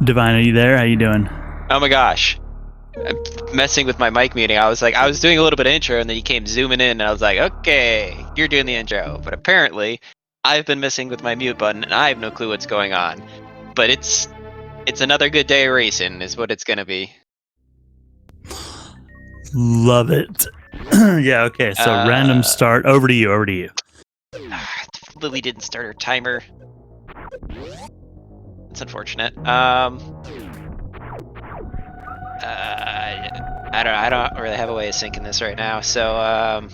Divine, are you there? How you doing? Oh my gosh. I'm messing with my mic muting. I was doing a little bit of intro and then you came zooming in and I was like, okay, you're doing the intro. But apparently, I've been messing with my mute button and I have no clue what's going on. But it's another good day of racing is what it's going to be. Love it. Yeah, okay, so random start. Over to you. Lillie didn't start her timer. It's unfortunate. I don't really have a way of syncing this right now, so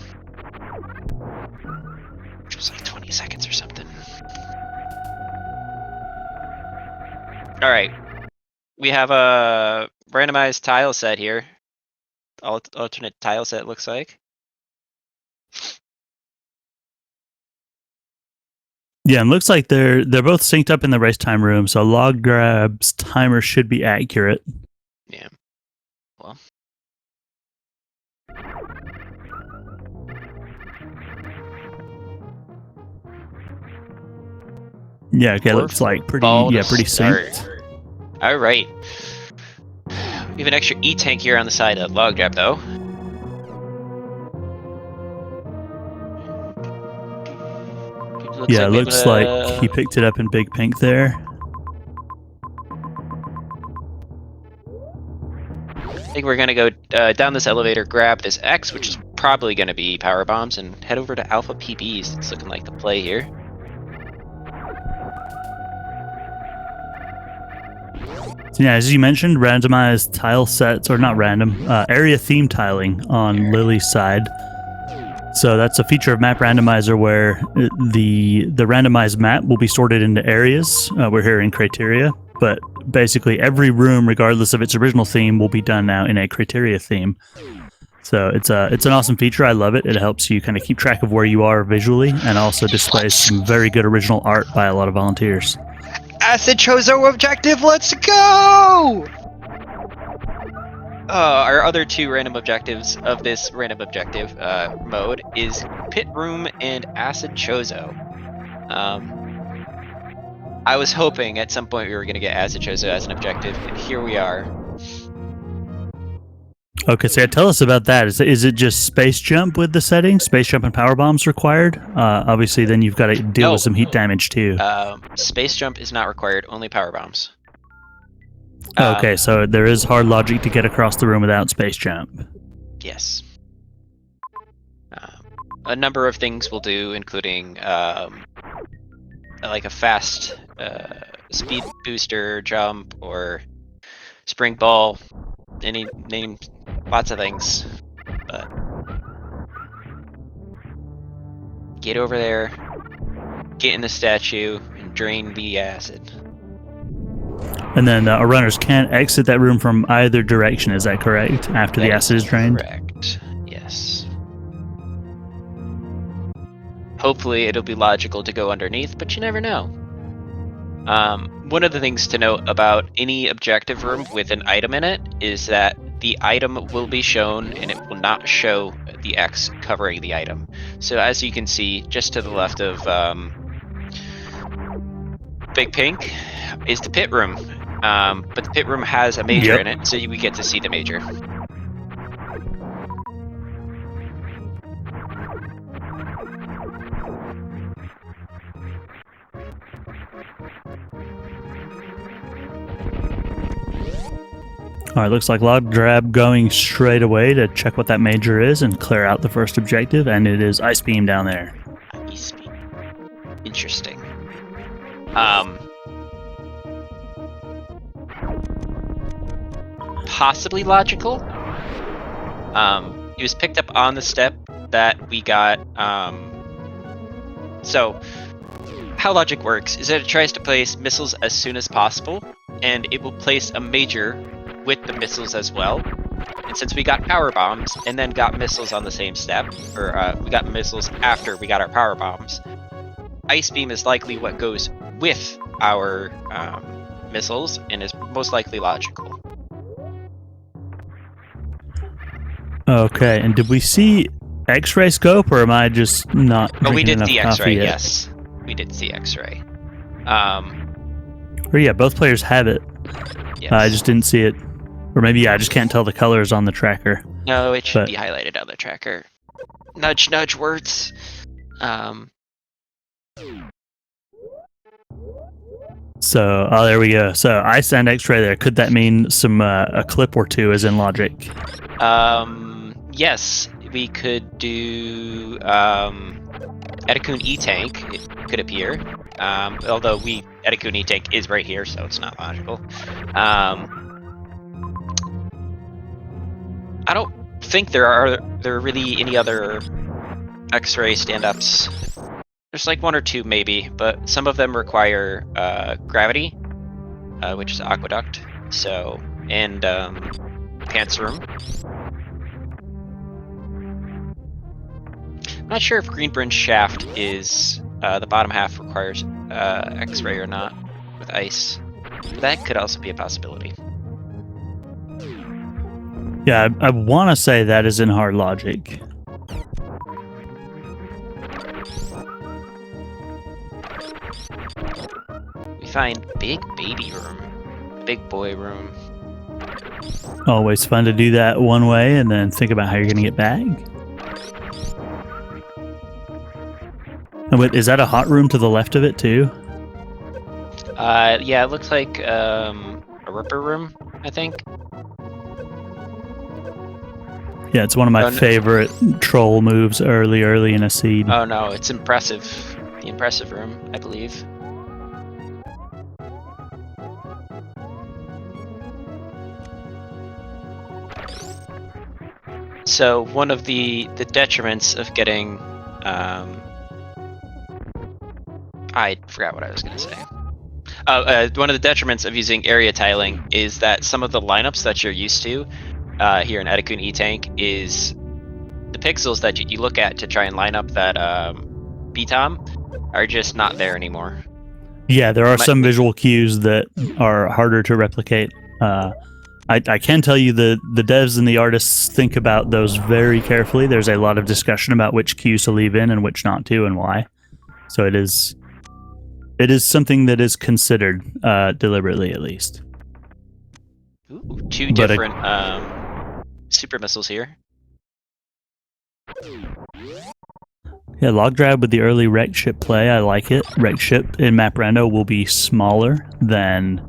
it was like 20 seconds or something. Alright. We have a randomized tile set here. Alternate tile set looks like. Yeah, and looks like they're both synced up in the race time room, so Logdrab's timer should be accurate. Yeah. Well. Yeah, okay, looks like pretty synced. Alright. We have an extra E-tank here on the side of Logdrab, though. Looks like he picked it up in Big Pink there. I think we're going to go down this elevator, grab this X, which is probably going to be power bombs, and head over to Alpha PBs. It's looking like the play here. So yeah, as you mentioned, randomized tile sets, or not random, area theme tiling on Lillie's side. So that's a feature of Map Randomizer where the randomized map will be sorted into areas. We're here in criteria, but basically every room, regardless of its original theme, will be done now in a criteria theme. So it's an awesome feature. I love it. It helps you kind of keep track of where you are visually, and also displays some very good original art by a lot of volunteers. Acid chose our objective. Let's go! Our other two random objectives of this random objective mode is Pit Room and Acid Chozo. I was hoping at some point we were going to get Acid Chozo as an objective, and here we are. Okay, so tell us about that. Is it just space jump with the settings? Space jump and power bombs required? Obviously, then you've got to deal with some heat damage too. Space jump is not required, only power bombs. Okay, so there is hard logic to get across the room without space jump. Yes. A number of things we'll do, including like a fast speed booster jump or spring ball. Name lots of things. But get over there, get in the statue, and drain the acid. And then our runners can't exit that room from either direction, is that correct? After the acid is drained? Correct, yes. Hopefully it'll be logical to go underneath, but you never know. One of the things to note about any objective room with an item in it is that the item will be shown and it will not show the X covering the item. So as you can see, just to the left of Big Pink is the pit room. But the pit room has a major in it, so we get to see the major. Alright, looks like Logdrab going straight away to check what that major is and clear out the first objective, and it is Ice Beam down there. Ice Beam. Interesting. Possibly logical. It was picked up on the step that we got. So, how logic works is that it tries to place missiles as soon as possible, and it will place a major with the missiles as well. And since we got power bombs and then got missiles on the same step, or we got missiles after we got our power bombs, Ice Beam is likely what goes with our missiles and is most likely logical. Okay, and did we see X-ray scope, or am I just not? Oh, we did the X-ray. Yes, we did see X-ray. Or yeah, both players have it. Yes. I just didn't see it. Or maybe I just can't tell the colors on the tracker. No, it should but- be highlighted on the tracker. Nudge, nudge words. So, oh, there we go. So ice and X-ray there. Could that mean some a clip or two is in logic? Yes, we could do Etikun E-Tank. It could appear. Although Etikun E-Tank is right here, so it's not logical. I don't think there are really any other X-ray stand-ups. There's like one or two maybe, but some of them require gravity, which is aqueduct. So and pants room. I'm not sure if Greenbridge shaft is the bottom half requires X-ray or not with ice. But that could also be a possibility. Yeah, I want to say that is in hard logic. We find big baby room, big boy room. Always fun to do that one way and then think about how you're going to get back. And wait, is that a hot room to the left of it too? Yeah, it looks like a ripper room, I think. Yeah, it's one of my favorite troll moves early in a seed. Oh no, it's impressive. The impressive room, I believe. So one of the detriments of getting I forgot what I was going to say. One of the detriments of using area tiling is that some of the lineups that you're used to here in Etikun E-Tank is the pixels that you look at to try and line up that BTOM are just not there anymore. Yeah, there are some visual cues that are harder to replicate. I can tell you the devs and the artists think about those very carefully. There's a lot of discussion about which cues to leave in and which not to and why. So it is something that is considered deliberately, at least. Ooh, two different super missiles here. Yeah, Logdrab with the early wrecked ship play. I like it. Wrecked ship in Map Rando will be smaller than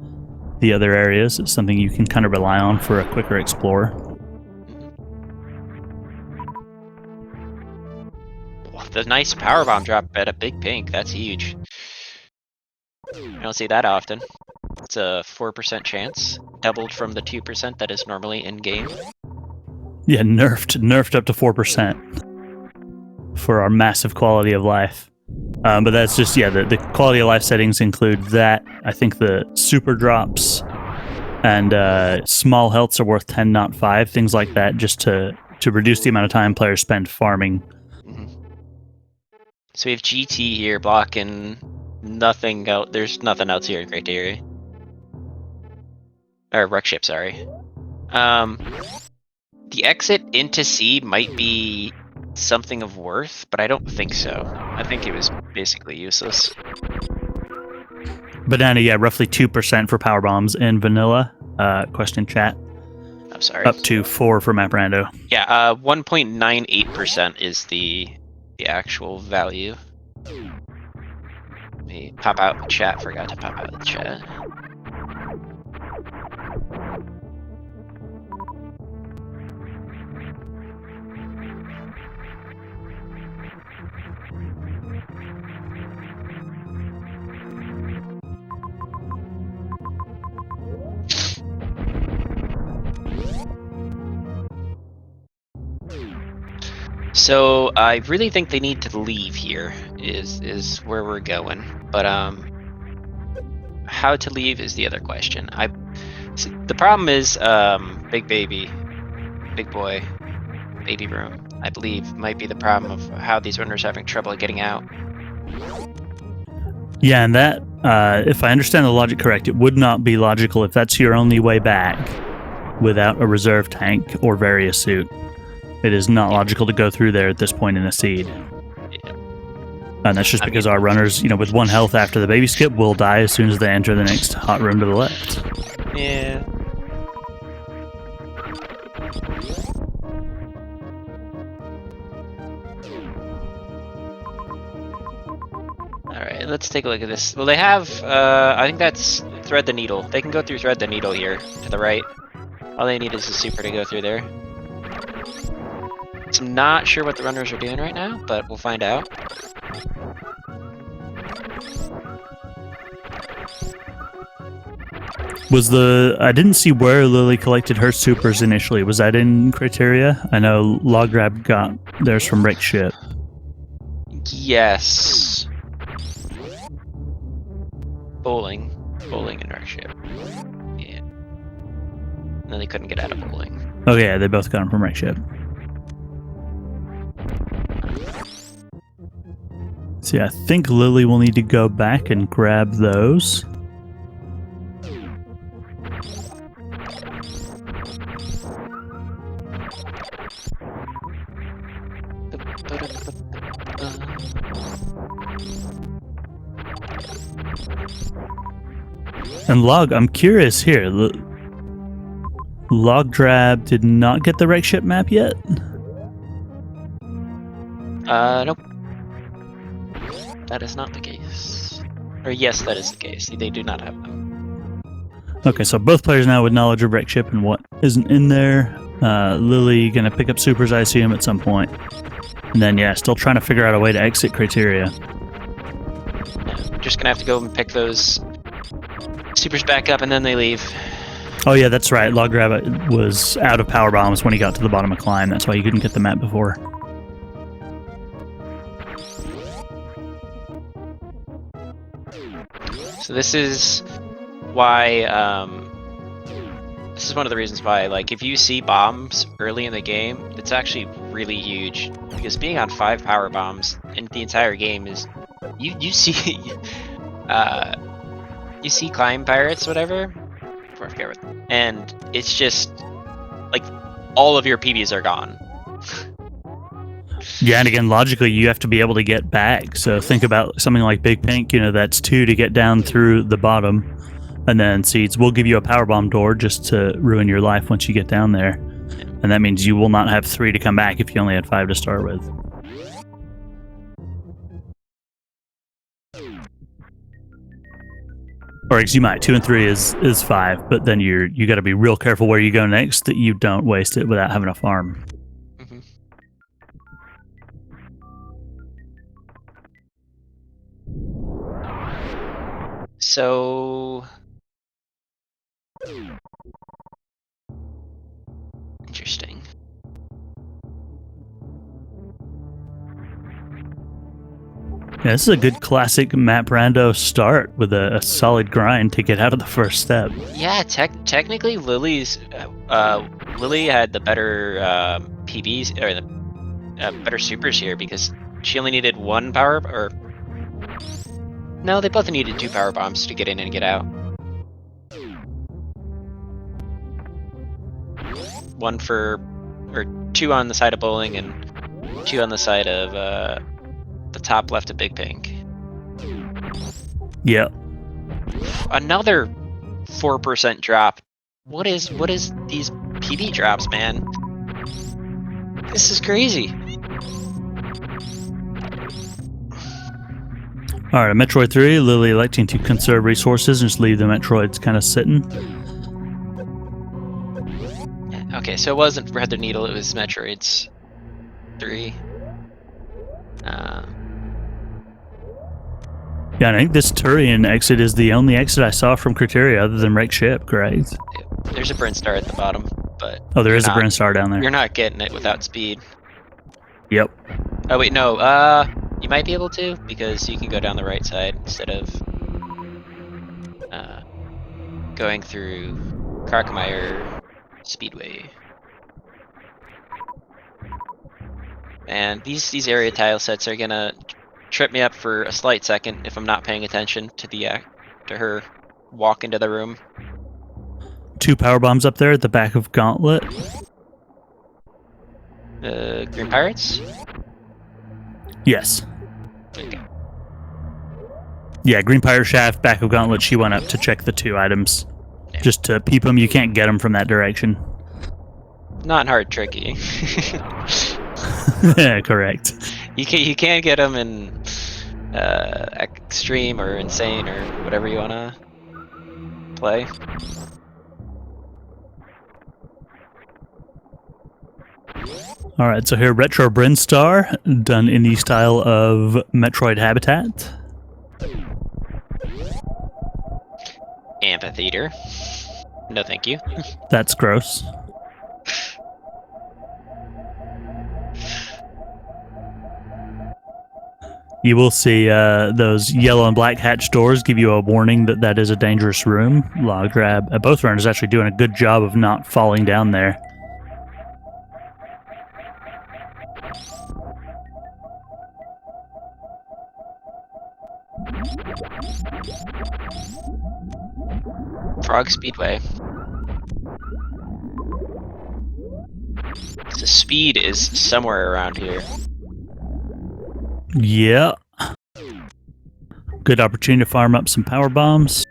the other areas. It's something you can kind of rely on for a quicker explorer. The nice power bomb drop at a big pink. That's huge. I don't see that often. It's a 4% chance, doubled from the 2% that is normally in game. Yeah, nerfed up to 4% for our massive quality of life. But that's just, yeah, the quality of life settings include that. I think the super drops and small healths are worth 10, not 5, things like that, just to reduce the amount of time players spend farming. Mm-hmm. So we have GT here blocking nothing else. There's nothing else here in Criteria. Or wreck ship, sorry. The exit into C might be something of worth, but I don't think so. I think it was basically useless. Banana, yeah, roughly 2% for power bombs in vanilla. Question chat. I'm sorry. Up to 4 for Map Rando. Yeah, 1.98% is the actual value. Let me pop out the chat. Forgot to pop out the chat. So I really think they need to leave here is where we're going. But how to leave is the other question. The problem is big boy, baby room, I believe might be the problem of how these runners are having trouble getting out. Yeah, and that, if I understand the logic correct, it would not be logical if that's your only way back without a reserve tank or various suit. It is not logical to go through there at this point in the seed. Yeah. And that's just because our runners, with 1 health after the baby skip, will die as soon as they enter the next hot room to the left. Yeah. Alright, let's take a look at this. Well, they have, I think that's Thread the Needle. They can go through Thread the Needle here, to the right. All they need is a super to go through there. So I'm not sure what the runners are doing right now, but we'll find out. I didn't see where Lillie collected her supers initially. Was that in Criteria? I know Logdrab got theirs from Rick's ship. Yes. Bowling and Rick's ship. Yeah. And then they couldn't get out of bowling. Oh yeah, they both got them from Rick's ship. See, I think Lillie will need to go back and grab those. And I'm curious here. Logdrab did not get the wreck ship map yet? Nope. That is not the case. Or yes, that is the case. They do not have them. Okay, so both players now with knowledge of wreck ship and what isn't in there. Lillie gonna pick up supers, I assume, at some point. And then, yeah, still trying to figure out a way to exit Criteria. Yeah, just gonna have to go and pick those supers back up and then they leave. Oh yeah, that's right. Logdrab was out of power bombs when he got to the bottom of Climb. That's why he couldn't get the map before. So this is why, this is one of the reasons why, like, if you see bombs early in the game, it's actually really huge. Because being on 5 power bombs in the entire game is, you see, you see Climb Pirates, whatever, I forget what, and it's just, like, all of your PBs are gone. Yeah, and again, logically, you have to be able to get back. So think about something like Big Pink, that's 2 to get down through the bottom. And then Seeds will give you a powerbomb door just to ruin your life once you get down there. And that means you will not have 3 to come back if you only had 5 to start with. Or you might, 2 and 3 is 5, but then you got to be real careful where you go next that you don't waste it without having a farm. Mm-hmm. So interesting. Yeah, this is a good classic map rando start with a solid grind to get out of the first step. Yeah, technically Lillie had the better PBs or the better supers here because she only needed 1 power, or no, they both needed 2 power bombs to get in and get out. 1 for, or 2 on the side of bowling and 2 on the side of the top left of Big Pink. Yeah. Another 4% drop. What is these PB drops, man? This is crazy. Alright, Metroid 3, Lillie electing to conserve resources and just leave the Metroids kind of sitting. Okay, so it wasn't Red the Needle, it was Metroids 3. Yeah, I think this Turian exit is the only exit I saw from Criteria other than Wreck Ship. Great. There's a Bryn Star at the bottom, but there is a Bryn Star down there. You're not getting it without speed. Yep. Oh wait, no. You might be able to because you can go down the right side instead of going through Karkmeyer Speedway. And these area tile sets are gonna trip me up for a slight second if I'm not paying attention to to her walk into the room. 2 power bombs up there at the back of Gauntlet. Green Pirates? Yes. Okay. Yeah, Green Pirate Shaft, back of Gauntlet, she went up to check the 2 items. Yeah. Just to peep them, you can't get them from that direction. Not hard tricky. Yeah, correct. You can't get them in extreme or insane or whatever you wanna play. All right, so here, Retro Brinstar, done in the style of Metroid Habitat. Amphitheater. No, thank you. That's gross. You will see those yellow and black hatch doors give you a warning that that is a dangerous room. Logdrab, both runners actually doing a good job of not falling down there. Frog Speedway. So speed is somewhere around here. Yeah. Good opportunity to farm up some power bombs.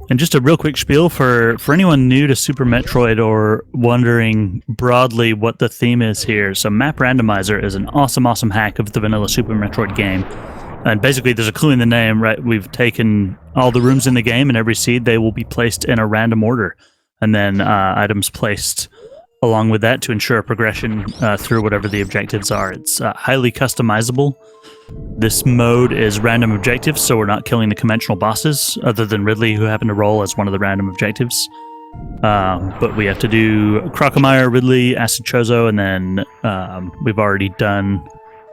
And just a real quick spiel for anyone new to Super Metroid or wondering broadly what the theme is here. So Map Randomizer is an awesome hack of the vanilla Super Metroid game. And basically there's a clue in the name, right? We've taken all the rooms in the game and every seed, they will be placed in a random order. And then items placed along with that to ensure progression through whatever the objectives are. It's highly customizable. This mode is random objectives, so we're not killing the conventional bosses, other than Ridley, who happened to roll as one of the random objectives. But we have to do Crocomire, Ridley, Acid Chozo, and then we've already done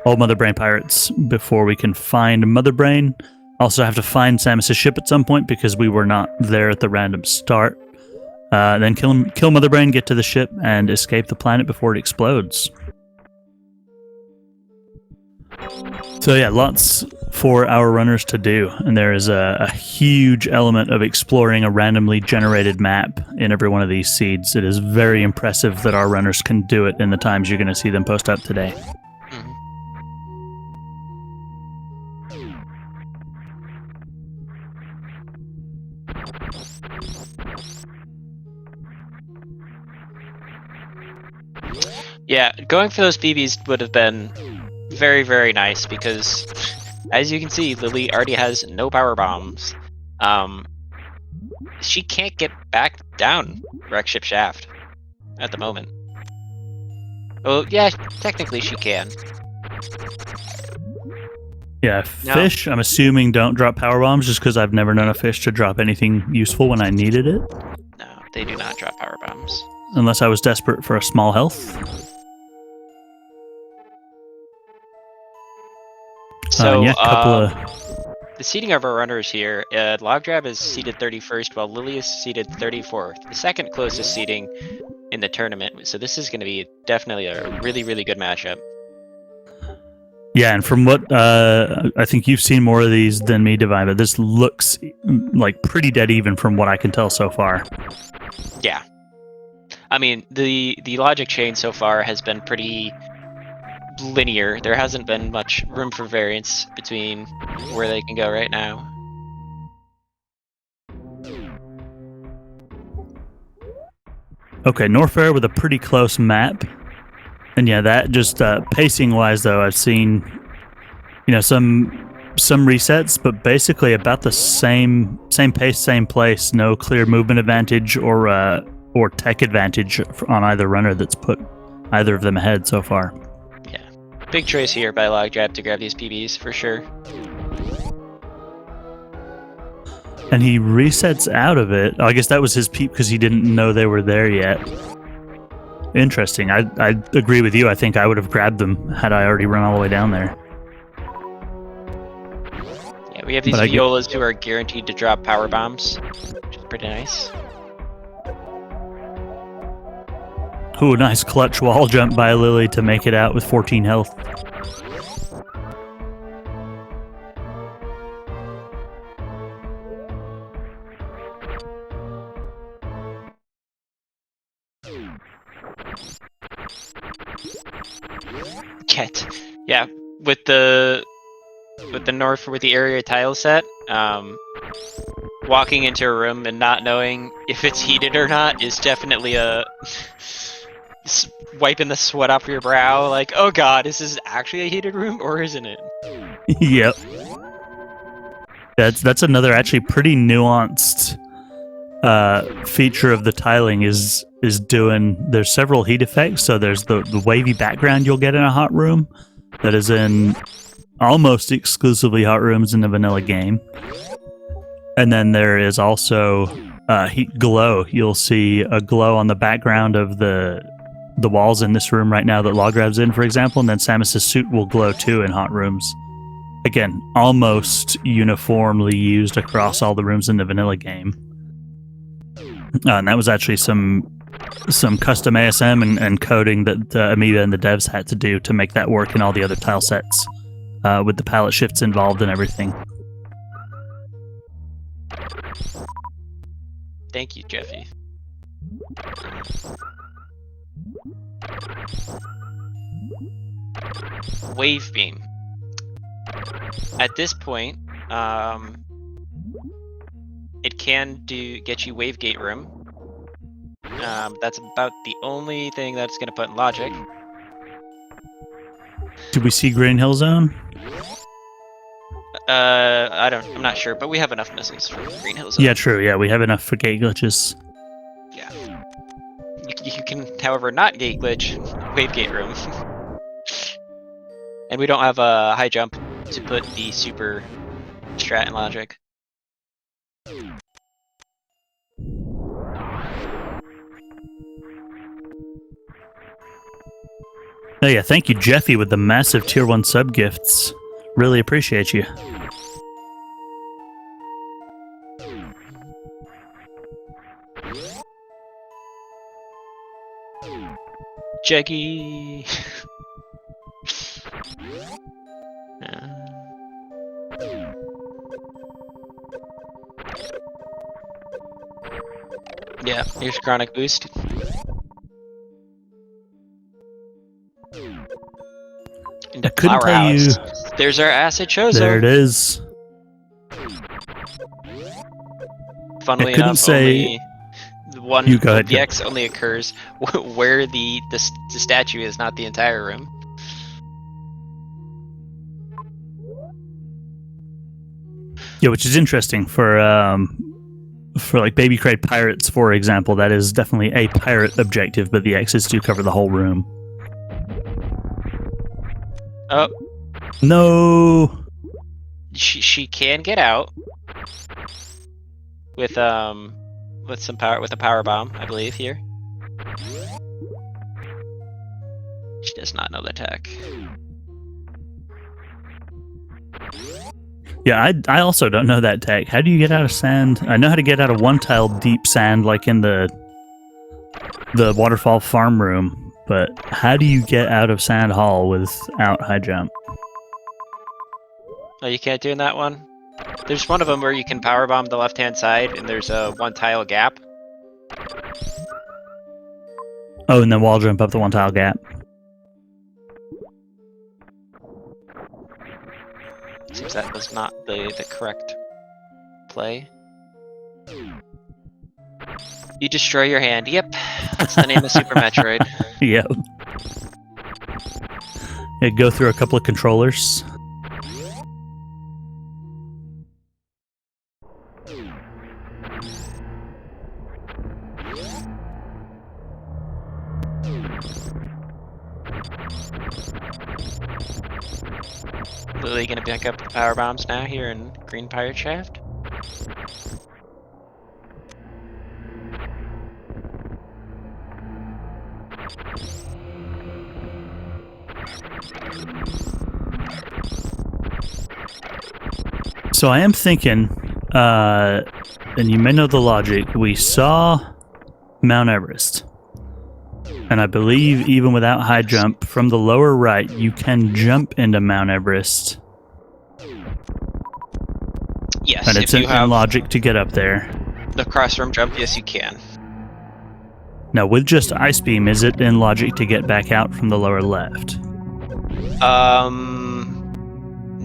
all Mother Brain Pirates before we can find Mother Brain. Also have to find Samus's ship at some point because we were not there at the random start. Then kill Mother Brain, get to the ship, and escape the planet before it explodes. So yeah, lots for our runners to do, and there is a huge element of exploring a randomly generated map in every one of these seeds. It is very impressive that our runners can do it in the times you're going to see them post up today. Yeah, going for those BBs would have been very nice because, as you can see, Lillie already has no power bombs. She can't get back down Wreck Ship Shaft at the moment. Oh, yeah, technically she can. Yeah, fish, I'm assuming, don't drop power bombs just because I've never known a fish to drop anything useful when I needed it. No, they do not drop power bombs. Unless I was desperate for a small health. So, yeah, the seating of our runners here, Logdrab is seated 31st, while Lillie is seated 34th. The second closest seating in the tournament. So this is going to be definitely a really good matchup. Yeah, and from what I think you've seen more of these than me, Divine, but this looks like pretty dead even from what I can tell so far. Yeah. I mean, the logic chain so far has been pretty linear. There hasn't been much room for variance between where they can go right now. Okay, Norfair with a pretty close map. And yeah, that just pacing wise though, I've seen some resets, but basically about the same pace, same place, no clear movement advantage or tech advantage on either runner that's put either of them ahead so far. Yeah. Big choice here by Logdrab to grab these PBs for sure. And he resets out of it. I guess that was his peep because he didn't know they were there yet. Interesting. I agree with you. I think I would have grabbed them had I already run all the way down there. Yeah, we have these violas who are guaranteed to drop power bombs, which is pretty nice. Ooh, nice clutch wall jump by Lillie to make it out with 14 health. Yeah, with the with the area tile set, walking into a room and not knowing if it's heated or not is definitely a wiping the sweat off your brow. Like, oh god, is this actually a heated room or isn't it? Yep. That's another actually pretty nuanced feature of the tiling is doing. There's several heat effects. So there's the wavy background you'll get in a hot room that is in almost exclusively hot rooms in the vanilla game. And then there is also heat glow. You'll see a glow on the background of the walls in this room right now that Logdrab's in, for example, and then Samus's suit will glow too in hot rooms. Again, almost uniformly used across all the rooms in the vanilla game. And that was actually some custom ASM and coding that Amoeba and the devs had to do to make that work in all the other tile sets, with the palette shifts involved and everything. Thank you, Jeffy. Wave beam. At this point, it can get you wave gate room. That's about the only thing that's going to put in logic. Did we see Green Hill Zone? I'm not sure, but we have enough missiles for Green Hill Zone. Yeah, true. Yeah, we have enough for gate glitches. Yeah. You can, however, not gate glitch wave gate room. And we don't have a high jump to put the super strat in logic. Oh yeah, thank you, Jeffy, with the massive tier 1 sub gifts. Really appreciate you. Jeggy. Yeah, here's chronic boost. I couldn't tell you. There's our acid chozo. There it is. Funnily enough, only the X only occurs where the statue is, not the entire room. Yeah, which is interesting for like Baby Crate Pirates, for example. That is definitely a pirate objective, but the X's do cover the whole room. Oh. No. She can get out with some power, with a power bomb, I believe here. She does not know the tech. Yeah, I also don't know that tech. How do you get out of sand? I know how to get out of one tile deep sand, like in the waterfall farm room, but how do you get out of Sand Hall without high jump? Oh, you can't do in that one? There's one of them where you can power bomb the left-hand side, and there's a one tile gap. Oh, and then wall jump up the one tile gap. Seems that was not the correct play. You destroy your hand. Yep, that's the name of Super Metroid. Yep. Yeah, go through a couple of controllers. Lillie gonna pick up the power bombs now here in Green Pirate Shaft? So I am thinking, and you may know the logic, we saw Mount Everest. And I believe even without high jump, from the lower right, you can jump into Mount Everest. Yes, and it's if you have in logic to get up there. The cross-room jump, yes you can. Now with just Ice Beam, is it in logic to get back out from the lower left?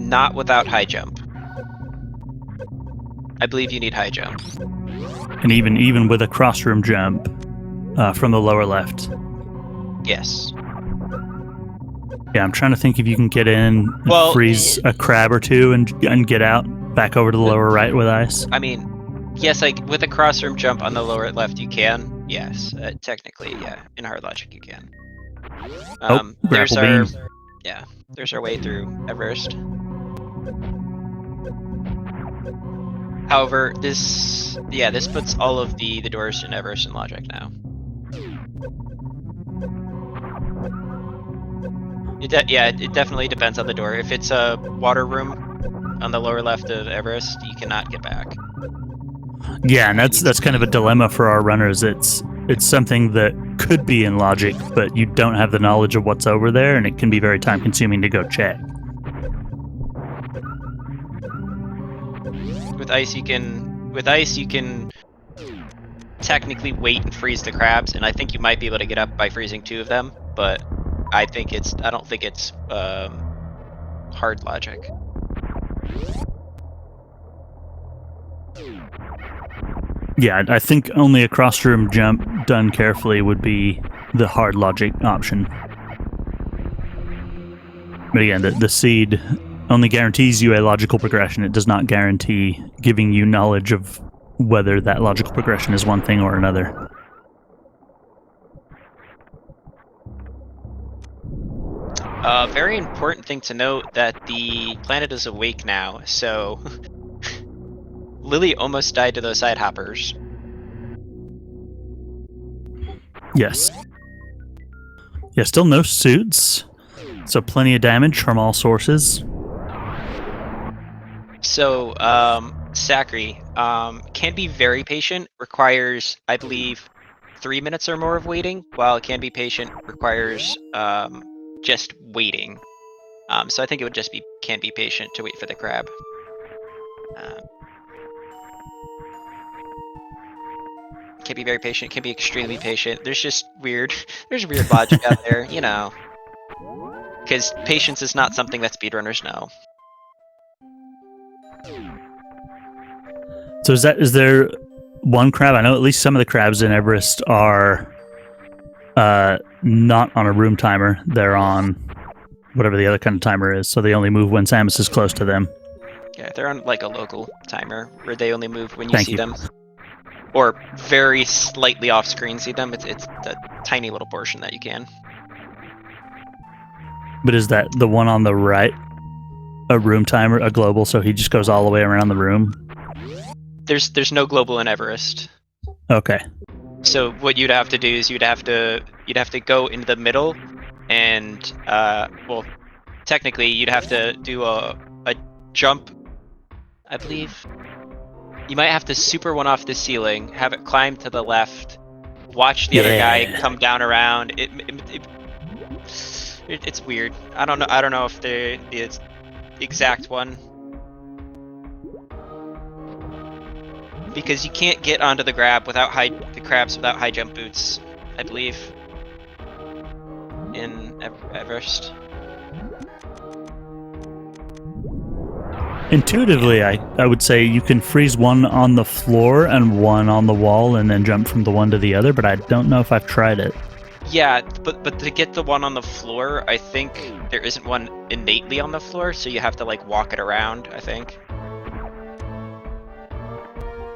not without high jump. I believe you need high jump. And even with a cross-room jump from the lower left. Yes. Yeah, I'm trying to think if you can get in, Well, freeze a crab or two, and get out back over to the lower right with ice. I mean, yes, like with a cross-room jump on the lower left, you can. Yes, technically, yeah. In hard logic, you can. There's grapple our, beam. yeah. There's our way through Everest. However, this puts all of the doors in Everest in logic now. It definitely depends on the door. If it's a water room on the lower left of Everest, you cannot get back. Yeah, and that's kind of a dilemma for our runners. It's something that could be in logic, but you don't have the knowledge of what's over there, and it can be very time consuming to go check. With ice you can technically wait and freeze the crabs, and I think you might be able to get up by freezing 2 of them, but I don't think it's hard logic. Yeah, I think only a cross-room jump done carefully would be the hard logic option. But again, the seed only guarantees you a logical progression. It does not guarantee giving you knowledge of whether that logical progression is one thing or another. Very important thing to note that the planet is awake now, so Lillie almost died to those side hoppers. Yes. Yeah, still no suits, so plenty of damage from all sources. So, Sakri, can be very patient, requires, I believe, 3 minutes or more of waiting, while can be patient requires just waiting. So I think it would just be can be patient to wait for the crab. Can be very patient, can be extremely patient. There's just weird logic out there, you know. Because patience is not something that speedrunners know. So is there one crab? I know at least some of the crabs in Everest are not on a room timer. They're on whatever the other kind of timer is, so they only move when Samus is close to them. Yeah, they're on like a local timer where they only move when you see them. Or very slightly off screen see them. It's a tiny little portion that you can. But is that the one on the right a room timer, a global, so he just goes all the way around the room? There's no global in Everest. Okay. So what you'd have to do is you'd have to go into the middle, and well, technically you'd have to do a jump, I believe. You might have to super one off the ceiling, have it climb to the left, watch the other guy come down around. It's weird. I don't know if the exact one, because you can't get onto the crabs without high jump boots, I believe, in Everest. Intuitively, I would say you can freeze one on the floor and one on the wall and then jump from the one to the other, but I don't know if I've tried it. Yeah, but to get the one on the floor, I think there isn't one innately on the floor, so you have to like walk it around, I think.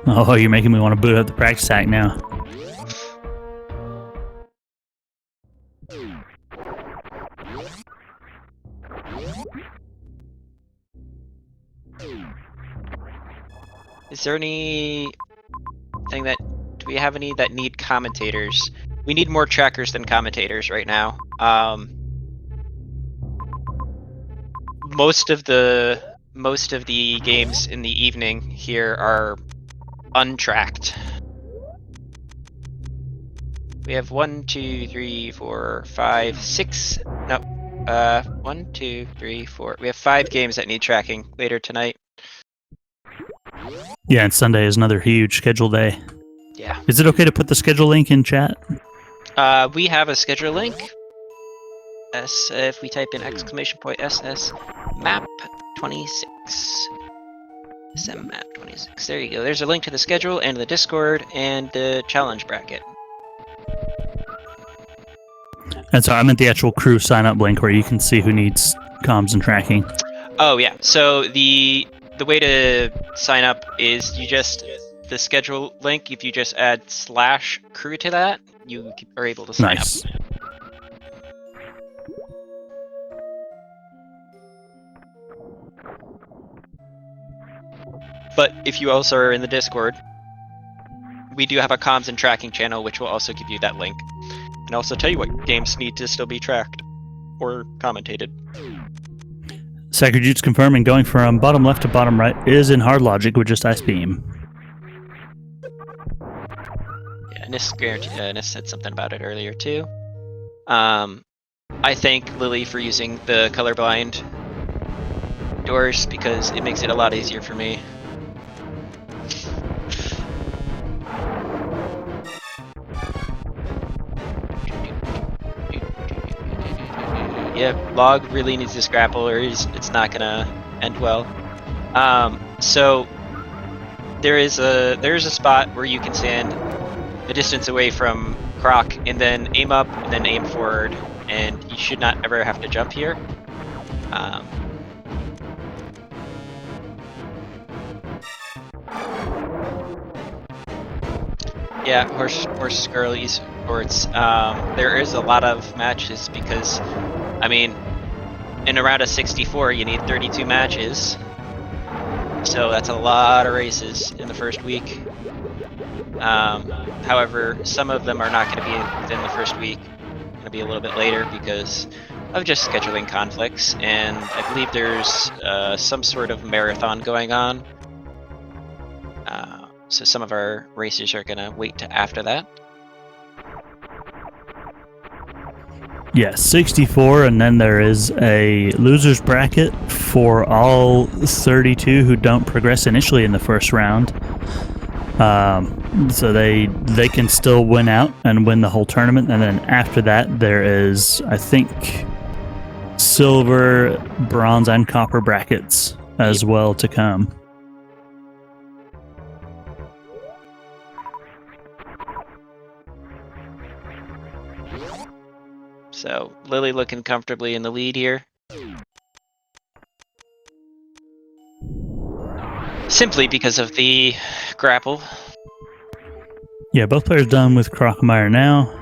Oh, you're making me want to boot up the practice hack now. Is there anything do we have any that need commentators? We need more trackers than commentators right now. Most of the games in the evening here are untracked. We have 1, 2, 3, 4, 5, 6. No, 1, 2, 3, 4. We have 5 games that need tracking later tonight. Yeah, and Sunday is another huge schedule day. Yeah. Is it okay to put the schedule link in chat? We have a schedule link. If we type in !SS map, 26. Sem map 26. There you go. There's a link to the schedule and the Discord and the challenge bracket. And so I'm at the actual crew sign up link where you can see who needs comms and tracking. Oh yeah. So the way to sign up is you just the schedule link. If you just add /crew to that, you are able to sign up. But if you also are in the Discord, we do have a comms and tracking channel, which will also give you that link. And also tell you what games need to still be tracked or commentated. Sacred confirming going from bottom left to bottom right is in hard logic with just Ice Beam. Yeah, Nis said something about it earlier too. I thank Lillie for using the colorblind doors because it makes it a lot easier for me. Yeah, Log really needs to scrapple or it's not gonna end well. So there is a spot where you can stand a distance away from Croc and then aim up and then aim forward, and you should not ever have to jump here. Yeah, horse girlies sports. There is a lot of matches because, I mean, in a round of 64, you need 32 matches. So that's a lot of races in the first week. However, some of them are not going to be within the first week. Going to be a little bit later because of just scheduling conflicts. And I believe there's some sort of marathon going on. So some of our racers are going to wait to after that. Yeah, 64, and then there is a loser's bracket for all 32 who don't progress initially in the first round. So they can still win out and win the whole tournament, and then after that there is, I think, silver, bronze, and copper brackets as well to come. So Lillie looking comfortably in the lead here. Simply because of the grapple. Yeah, both players done with Crocomire now.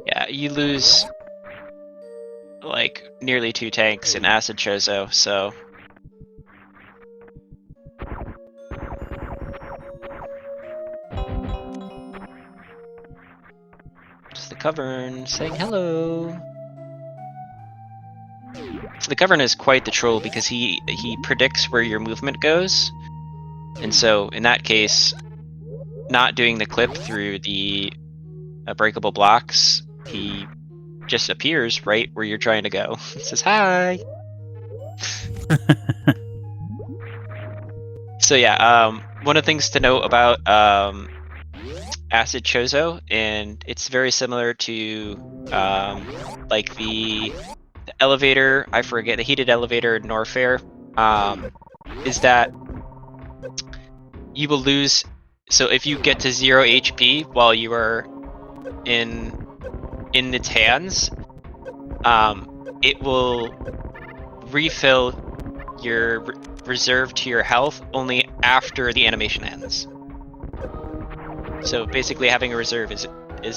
Yeah, you lose like nearly 2 tanks in Acid Chozo, so just the Cavern saying hello. So the Cavern is quite the troll because he predicts where your movement goes, and so in that case, not doing the clip through the breakable blocks, he just appears right where you're trying to go. He says hi. So yeah, one of the things to note about Acid Chozo, and it's very similar to like the elevator, I forget, the heated elevator in Norfair, is that you will lose. So if you get to 0 HP while you are in its hands, it will refill your reserve to your health only after the animation ends. So basically having a reserve is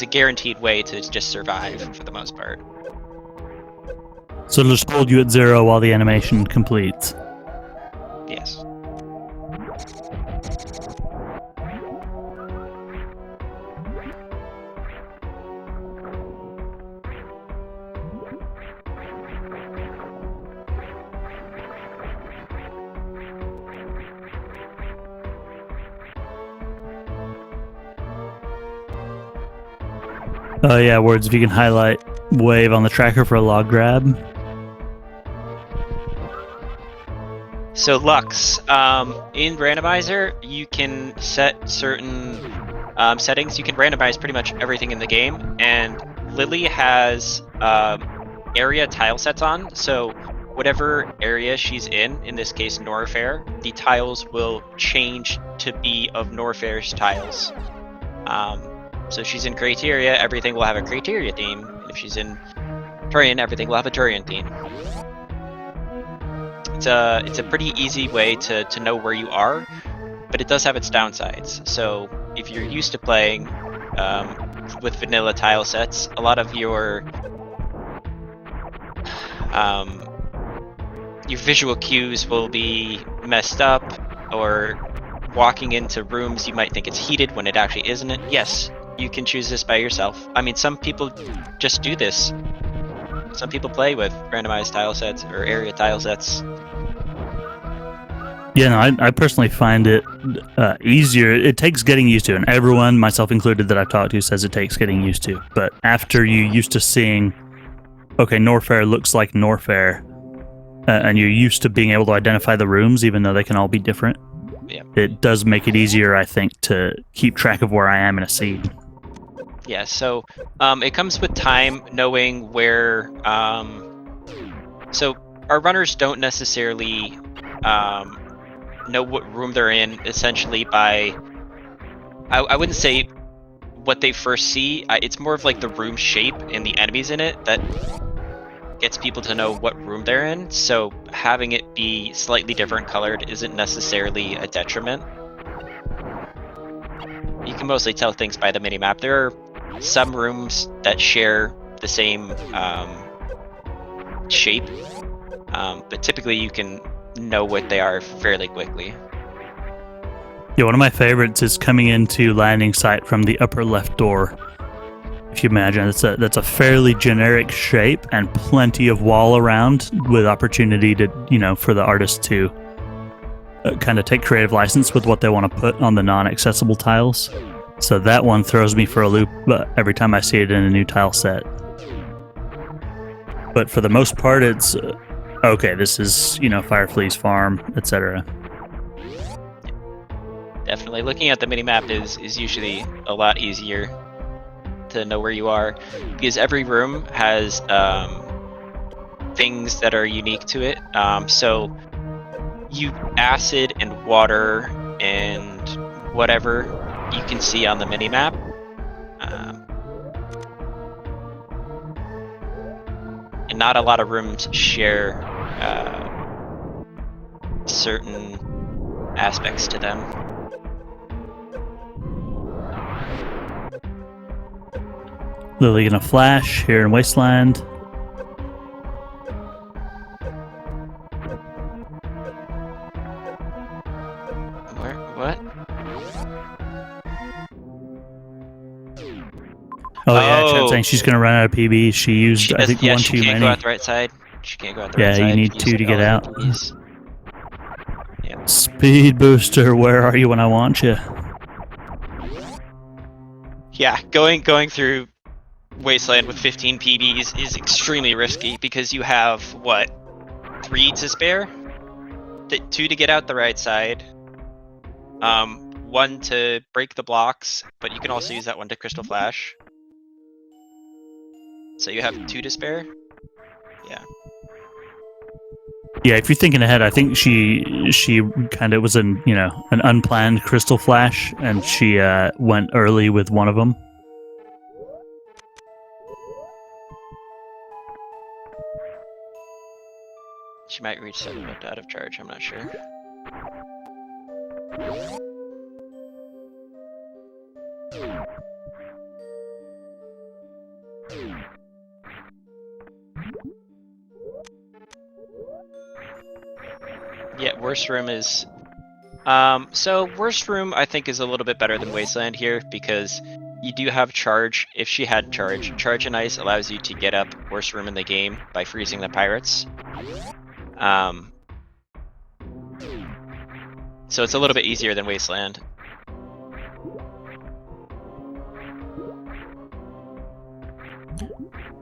a guaranteed way to just survive for the most part. So it'll just hold you at 0 while the animation completes. Yes. Oh yeah, words, if you can highlight wave on the tracker for a Logdrab. So Lux, in Randomizer, you can set certain settings. You can randomize pretty much everything in the game, and Lillie has area tile sets on. So whatever area she's in this case Norfair, the tiles will change to be of Norfair's tiles. So she's in Criteria, everything will have a Criteria theme. And if she's in Turian, everything will have a Turian theme. It's a pretty easy way to know where you are, but it does have its downsides. So if you're used to playing with vanilla tile sets, a lot of your visual cues will be messed up, or walking into rooms you might think it's heated when it actually isn't. Yes, you can choose this by yourself. I mean, some people just do this. Some people play with randomized tile sets or area tile sets. Yeah, no, I personally find it easier. It takes getting used to, and everyone, myself included, that I've talked to says it takes getting used to. But after you're used to seeing, okay, Norfair looks like Norfair, and you're used to being able to identify the rooms, even though they can all be different, yeah, it does make it easier, I think, to keep track of where I am in a seed. Yeah, so it comes with time, knowing where. So our runners don't necessarily know what room they're in, essentially by. I wouldn't say what they first see. It's more of like the room shape and the enemies in it that gets people to know what room they're in. So having it be slightly different colored isn't necessarily a detriment. You can mostly tell things by the minimap. There are some rooms that share the same shape, but typically you can know what they are fairly quickly. Yeah, one of my favorites is coming into landing site from the upper left door. If you imagine, that's a fairly generic shape and plenty of wall around, with opportunity to, for the artist to kind of take creative license with what they want to put on the non-accessible tiles. So that one throws me for a loop every time I see it in a new tile set. But for the most part, it's okay, this is, Fireflea's farm, etc. Definitely. Looking at the minimap is usually a lot easier to know where you are, because every room has things that are unique to it. So you acid and water and whatever you can see on the minimap. And not a lot of rooms share certain aspects to them. Lillie gonna flash here in Wasteland. What? Oh yeah, Chad's saying she's gonna run out of PB. She used, I think, one too many. She can't go out the right side. She can't go out the right side. Yeah, you need two to get out. Yeah. Speed booster, where are you when I want you? Yeah, going through Wasteland with 15 PBs is extremely risky, because you have, 3 to spare? 2 to get out the right side. 1 to break the blocks, but you can also use that one to Crystal Flash. So you have 2 to spare? Yeah. Yeah, if you're thinking ahead, I think she kind of was an unplanned Crystal Flash, and she went early with one of them. She might reach settlement out of charge, I'm not sure. Yeah, worst room is... so worst room I think is a little bit better than Wasteland here, because you do have charge. If she had charge, Charge and Ice allows you to get up worst room in the game by freezing the pirates. So it's a little bit easier than Wasteland.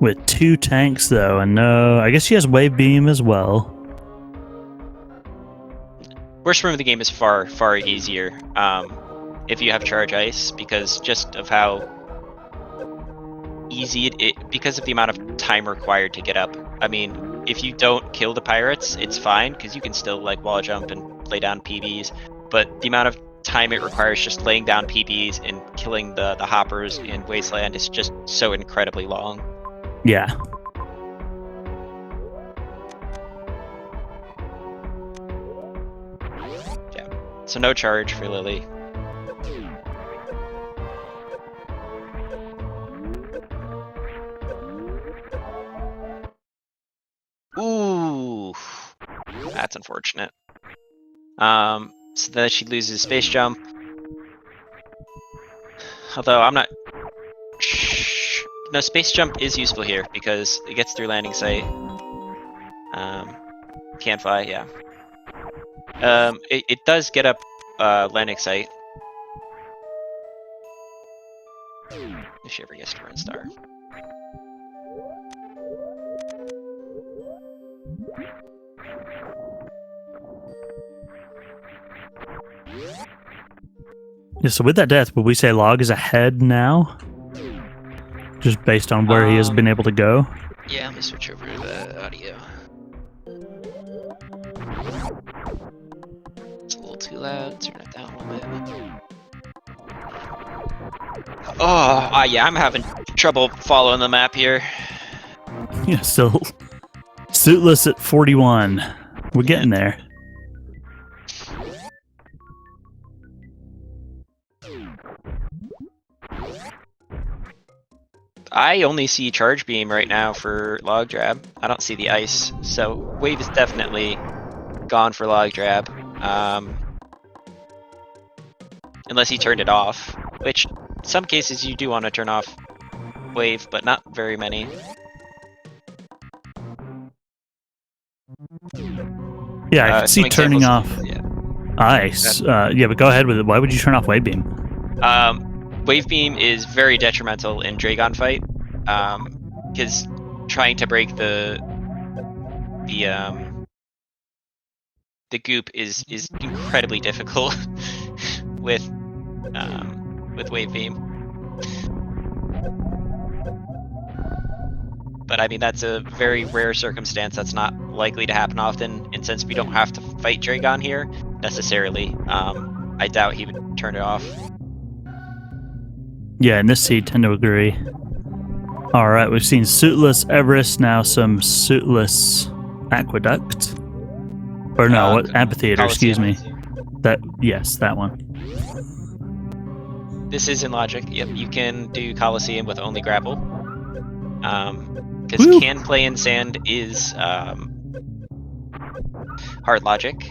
with 2 tanks, though, and no... I guess she has Wave Beam as well. Worst room of the game is far, far easier if you have Charge Ice, because just of how easy because of the amount of time required to get up. I mean, if you don't kill the pirates, it's fine, because you can still like wall jump and lay down PBs, but the amount of time it requires just laying down PBs and killing the hoppers in Wasteland is just so incredibly long. Yeah. Yeah. So no charge for Lillie. Ooh, that's unfortunate. So then she loses space jump. Although I'm not. No, space jump is useful here because it gets through landing site. Can't fly, yeah. It does get up landing site. If she ever gets to run star. Yeah, so with that death, would we say Log is ahead now? Just based on where he has been able to go? Yeah, let me switch over to the audio. It's a little too loud. Turn it down a little bit. Oh, yeah, I'm having trouble following the map here. Yeah, still suitless at 41. We're getting there. I only see Charge Beam right now for Logdrab. I don't see the ice, so Wave is definitely gone for Logdrab. Unless he turned it off, which in some cases you do want to turn off Wave, but not very many. Yeah, I can see turning off yeah. ice. Yeah, but go ahead with it. Why would you turn off Wave Beam? Wave Beam is very detrimental in Dragon fight, because trying to break the goop is incredibly difficult with Wave Beam. But I mean, that's a very rare circumstance that's not likely to happen often, and since we don't have to fight Dragon here necessarily, I doubt he would turn it off. Yeah, in this seed, tend to agree. Alright, we've seen Suitless Everest, now some Suitless Aqueduct. Or no, what? Amphitheater, excuse me. Yes, that one. This is in logic. Yep, you can do Coliseum with only grapple. Because can play in sand is hard logic.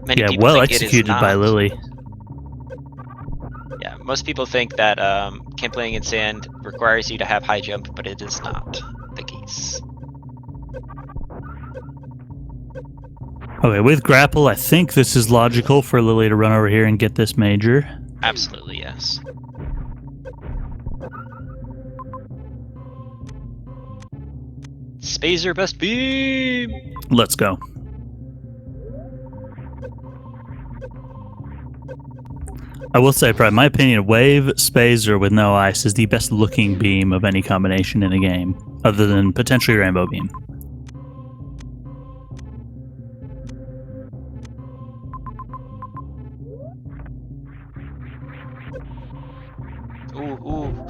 Many people well think executed it is by not. Lillie. Yeah, most people think that can playing in sand requires you to have high jump, but it is not the case. Okay, with grapple, I think this is logical for Lillie to run over here and get this major. Absolutely, yes. Spazer best beam! Let's go. I will say, probably my opinion, Wave Spazer with no ice is the best looking beam of any combination in a game, other than potentially Rainbow Beam. Ooh.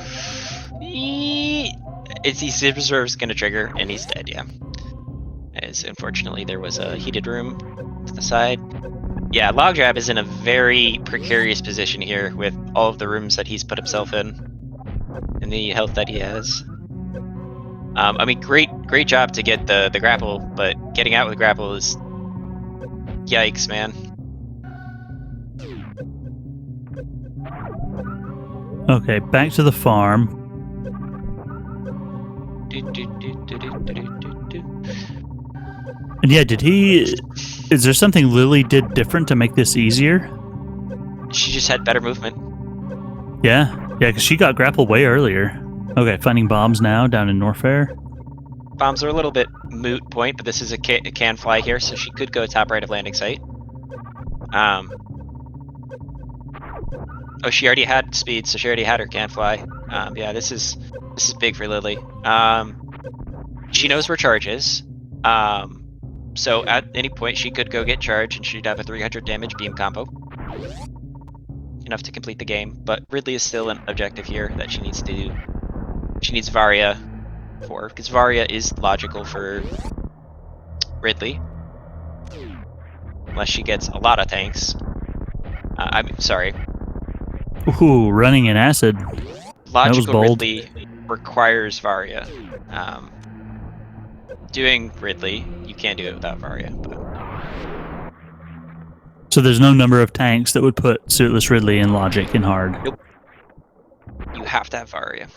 It's the Zipzer's gonna trigger, and he's dead, yeah. As unfortunately there was a heated room to the side. Yeah, Logdrab is in a very precarious position here with all of the rooms that he's put himself in and the health that he has. I mean, great job to get the grapple, but getting out with grapple is yikes, man. Okay, back to the farm. And yeah, is there something Lillie did different to make this easier? She just had better movement. Yeah, because she got grapple way earlier. Okay, finding bombs now down in Norfair. Bombs are a little bit moot point, but this is a can fly here, so she could go top right of landing site. Oh, she already had speed, so she already had her can fly. Yeah, this is big for Lillie. She knows where charge is. So at any point she could go get charge, and she'd have a 300 damage beam combo. Enough to complete the game, but Ridley is still an objective here that she needs to do. She needs Varia for, because Varia is logical for Ridley. Unless she gets a lot of tanks. I'm sorry. Ooh, running in acid. Logical Ridley requires Varia. Doing Ridley, you can't do it without Varia. But... So there's no number of tanks that would put Suitless Ridley in logic in hard. Nope. You have to have Varia.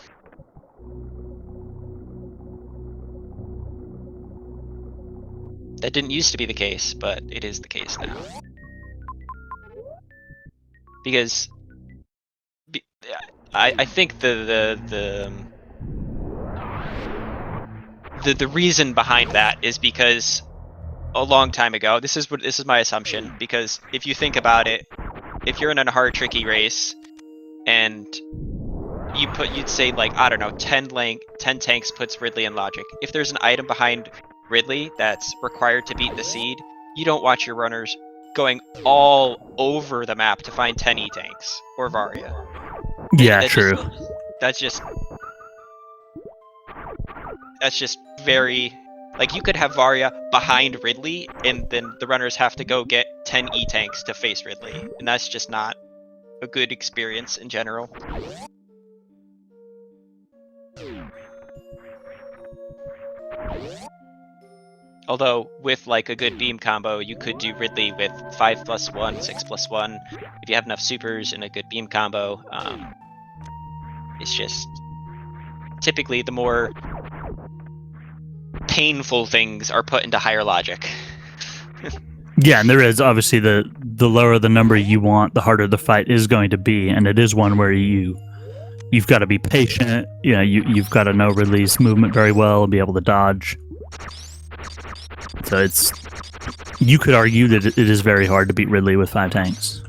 That didn't used to be the case, but it is the case now. Because I think the reason behind that is because a long time ago, this is my assumption, because if you think about it, if you're in a hard tricky race and you'd say like, I don't know, 10 tanks puts Ridley in logic. If there's an item behind Ridley that's required to beat the seed, you don't watch your runners going all over the map to find 10 E-tanks or Varia. Yeah, true. That's just very, like, you could have Varia behind Ridley and then the runners have to go get 10 E-tanks to face Ridley, and that's just not a good experience in general. Although, with like a good beam combo, you could do Ridley with 5+1, 6+1. If you have enough supers and a good beam combo, it's just typically the more painful things are put into higher logic. Yeah, and there is obviously the lower the number you want, the harder the fight is going to be, and it is one where you've got to be patient. You know, you've got to know Ridley's movement very well and be able to dodge. So you could argue that it is very hard to beat Ridley with 5 tanks.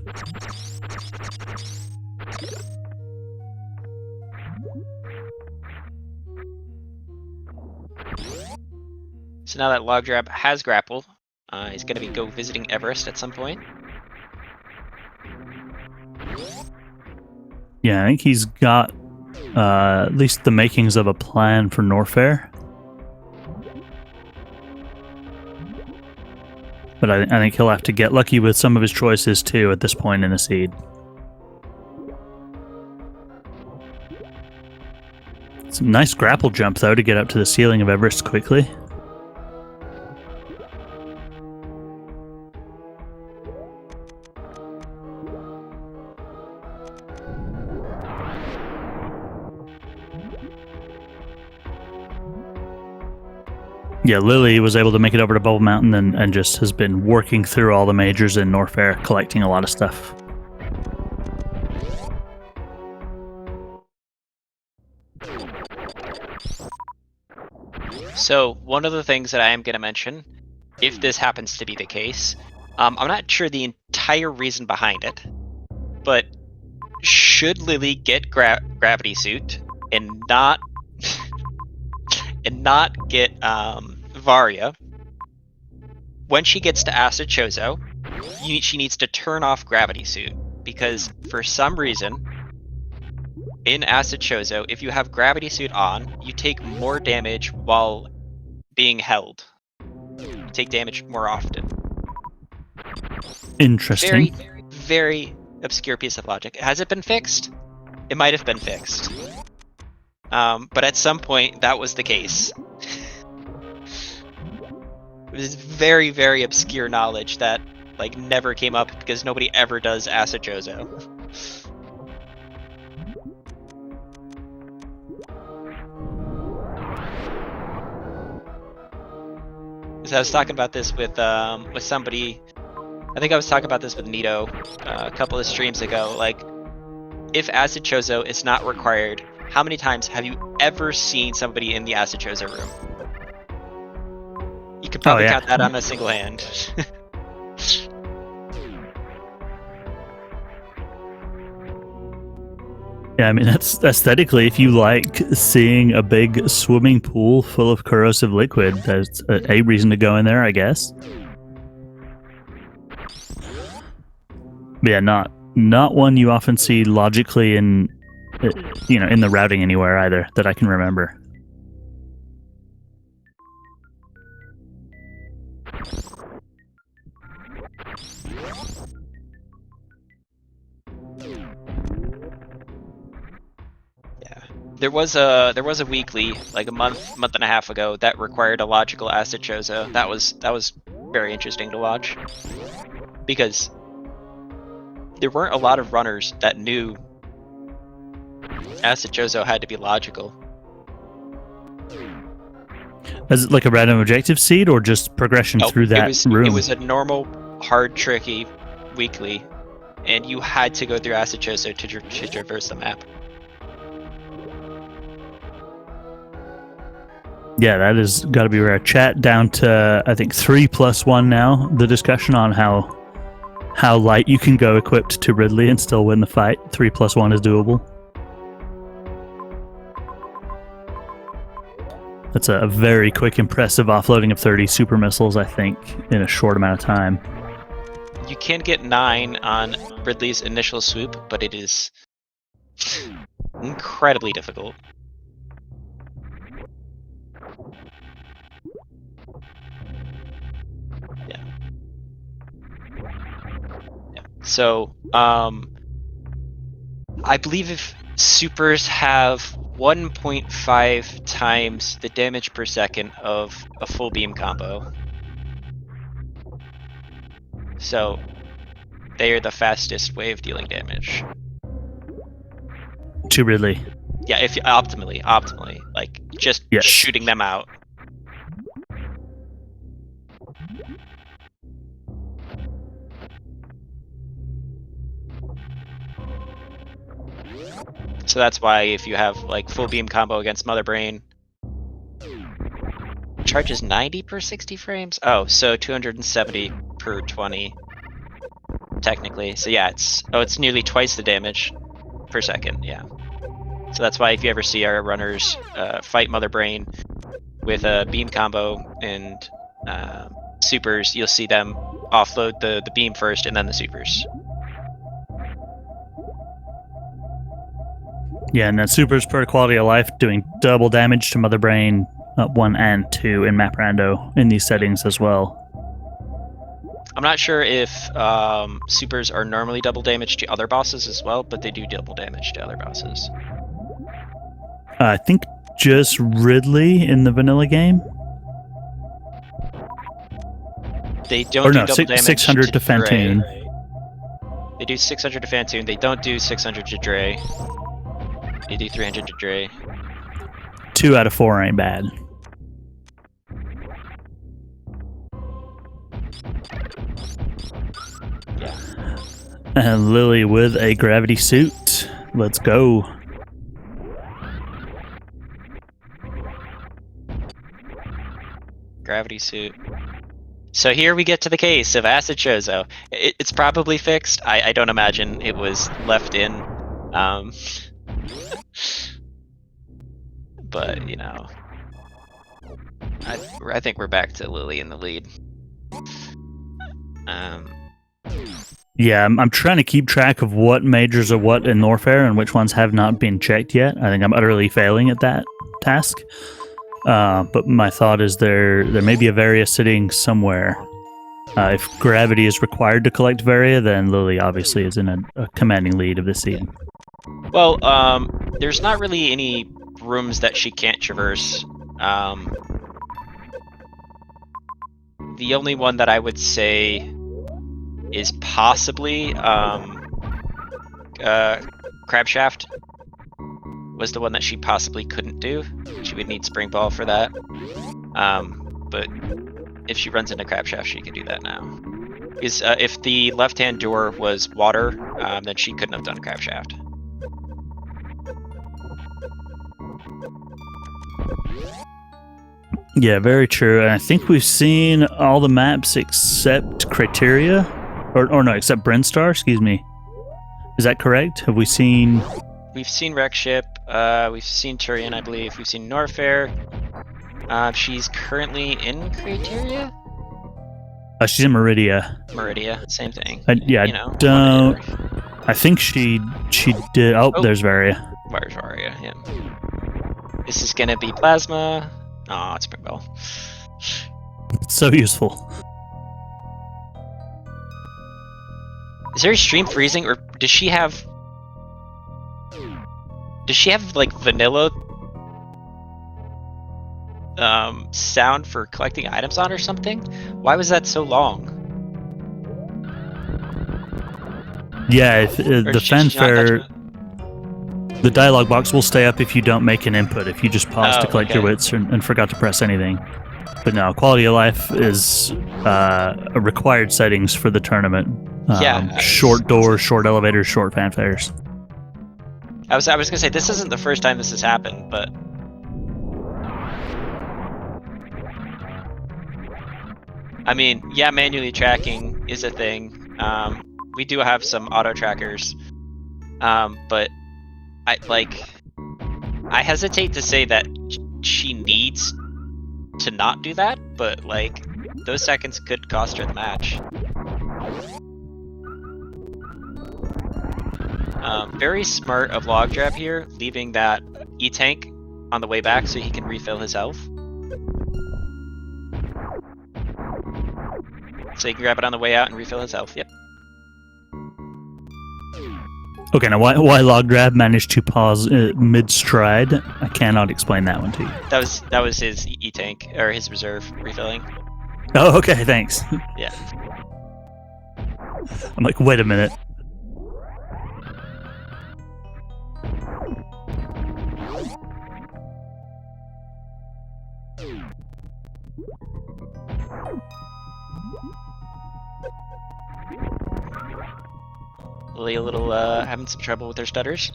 So now that Logdrab has grapple, he's going to go visiting Everest at some point. Yeah, I think he's got at least the makings of a plan for Norfair. But I think he'll have to get lucky with some of his choices too at this point in the seed. It's a nice grapple jump though to get up to the ceiling of Everest quickly. Yeah, Lillie was able to make it over to Bubble Mountain and just has been working through all the majors in Norfair, collecting a lot of stuff. So, one of the things that I am going to mention, if this happens to be the case, I'm not sure the entire reason behind it, but should Lillie get Gravity Suit and not get Varia, when she gets to Acid Chozo, she needs to turn off Gravity Suit, because for some reason in Acid Chozo, if you have Gravity Suit on, you take more damage while being held. You take damage more often. Interesting. Very, very obscure piece of logic. Has it been fixed? It might have been fixed. But at some point, that was the case. It was very, very obscure knowledge that like never came up because nobody ever does Acid Chozo. So I was talking about this with somebody. I think I was talking about this with Nito a couple of streams ago. Like, if Acid Chozo is not required, how many times have you ever seen somebody in the Acid Chozo room? You could probably count that on a single hand. Yeah, I mean, that's aesthetically, if you like seeing a big swimming pool full of corrosive liquid, that's a reason to go in there, I guess. But yeah, not one you often see logically in, in the routing anywhere either, that I can remember. There was a weekly, like a month and a half ago, that required a logical Acid Chozo. That was very interesting to watch, because there weren't a lot of runners that knew Acid Chozo had to be logical. Is it like a random objective seed, or just progression through that room? It was a normal, hard, tricky weekly, and you had to go through Acid Chozo to traverse the map. Yeah, that has got to be rare. Chat down to, I think, 3+1 now. The discussion on how light you can go equipped to Ridley and still win the fight. 3+1 is doable. That's a very quick, impressive offloading of 30 super missiles, I think, in a short amount of time. You can get 9 on Ridley's initial swoop, but it is incredibly difficult. So, I believe if supers have 1.5 times the damage per second of a full beam combo. So, they are the fastest way of dealing damage. To Ridley. Yeah, if optimally, like just shooting them out. So that's why if you have like full beam combo against Mother Brain, charges 90 per 60 frames. Oh, so 270 per 20, technically. So yeah, it's nearly twice the damage per second. Yeah. So that's why if you ever see our runners fight Mother Brain with a beam combo and supers, you'll see them offload the beam first and then the supers. Yeah, and then supers per quality of life doing double damage to Mother Brain 1 and 2 in map rando in these settings as well. I'm not sure if supers are normally double damage to other bosses as well, but they do double damage to other bosses. I think just Ridley in the vanilla game. They don't do double damage 600 to Fantoon. They do 600 to Fantoon. They don't do 600 to Dre. They do 300 to Dre. 2 out of 4 ain't bad. Yeah. And Lillie with a gravity suit. Let's go. Gravity suit. So here we get to the case of Acid Chozo. It's probably fixed. I don't imagine it was left in. But, you know, I think we're back to Lillie in the lead. Yeah, I'm trying to keep track of what majors are what in Norfair and which ones have not been checked yet. I think I'm utterly failing at that task. But my thought is there may be a Varia sitting somewhere. If gravity is required to collect Varia, then Lillie obviously is in a commanding lead of the scene. Well, there's not really any rooms that she can't traverse. The only one that I would say is possibly Crabshaft was the one that she possibly couldn't do. She would need Spring Ball for that. But if she runs into Crabshaft, she can do that now. Because if the left-hand door was water, then she couldn't have done Crabshaft. Yeah, very true. And I think we've seen all the maps except Criteria, or no, except Brinstar. Excuse me. Is that correct? Have we seen? We've seen Wreckship. We've seen Turian, I believe. We've seen Norfair. She's currently in Criteria. She's in Meridia. Meridia, same thing. Yeah, you know, don't. I think she did. Oh, there's Varia. Where's Varia? Yeah. This is gonna be Plasma. Oh, it's Springbell. It's so useful. Is there a stream freezing, or does she have? Does she have like vanilla sound for collecting items on or something? Why was that so long? Yeah, the fanfare. The dialogue box will stay up if you don't make an input, if you just pause to collect your wits and forgot to press anything. But no, quality of life is a required settings for the tournament. Short doors, short elevators, short fanfares. I was gonna say, this isn't the first time this has happened, but I mean, yeah, manually tracking is a thing. We do have some auto trackers, but I hesitate to say that she needs to not do that, but like those seconds could cost her the match. Very smart of Logdrab here, leaving that E-tank on the way back so he can refill his health. So he can grab it on the way out and refill his health. Yep. Okay, now why Logdrab managed to pause mid-stride, I cannot explain that one to you. That was his E-tank, or his reserve refilling. Oh, okay, thanks. Yeah. I'm like, wait a minute. Lillie a little having some trouble with her stutters.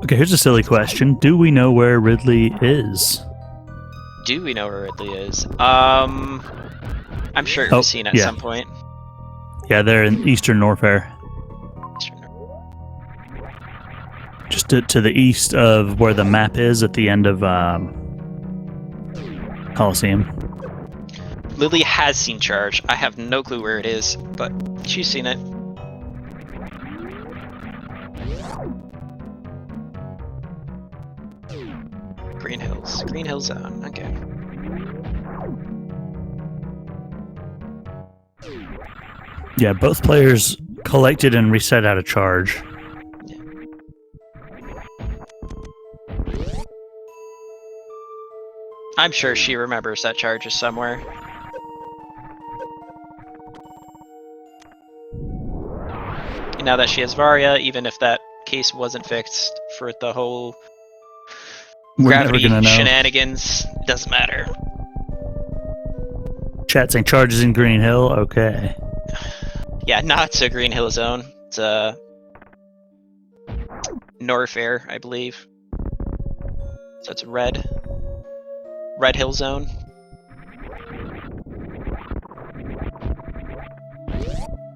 Okay, here's a silly question. Do we know where Ridley is? Do we know where Ridley is? I'm sure we've seen at some point. Yeah, they're in Eastern Norfair. Just to the east of where the map is at the end of Coliseum. Lillie has seen Charge. I have no clue where it is, but she's seen it. Green Hills Zone, okay. Yeah, both players collected and reset out of Charge. Yeah. I'm sure she remembers that Charge is somewhere. And now that she has Varia, even if that case wasn't fixed for the whole gravity shenanigans, doesn't matter. Chat saying Charge is in Green Hill, okay. Yeah, not to Green Hill Zone. It's Norfair, I believe. So it's Red Hill Zone.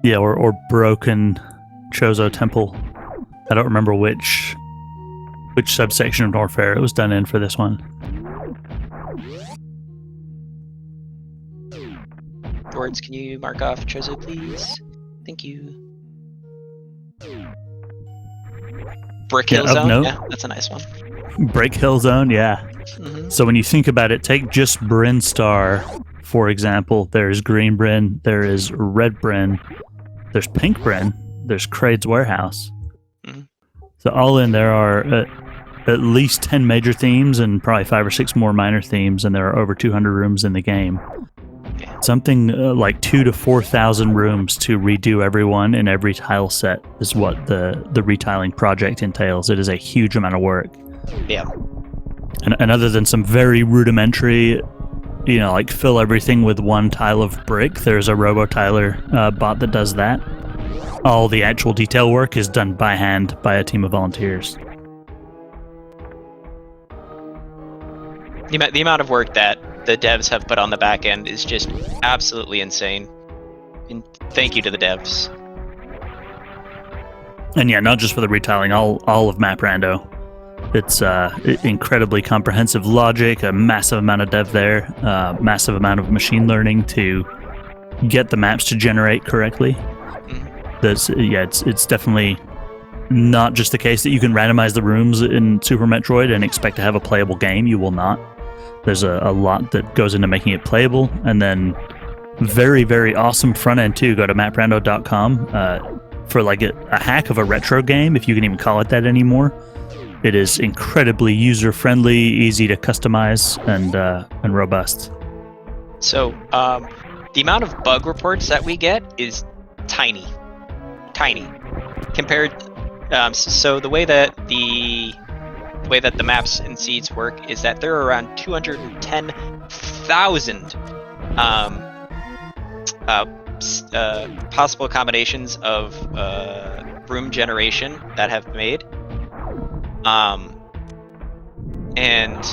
Yeah, or Broken Chozo Temple. I don't remember which subsection of Norfair it was done in for this one. Boards, can you mark off Chozo, please? Thank you. Brick Hill Zone? Note. Yeah, that's a nice one. Brick Hill Zone, yeah. Mm-hmm. So when you think about it, take just Brinstar, for example. There's Green Bryn, there is Red Bryn, there's Pink Bryn, there's Kraid's Warehouse. Mm-hmm. So all in, there are at least 10 major themes and probably 5 or 6 more minor themes, and there are over 200 rooms in the game. Yeah. Something like 2,000 to 4,000 rooms to redo everyone in every tile set is what the retiling project entails. It is a huge amount of work. Yeah. And other than some very rudimentary, like fill everything with one tile of brick, there's a robo-tiler bot that does that. All the actual detail work is done by hand by a team of volunteers. The amount of work that the devs have put on the back end is just absolutely insane. And thank you to the devs. And yeah, not just for the retiling, all of Map Rando. It's incredibly comprehensive logic, a massive amount of dev there, massive amount of machine learning to get the maps to generate correctly. It's definitely not just the case that you can randomize the rooms in Super Metroid and expect to have a playable game. You will not. There's a lot that goes into making it playable, and then very, very awesome front end too. Go to maprando.com for like a hack of a retro game, if you can even call it that anymore. It is incredibly user-friendly, easy to customize, and robust. So, the amount of bug reports that we get is tiny. Compared, so the way that the maps and seeds work is that there are around 210,000 possible combinations of room generation that have been made. And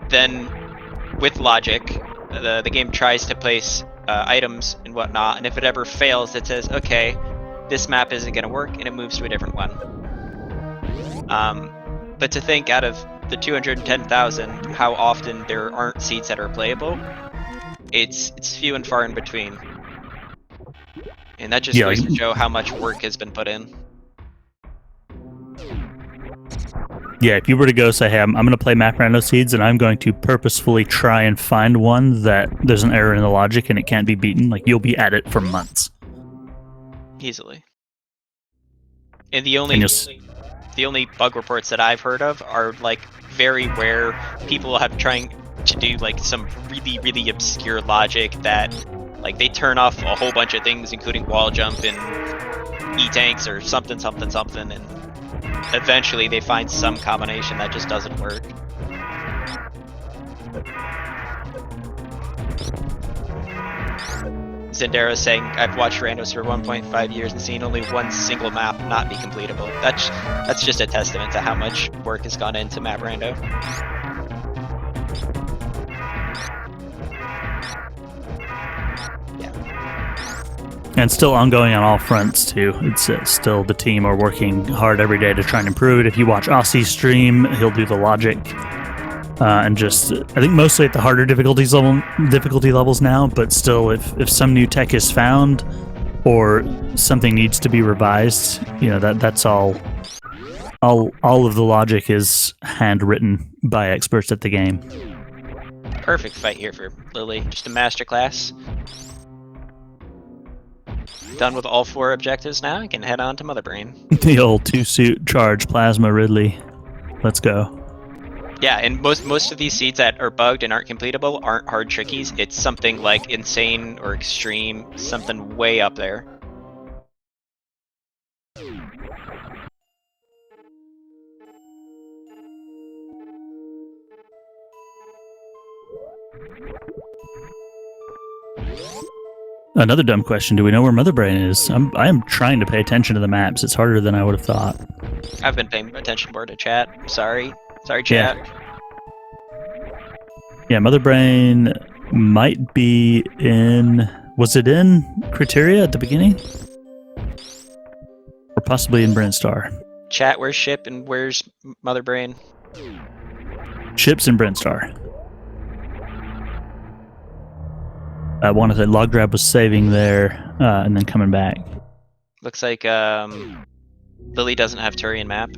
then with logic, the game tries to place items and whatnot, and if it ever fails, it says, okay, this map isn't going to work, and it moves to a different one. But to think out of the 210,000, how often there aren't seeds that are playable, it's few and far in between. And that just goes to show how much work has been put in. Yeah, if you were to go say, hey, I'm going to play Map Rando Seeds, and I'm going to purposefully try and find one that there's an error in the logic and it can't be beaten, like, you'll be at it for months. Easily. And the only bug reports that I've heard of are, like, very rare. People have trying to do, like, some really, really obscure logic that, like, they turn off a whole bunch of things, including wall jump and E-tanks or something, and eventually they find some combination that just doesn't work. Zendara saying, I've watched Randos for 1.5 years and seen only one single map not be completable. That's just a testament to how much work has gone into Map Rando. And still ongoing on all fronts too. It's still, the team are working hard every day to try and improve it. If you watch Aussie's stream, he'll do the logic, and just, I think mostly at the harder difficulty levels now. But still, if some new tech is found or something needs to be revised, that's all. All of the logic is handwritten by experts at the game. Perfect fight here for Lillie. Just a masterclass. Done with all 4 objectives now, I can head on to Mother Brain. The old 2-suit charge plasma Ridley. Let's go. Yeah, and most of these seeds that are bugged and aren't completable aren't hard trickies. It's something like insane or extreme, something way up there. Another dumb question. Do we know where Mother Brain is? I am trying to pay attention to the maps. It's harder than I would have thought. I've been paying attention more to chat. Sorry, chat. Yeah, Mother Brain might be in... Was it in Criteria at the beginning? Or possibly in Brinstar? Chat, where's Ship and where's Mother Brain? Ship's in Brinstar. I wanted that Logdrab was saving there and then coming back. Looks like Lillie doesn't have Turian map.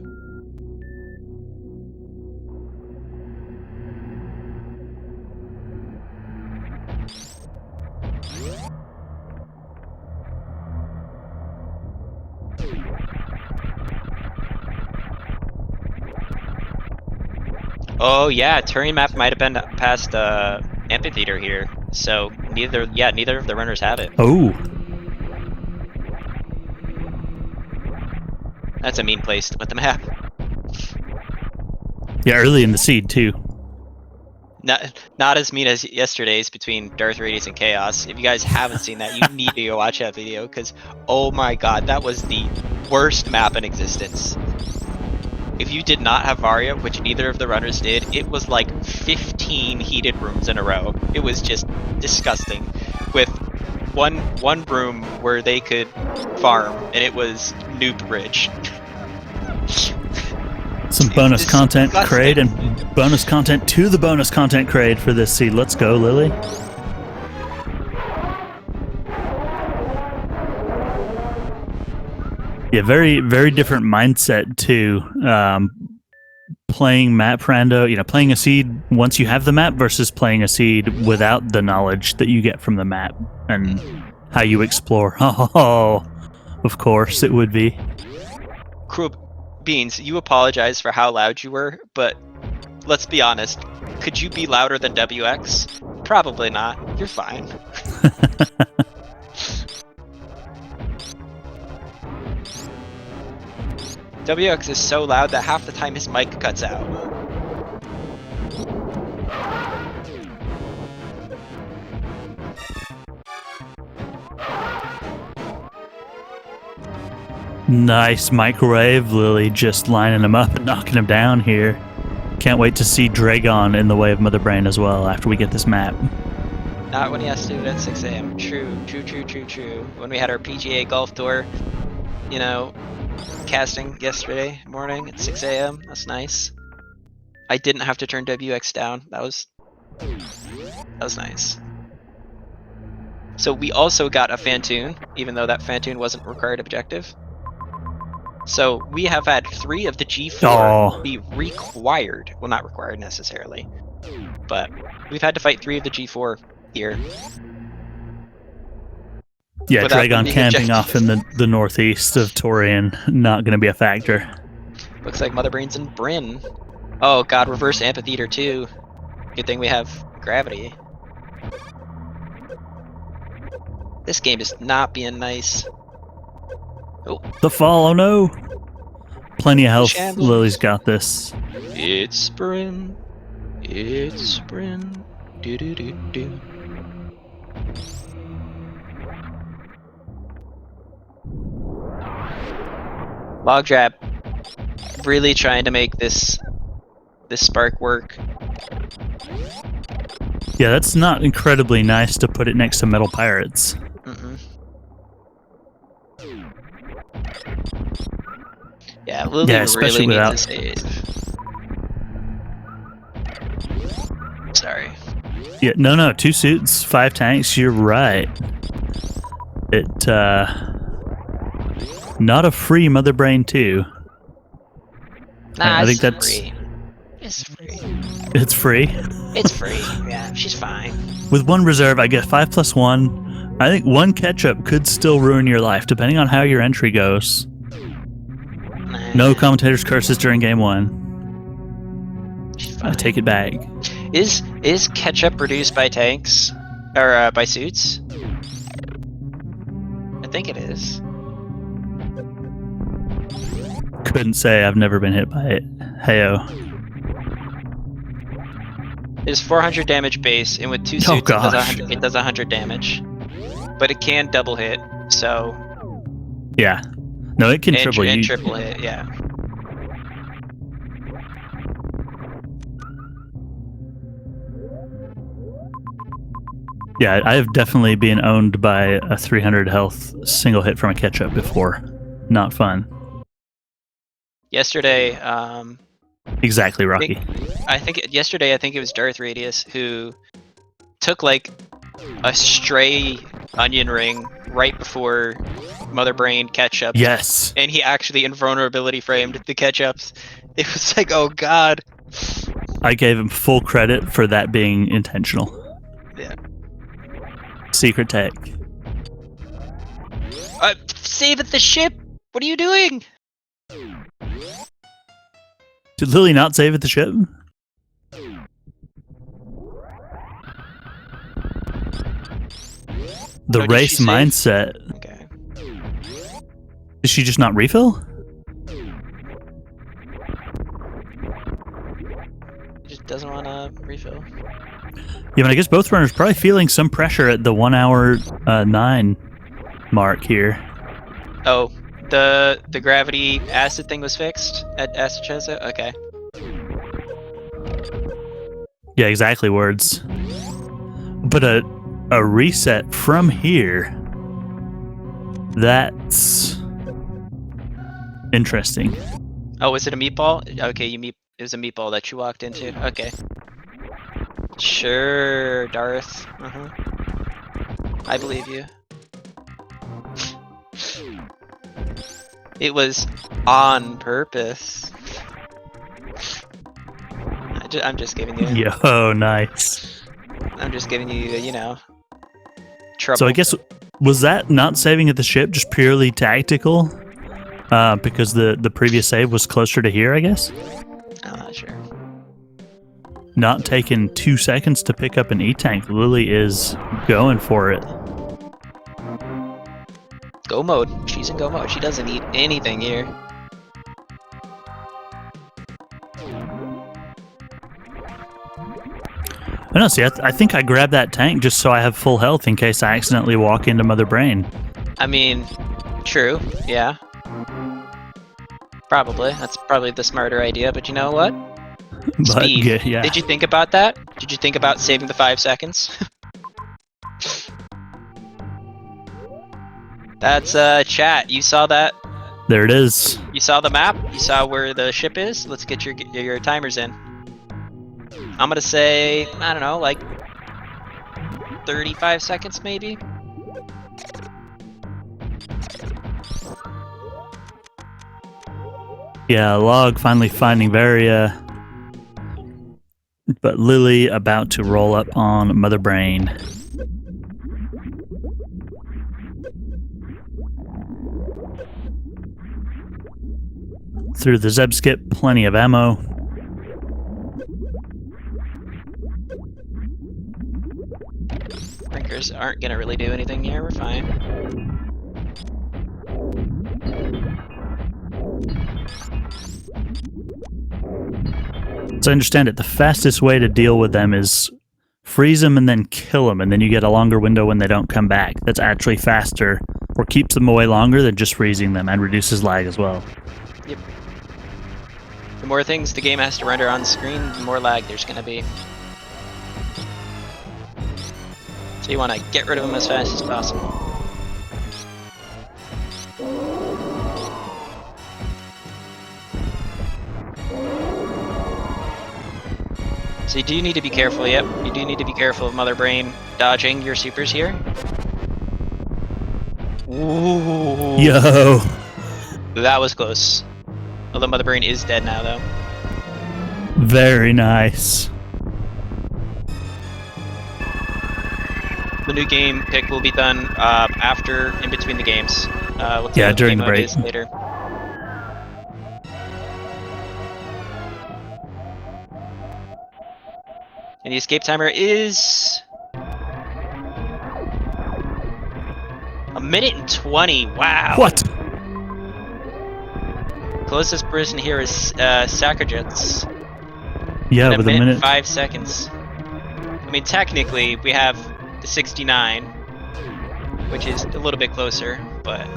Oh yeah, Turian map might have been past Amphitheater here. So neither of the runners have it. Oh. That's a mean place to put the map. Yeah, early in the seed too. Not as mean as yesterday's between Darth Radius and Chaos. If you guys haven't seen that, you need to go watch that video, because oh my god, that was the worst map in existence. if you did not have Varia, which neither of the runners did, it was like 15 heated rooms in a row. It was just disgusting. With one room where they could farm, and it was noob rich. Some bonus It's content disgusting. crate and bonus content to the bonus content crate for this seed. Let's go, Lillie. Yeah, very, very different mindset too. Playing map rando, playing a seed once you have the map versus playing a seed without the knowledge that you get from the map and how you explore. Oh, of course it would be. Cruel Beans, you apologize for how loud you were, but let's be honest. Could you be louder than WX? Probably not. You're fine. WX is so loud that half the time his mic cuts out. Nice microwave, Lillie just lining him up and knocking him down here. Can't wait to see Dragon in the way of Mother Brain as well after we get this map. Not when he has to do it at 6 a.m. True. When we had our PGA golf tour, casting yesterday morning at 6 a.m. That's nice. I didn't have to turn WX down. That was nice. So we also got a Fantoon, even though that Fantoon wasn't required objective. So we have had 3 of the G4 be required. Well, not required necessarily, but we've had to fight 3 of the G4 here. Yeah, Dragon camping off in the northeast of Torian, not going to be a factor. Looks like Mother Brain's in Bryn. Oh god, reverse amphitheater too. Good thing we have gravity. This game is not being nice. Oh. The fall, oh no! Plenty of health, Shambles. Lillie's got this. It's Bryn. It's Bryn. Do do do do. Logdrab really trying to make this spark work. Yeah, that's not incredibly nice to put it next to Metal Pirates. Mm-mm. Yeah, Lillie especially really without... needs to save. Sorry. Yeah, no, 2 suits, 5 tanks, you're right. Not a free Mother Brain 2. Nah, I think that's... free. It's free. It's free? It's free. Yeah, she's fine. With 1 reserve, I guess 5 plus 1. I think 1 catch-up could still ruin your life, depending on how your entry goes. Nah. No commentator's curses during game 1. She's I fine. take it back. Is ketchup produced by tanks? Or by suits? I think it is. Couldn't say, I've never been hit by it. Heyo. It is 400 damage base, and with 2 Oh, suits gosh. it does 100 damage. But it can double hit, so... Yeah. No, it can triple and you. triple hit, yeah. Yeah, I have definitely been owned by a 300 health single hit from a catch-up before. Not fun. Yesterday, Exactly, Rocky. I think it was Darth Radius who took like a stray onion ring right before Mother Brain catch-up. Yes. And he actually invulnerability framed the catch-ups. It was like, oh god. I gave him full credit for that being intentional. Yeah. Secret tech. Save at the ship! What are you doing? Did Lillie not save at the ship? The No, did race she save? mindset. Okay. Did she just not refill? Just doesn't want to refill. Yeah, but I guess both runners probably feeling some pressure at the 1 hour 9 mark here. Oh, The gravity acid thing was fixed at Acid Chesa? Okay. Yeah, exactly words. But a reset from here, that's interesting. Oh, was it a meatball? Okay, it was a meatball that you walked into. Okay. Sure, Darth. I believe you. It was on purpose. I'm just giving you. Yo, nice. I'm just giving you, you know, trouble. So I guess, was that not saving at the ship just purely tactical? Because the previous save was closer to here, I guess? I'm not sure. Not taking 2 seconds to pick up an E-Tank. Lillie is going for it. Go mode. She's in go mode. She doesn't need anything here. I don't see. I think I grabbed that tank just so I have full health in case I accidentally walk into Mother Brain. I mean, true. Yeah. Probably. That's probably the smarter idea, but you know what? But, Speed. yeah. Did you think about that? Did you think about saving the 5 seconds? That's chat. You saw that? There it is. You saw the map? You saw where the ship is? Let's get your timers in. I'm gonna say, I don't know, like 35 seconds maybe? Yeah, Log finally finding Varia. But Lillie about to roll up on Mother Brain. Through the Zeb skip, plenty of ammo. Rinkers aren't gonna really do anything here, we're fine. So I understand it, the fastest way to deal with them is freeze them and then kill them, and then you get a longer window when they don't come back. That's actually faster, or keeps them away longer than just freezing them, and reduces lag as well. Yep. The more things the game has to render on screen, the more lag there's gonna be. So you want to get rid of them as fast as possible. So you do need to be careful, yep. You do need to be careful of Mother Brain dodging your supers here. Ooh. Yo! That was close. Although Mother Brain is dead now, though. Very nice. The new game pick will be done after, in between the games. We'll Yeah, what during the game mode break. is later. And the escape timer is 1:20. Wow. What? Closest person here is Sacrijets. Yeah, At with a and minute. 5 seconds. I mean, technically, we have the 69, which is a little bit closer, but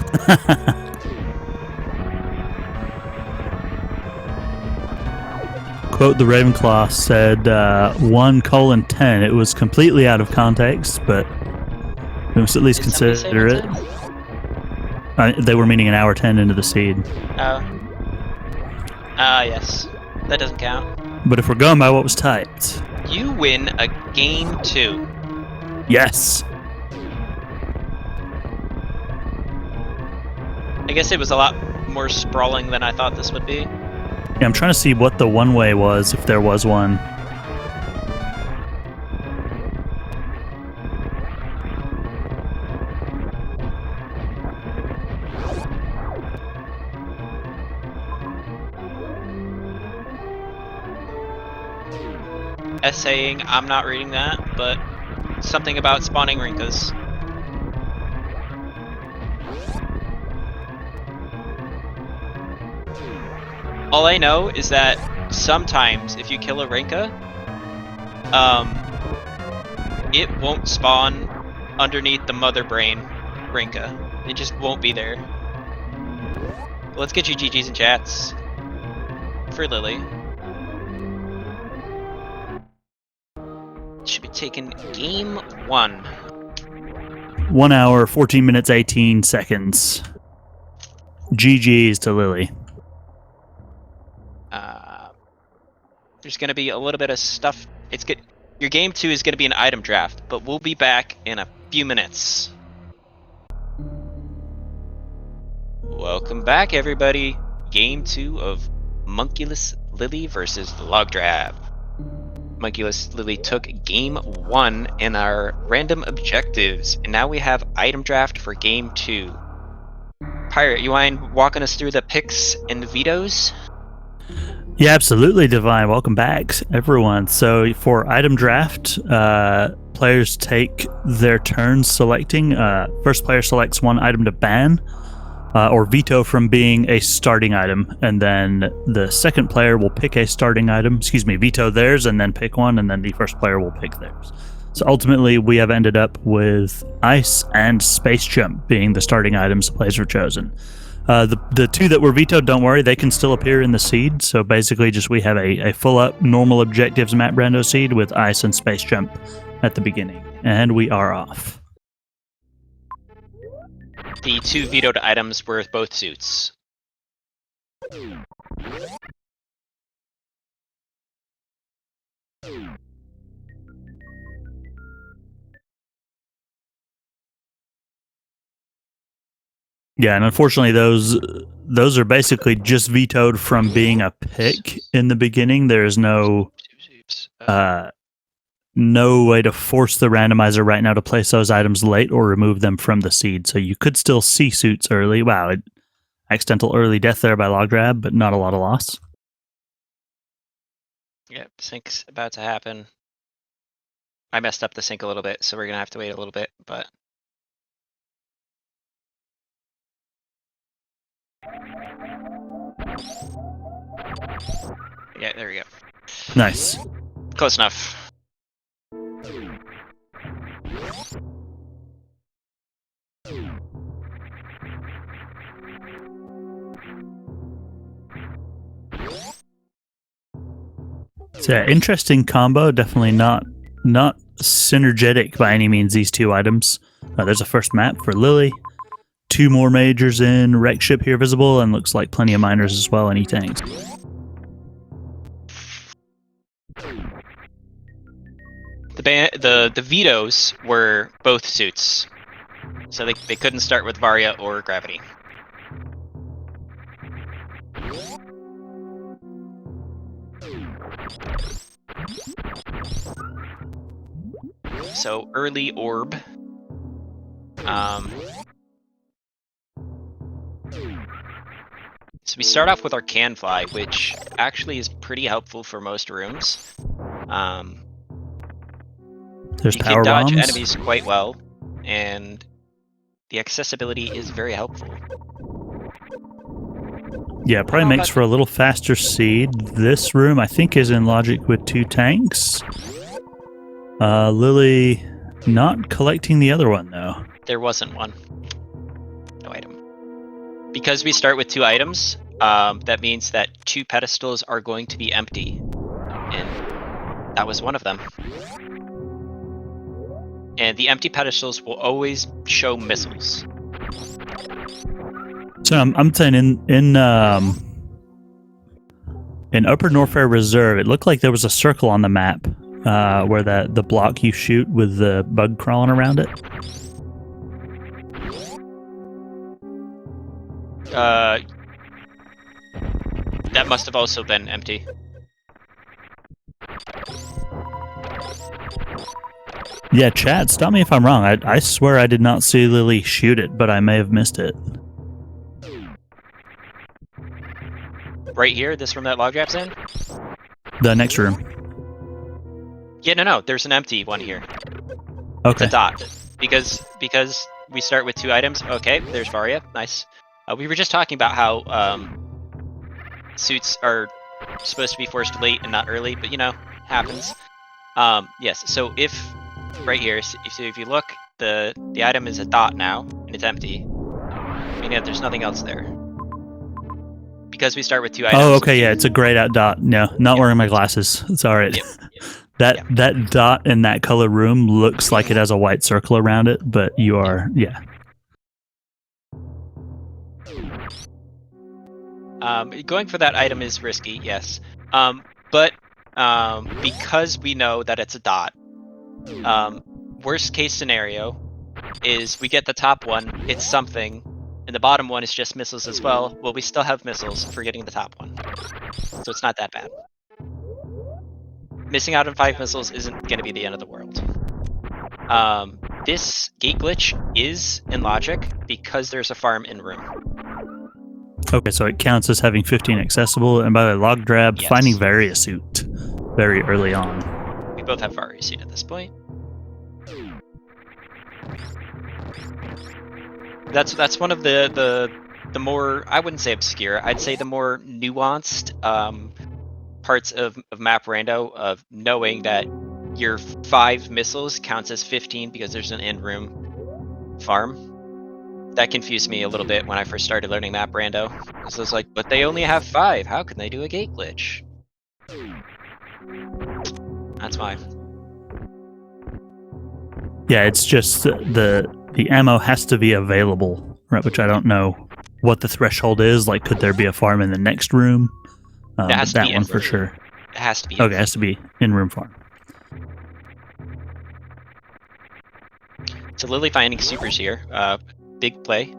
Quote, the Ravenclaw said 1:10. It was completely out of context, but we must at least Did somebody say consider it. 1:10? They were meaning an hour 10 into the seed. Oh. Yes. That doesn't count. But if we're going by what was typed, You win a game 2. yes. I guess it was a lot more sprawling than I thought this would be. Yeah, I'm trying to see what the one-way was, if there was one. Essaying, I'm not reading that, but something about spawning Rinkas. All I know is that sometimes if you kill a Rinka, it won't spawn underneath the Mother Brain Rinka. It just won't be there. let's get you GGs and chats for Lillie. Should be taking game 1. 1 hour, 14 minutes, 18 seconds. GG's to Lillie. There's going to be a little bit of stuff. It's good. Your game 2 is going to be an item draft, but we'll be back in a few minutes. Welcome back, everybody. Game 2 of Homunculus Lillie versus Logdrab. Homunculus Lillie took game 1 in our random objectives, and now we have item draft for game 2. Pirate, you mind walking us through the picks and vetoes? Yeah, absolutely, Divine. Welcome back, everyone. So for item draft, players take their turns selecting. First player selects one item to ban or veto from being a starting item, and then the second player will pick a starting item, veto theirs, and then pick one, and then the first player will pick theirs. So ultimately, we have ended up with Ice and Space Jump being the starting items players have chosen. The two that were vetoed, don't worry, they can still appear in the seed. So basically, just we have a full-up normal objectives map rando seed with Ice and Space Jump at the beginning, and we are off. The 2 vetoed items were both suits. Yeah, and unfortunately, those are basically just vetoed from being a pick in the beginning. There is no way to force the randomizer right now to place those items late or remove them from the seed. So you could still see suits early. Wow, accidental early death there by Logdrab, but not a lot of loss. Yep, sync's about to happen. I messed up the sync a little bit, so we're gonna have to wait a little bit, but... Yeah, there we go. Nice. Close enough. So yeah, interesting combo. Definitely not synergetic by any means, these two items. There's a first map for Lillie. 2 more majors in, wreck ship here visible, and looks like plenty of miners as well, and E-tanks. The vetoes were both suits, so they couldn't start with Varia or Gravity. So early orb. So we start off with our can fly, which actually is pretty helpful for most rooms. There's you power can dodge bombs. enemies quite well, and the accessibility is very helpful. Yeah, probably makes for a little faster seed. This room, I think, is in logic with 2 tanks. Lillie not collecting the other one, though. There wasn't one. No item. Because we start with 2 items, that means that 2 pedestals are going to be empty. And that was one of them. And the empty pedestals will always show missiles. So I'm saying in Upper Norfair Reserve, it looked like there was a circle on the map where the block you shoot with the bug crawling around it. That must have also been empty. Yeah, chat, stop me if I'm wrong. I swear I did not see Lillie shoot it, but I may have missed it. Right here, this room that Logdrab's in? The next room. Yeah, no, there's an empty one here. Okay. It's a dot. Because we start with 2 items. Okay, there's Varia. Nice. We were just talking about how suits are supposed to be forced late and not early, but happens. Yes, so if right here, if you look, the item is a dot now, and it's empty. Meaning that there's nothing else there. because we start with 2 items. Oh, okay, yeah, it's a grayed out dot. No, not wearing my glasses. It's all right. Yep, That dot in that color room looks like it has a white circle around it, but you are, yeah. Going for that item is risky, yes. But because we know that it's a dot, worst case scenario is we get the top one, it's something, and the bottom one is just missiles as well. Well, we still have missiles for getting the top one, so it's not that bad. Missing out on 5 missiles isn't going to be the end of the world. This gate glitch is in logic because there's a farm in room. Okay, so it counts as having 15 accessible, and by the Logdrab, Yes. finding Variasuit very early on. We both have Variasuit at this point. That's one of the more, I wouldn't say obscure, I'd say the more nuanced parts of map rando, of knowing that your 5 missiles counts as 15 because there's an in-room farm. That confused me a little bit when I first started learning map rando. So I was like, but they only have 5, how can they do a gate glitch? That's why. Yeah, it's just the ammo has to be available, right? Which I don't know what the threshold is. Like, could there be a farm in the next room? It has to that be one in for room. sure. It has to be. Okay, it has to be in-room farm. So Lillie finding supers here. Big play.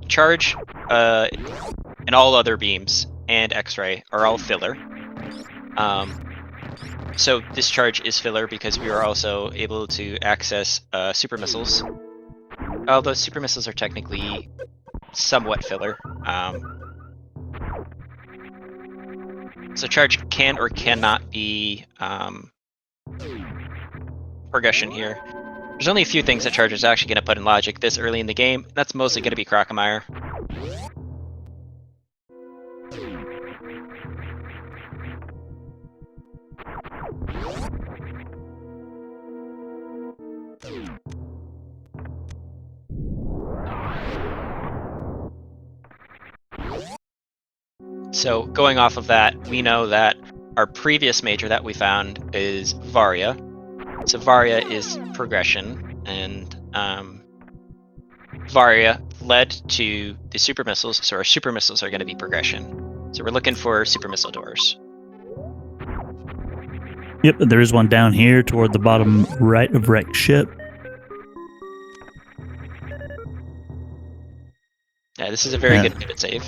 Charge and all other beams and X-ray are all filler. So discharge is filler because we are also able to access super missiles. Although super missiles are technically somewhat filler. So charge can or cannot be progression here. There's only a few things that charge is actually going to put in logic this early in the game. That's mostly going to be Crocomire. So going off of that, we know that our previous major that we found is Varia. So Varia is progression, and Varia led to the super missiles, so our super missiles are going to be progression. So we're looking for super missile doors. Yep, there is one down here toward the bottom right of wrecked ship. Yeah, this is a very good pivot save.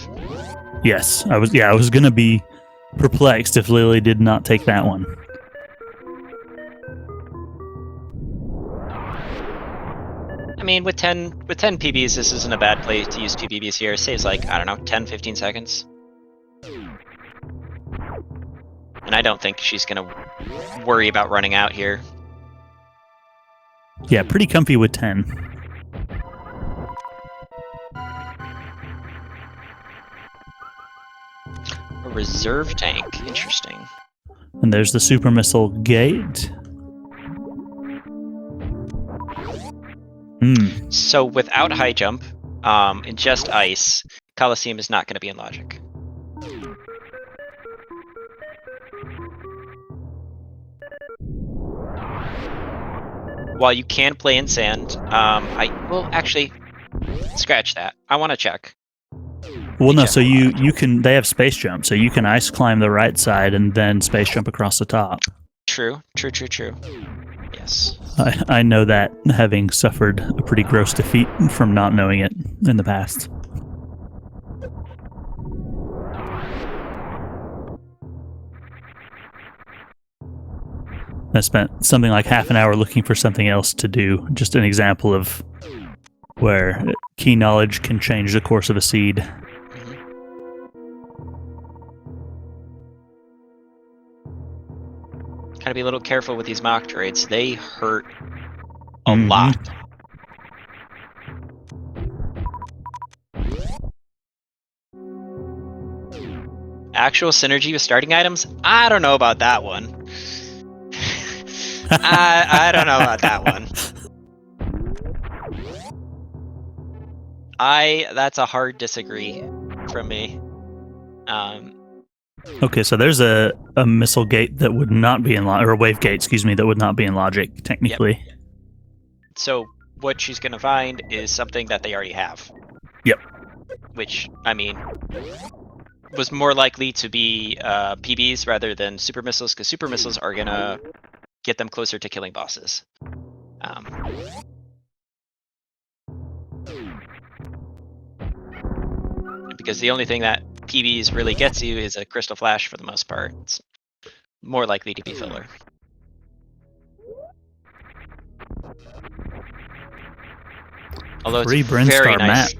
Yes, I was gonna be perplexed if Lillie did not take that one. I mean, with 10 PBs, this isn't a bad play to use 2 PBs here. It saves like, I don't know, 10-15 seconds. And I don't think she's gonna worry about running out here. Yeah, pretty comfy with 10. A reserve tank, interesting. And there's the super missile gate. So without high jump, and just ice, Coliseum is not going to be in logic. While you can play in sand, well, actually, scratch that. I want to check. Well, no, so you can, they have space jump, so you can ice climb the right side and then space jump across the top. True. Yes. I know that, having suffered a pretty gross defeat from not knowing it in the past. I spent something like half an hour looking for something else to do. Just an example of where key knowledge can change the course of a seed. Gotta be a little careful with these mock droids. They hurt a lot. Actual synergy with starting items? I don't know about that one. I don't know about that one. That's a hard disagree. from me. Okay, so there's a missile gate that would not be in or a wave gate, excuse me, that would not be in logic technically. Yep. So what she's gonna find is something that they already have. Yep. Which, I mean, was more likely to be PBs rather than super missiles, because super missiles are gonna get them closer to killing bosses. Because the only thing that PBs really gets you is a crystal flash for the most part. It's more likely to be filler. Although it's very nice,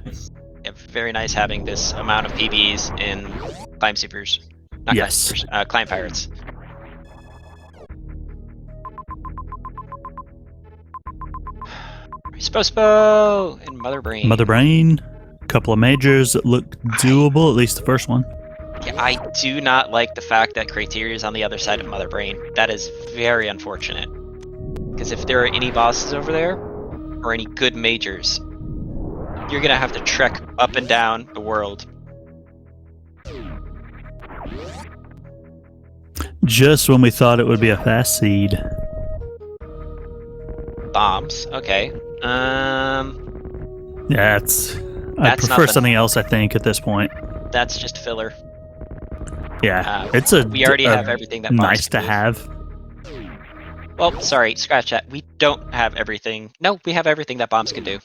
very nice having this amount of PBs in Climb Supers, not Climb Supers, Climb Pirates. Spo and Mother Brain. Mother Brain, a couple of majors that look doable, at least the first one. Yeah, I do not like the fact that Criteria is on the other side of Mother Brain. That is very unfortunate. Because if there are any bosses over there, or any good majors, you're gonna have to trek up and down the world. Just when we thought it would be a fast seed. Bombs, okay. Yeah, I prefer something else, I think, at this point. That's just filler. Yeah, we already have everything that bombs nice to do. have. Well, sorry, scratch that. We don't have everything. No, we have everything that bombs can do.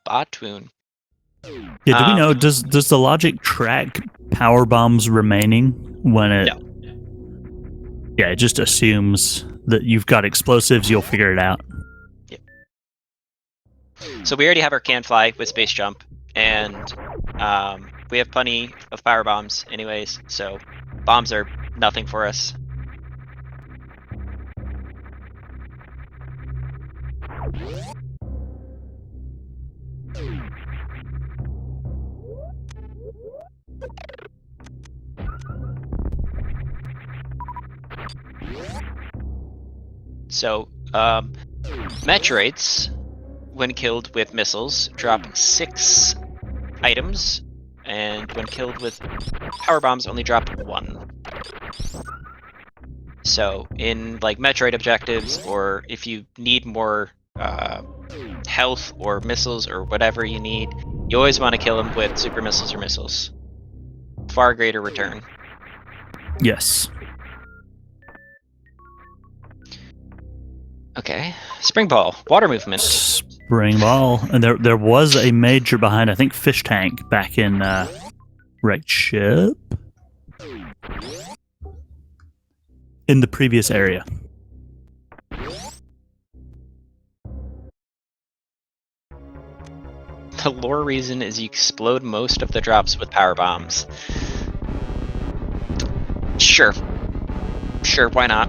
Batoon. Yeah, do we know, does the logic track power bombs remaining when it... No. Yeah, it just assumes that you've got explosives, you'll figure it out. Yep. So we already have our can fly with space jump, and we have plenty of power bombs anyways, so bombs are nothing for us. So, Metroids, when killed with missiles, drop 6 items, and when killed with power bombs, only drop 1. So, in like Metroid objectives, or if you need more health or missiles or whatever you need, you always want to kill them with super missiles or missiles. Far greater return. Yes. Okay, Spring Ball, water movement. Spring Ball, and there was a major behind, I think, Fish Tank back in Wrecked Ship? In the previous area. The lore reason is you explode most of the drops with power bombs. Sure. Sure, why not?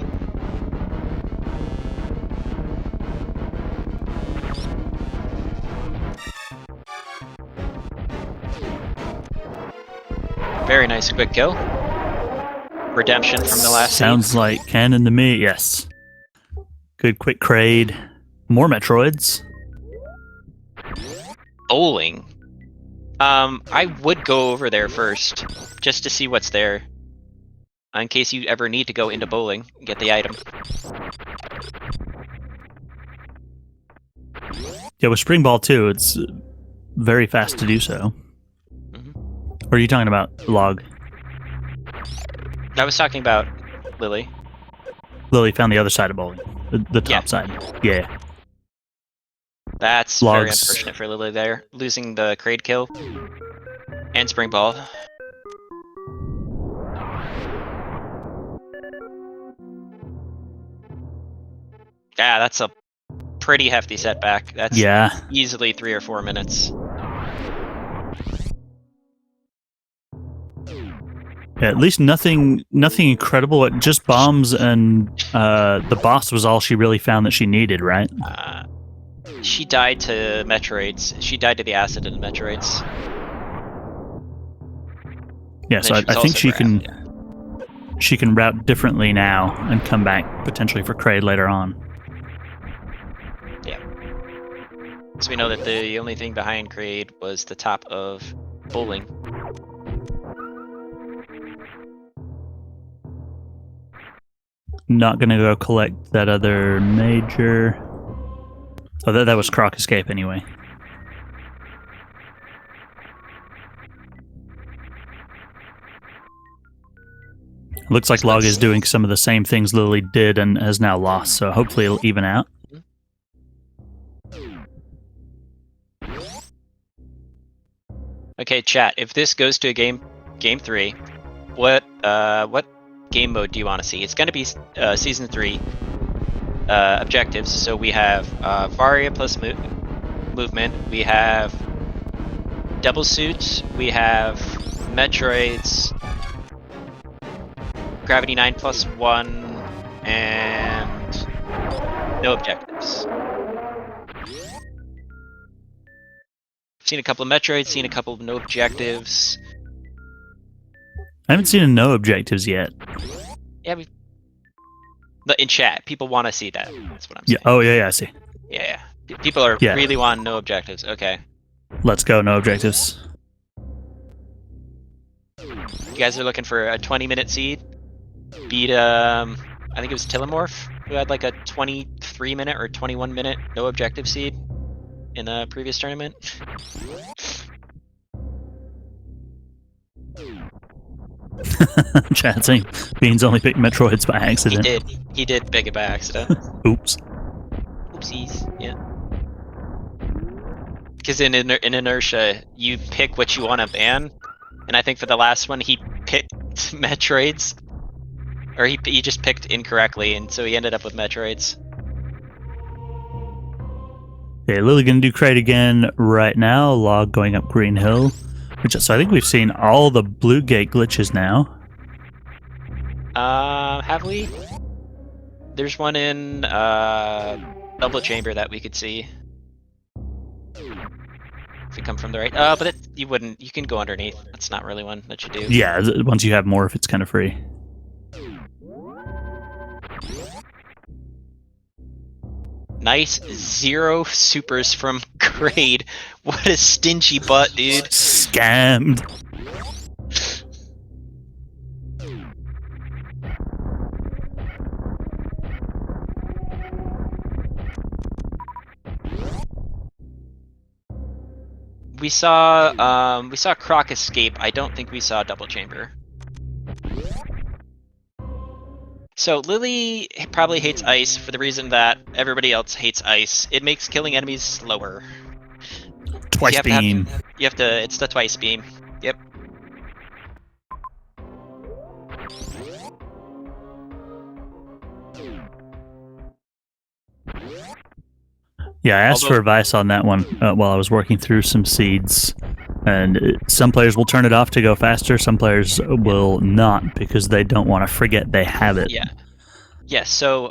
Very nice quick kill. Redemption from the last Sounds like canon to me, yes. Good quick crade. More Metroids. Bowling. I would go over there first, just to see what's there. In case you ever need to go into bowling and get the item. Yeah, with Spring Ball too, it's very fast to do so. Or are you talking about Log? I was talking about Lillie. Lillie found the other side of bowling. The top side. Yeah. That's very unfortunate for Lillie there. Losing the crate kill. And Spring Ball. Yeah, that's a pretty hefty setback. That's easily 3 or 4 minutes. Yeah, at least nothing incredible. Just bombs, and the boss was all she really found that she needed, right? She died to Metroids. She died to the acid in the Metroids. Yeah, so I think she can route differently now and come back potentially for Kraid later on. Yeah. So we know that the only thing behind grade was the top of bowling. Not gonna go collect that other major. Oh, that was Croc Escape anyway. Looks like Log is doing some of the same things Lillie did and has now lost, so hopefully it'll even out. Okay, chat. If this goes to a game 3, what game mode do you want to see? It's going to be season 3 objectives. So we have Varia plus movement. We have double suits. We have Metroids. Gravity 9 plus 1, and no objectives. Seen a couple of Metroids, seen a couple of no objectives. I haven't seen a no objectives yet. Yeah, but in chat, people want to see that. That's what I'm saying. Yeah. Oh, yeah, I see. Yeah. People are really wanting no objectives. Okay. Let's go, no objectives. You guys are looking for a 20-minute seed? Beat, I think it was Telemorph, who had like a 23-minute or 21-minute no objective seed in the previous tournament. Chat saying Beans only picked Metroids by accident. He did pick it by accident. Oops. Oopsies, yeah. Because in inertia, you pick what you want to ban, and I think for the last one he picked Metroids. Or he just picked incorrectly, and so he ended up with Metroids. Yeah, Lillie gonna do crate again right now. Log going up Green Hill. So I think we've seen all the blue gate glitches now. Have we? There's one in double chamber that we could see. If we come from the right. But you wouldn't. You can go underneath. That's not really one that you do. Yeah, once you have more, if it's kind of free. Nice 0 supers from grade. What a stingy butt, dude. Scammed. We saw Croc Escape. I don't think we saw Double Chamber. So Lillie probably hates ice for the reason that everybody else hates ice. It makes killing enemies slower. Twice beam. You have to. It's the twice beam. Yep. Yeah, I asked for advice on that one while I was working through some seeds. And some players will turn it off to go faster. Some players will not because they don't want to forget they have it. Yeah. Yeah, so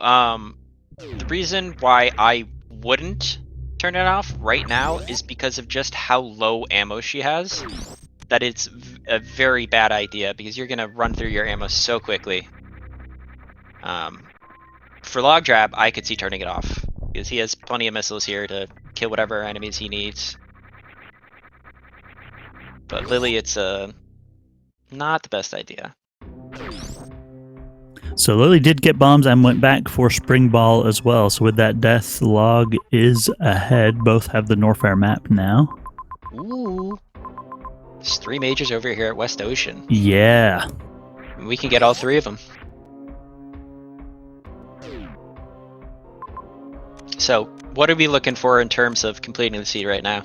the reason why I wouldn't turn it off right now is because of just how low ammo she has. That it's a very bad idea because you're going to run through your ammo so quickly. For Logdrab, I could see turning it off because he has plenty of missiles here to kill whatever enemies he needs. But Lillie, it's not the best idea. So Lillie did get bombs and went back for Spring Ball as well. So with that death, Log is ahead. Both have the Norfair map now. Ooh. There's 3 majors over here at West Ocean. Yeah. We can get all 3 of them. So, what are we looking for in terms of completing the seed right now?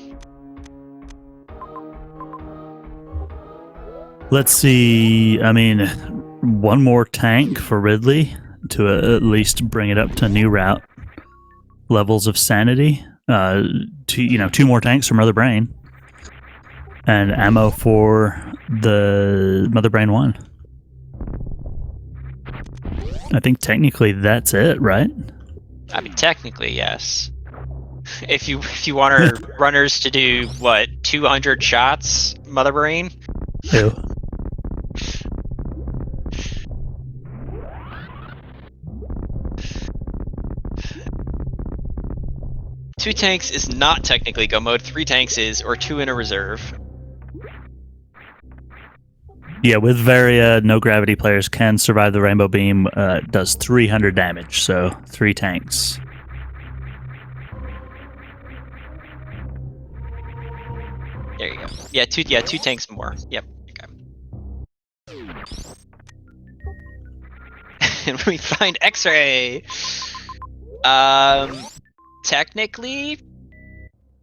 Let's see. I mean, one more tank for Ridley to at least bring it up to new route levels of sanity. 2 more tanks for Mother Brain. And ammo for the Mother Brain 1. I think technically that's it, right? I mean, technically, yes. If you want our runners to do, what, 200 shots, Mother Brain? Ew. 2 tanks is not technically go mode. 3 tanks is, or 2 in a reserve. Yeah, with Varia, no gravity players can survive the Rainbow Beam. Does 300 damage, so 3 tanks. There you go. Yeah, two tanks more. Yep. Okay. And we find X-ray. Technically,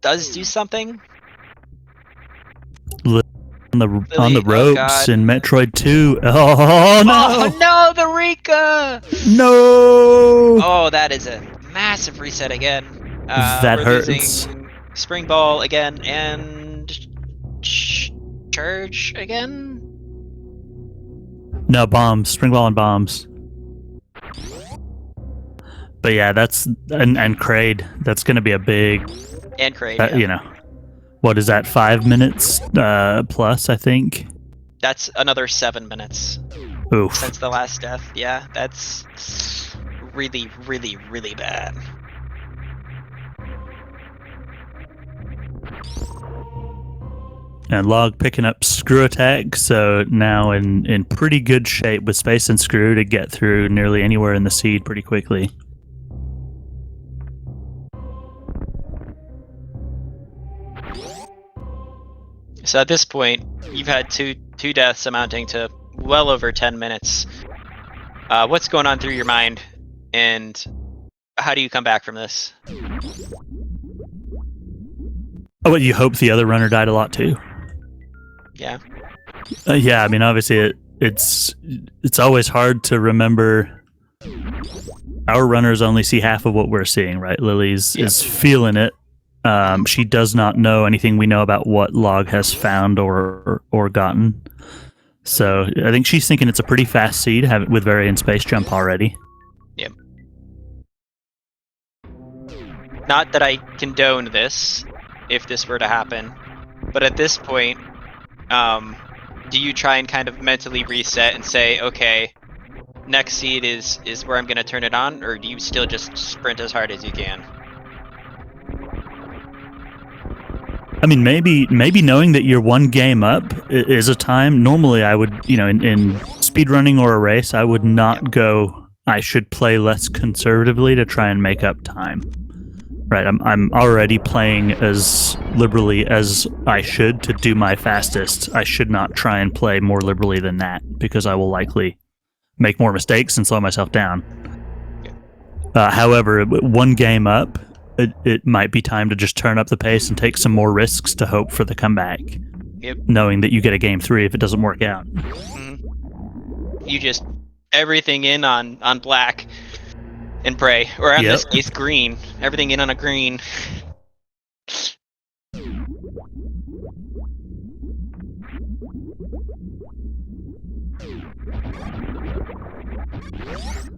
does do something. On the Lillie, ropes God. in Metroid 2. Oh no! Oh no, the Rika! No! Oh, that is a massive reset again. That we're hurts. losing Spring Ball again and Charge again. No, bombs. Spring ball and bombs. But yeah, that's and Kraid. That's going to be a big. And Kraid. Yeah. You know, what is that? 5 minutes plus, I think. That's another 7 minutes Oof. since the last death. Yeah, that's really, really, really bad. And Log picking up Screw Attack, so now in pretty good shape with Space and Screw to get through nearly anywhere in the seed pretty quickly. So at this point, you've had two deaths amounting to well over 10 minutes. What's going on through your mind, and how do you come back from this? Oh, but you hope the other runner died a lot too. Yeah. Yeah, I mean, obviously it's always hard to remember. Our runners only see half of what we're seeing, right? Lily's is feeling it. She does not know anything we know about what Log has found or gotten. So I think she's thinking it's a pretty fast seed with Varian Space Jump already. Yep. Not that I condone this, if this were to happen, but at this point, do you try and kind of mentally reset and say, okay, next seed is where I'm going to turn it on, or do you still just sprint as hard as you can? I mean, maybe knowing that you're one game up is a time. Normally, I would, in speedrunning or a race, I would not go, I should play less conservatively to try and make up time. Right, I'm already playing as liberally as I should to do my fastest. I should not try and play more liberally than that, because I will likely make more mistakes and slow myself down. However, one game up, it might be time to just turn up the pace and take some more risks to hope for the comeback. Yep. Knowing that you get a game 3 if it doesn't work out. Mm-hmm. You just everything in on black and pray, or in this case, green. Everything in on a green.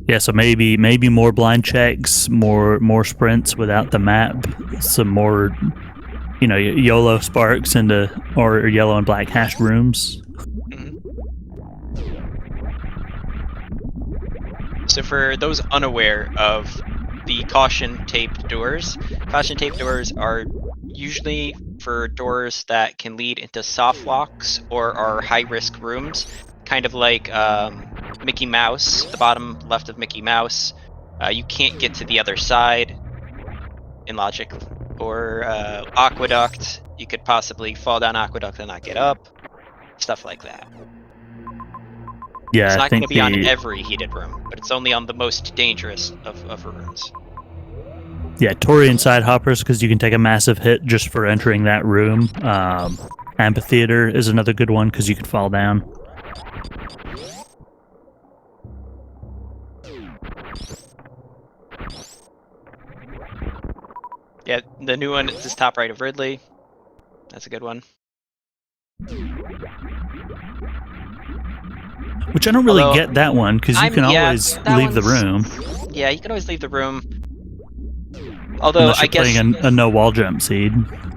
Yeah, so maybe more blind checks, more sprints without the map, some more, YOLO sparks or yellow and black hashed rooms. So for those unaware of the caution taped doors are usually for doors that can lead into soft locks or are high risk rooms, kind of like Mickey Mouse, the bottom left of Mickey Mouse. You can't get to the other side in Logic, or Aqueduct. You could possibly fall down Aqueduct and not get up, stuff like that. Yeah, it's not going to be on every heated room, but it's only on the most dangerous of rooms. Yeah, Tori and side hoppers, because you can take a massive hit just for entering that room. Amphitheater is another good one because you could fall down. Yeah, the new one is top right of Ridley. That's a good one. Which I don't really get that one, because you can always leave the room. Yeah, you can always leave the room. Although unless you're I guess playing a no wall jump seed.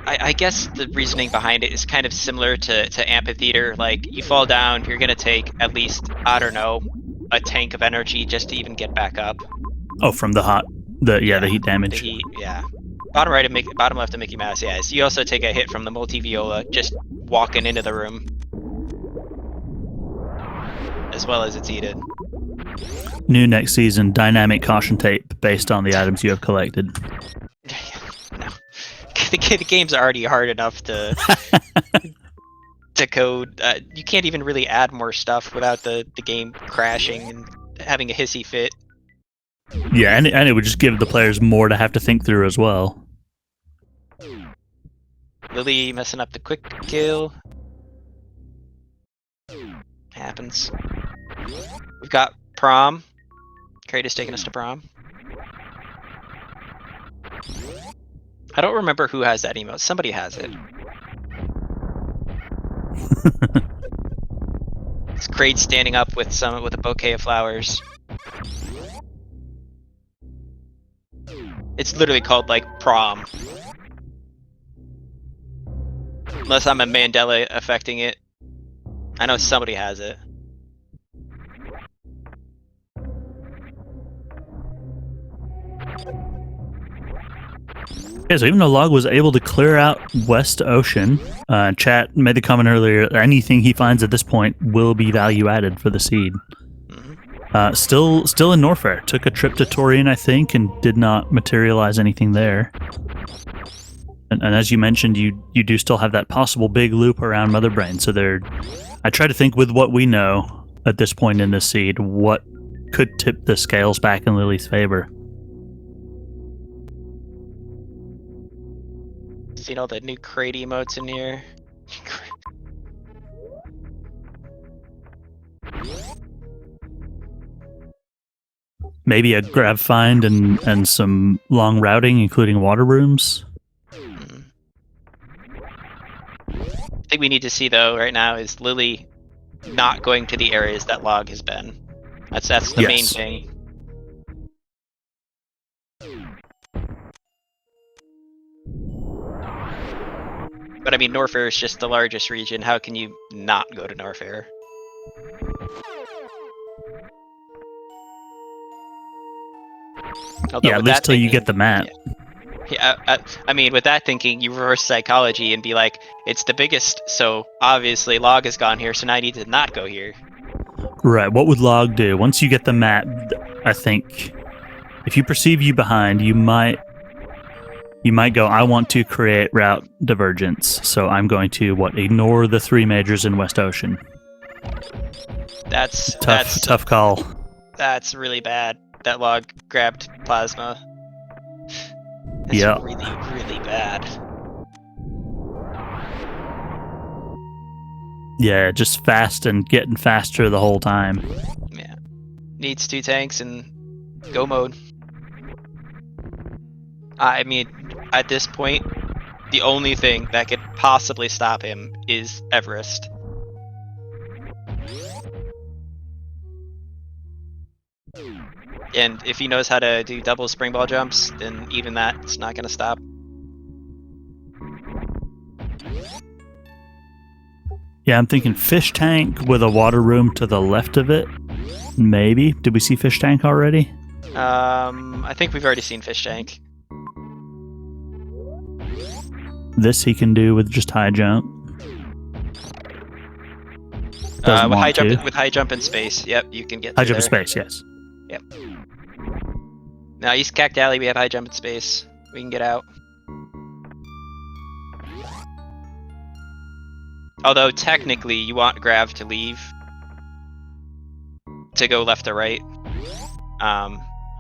I guess the reasoning behind it is kind of similar to Amphitheater. Like, you fall down, you're gonna take at least, I don't know, a tank of energy just to even get back up. Oh, from the heat damage. The heat, yeah. Bottom right and bottom left of Mickey Mouse. Yeah. So you also take a hit from the multi-viola just walking into the room, as well as it's heated. New next season, dynamic caution tape based on the items you have collected. No, the game's already hard enough to to code. You can't even really add more stuff without the game crashing and having a hissy fit. Yeah, and it would just give the players more to have to think through as well. Lillie messing up the quick kill. Happens. We've got prom. Kratos taking us to prom. I don't remember who has that emote. Somebody has it. It's Kratos standing up with a bouquet of flowers. It's literally called like prom. Unless I'm a Mandela affecting it. I know somebody has it. Yeah, so even though Log was able to clear out West Ocean, Chat made the comment earlier, anything he finds at this point will be value added for the seed. Still in Norfair. Took a trip to Torian, I think, and did not materialize anything there. And as you mentioned, you do still have that possible big loop around Mother Brain. So I try to think with what we know at this point in this seed, what could tip the scales back in Lillie's favor. Seen all the new crate emotes in here. Maybe a grab find and some long routing, including water rooms. I think we need to see though right now is Lillie not going to the areas that Log has been. That's the main thing. But I mean, Norfair is just the largest region. How can you not go to Norfair? Although yeah, at least till you get the map. Yeah, I mean, with that thinking, you reverse psychology and be like, it's the biggest, so obviously Log has gone here, so now I need to not go here. Right, what would Log do? Once you get the map, I think, if you perceive you behind, you might go, I want to create route divergence, so I'm going to, ignore the 3 majors in West Ocean. That's tough call. That's really bad. That Log grabbed plasma. That's really, really bad. Yeah, just fast and getting faster the whole time. Yeah. Needs 2 tanks and go mode. I mean, at this point, the only thing that could possibly stop him is Everest. And if he knows how to do double spring ball jumps, then even that's not going to stop. Yeah, I'm thinking fish tank with a water room to the left of it. Maybe. Did we see fish tank already? I think we've already seen fish tank. This he can do with just high jump. With high jump in space. Yep, you can get high jump in there. space, yes. Yep. Now East Cact Alley, we have high jump in space. We can get out. Although technically you want Grav to leave to go left or right.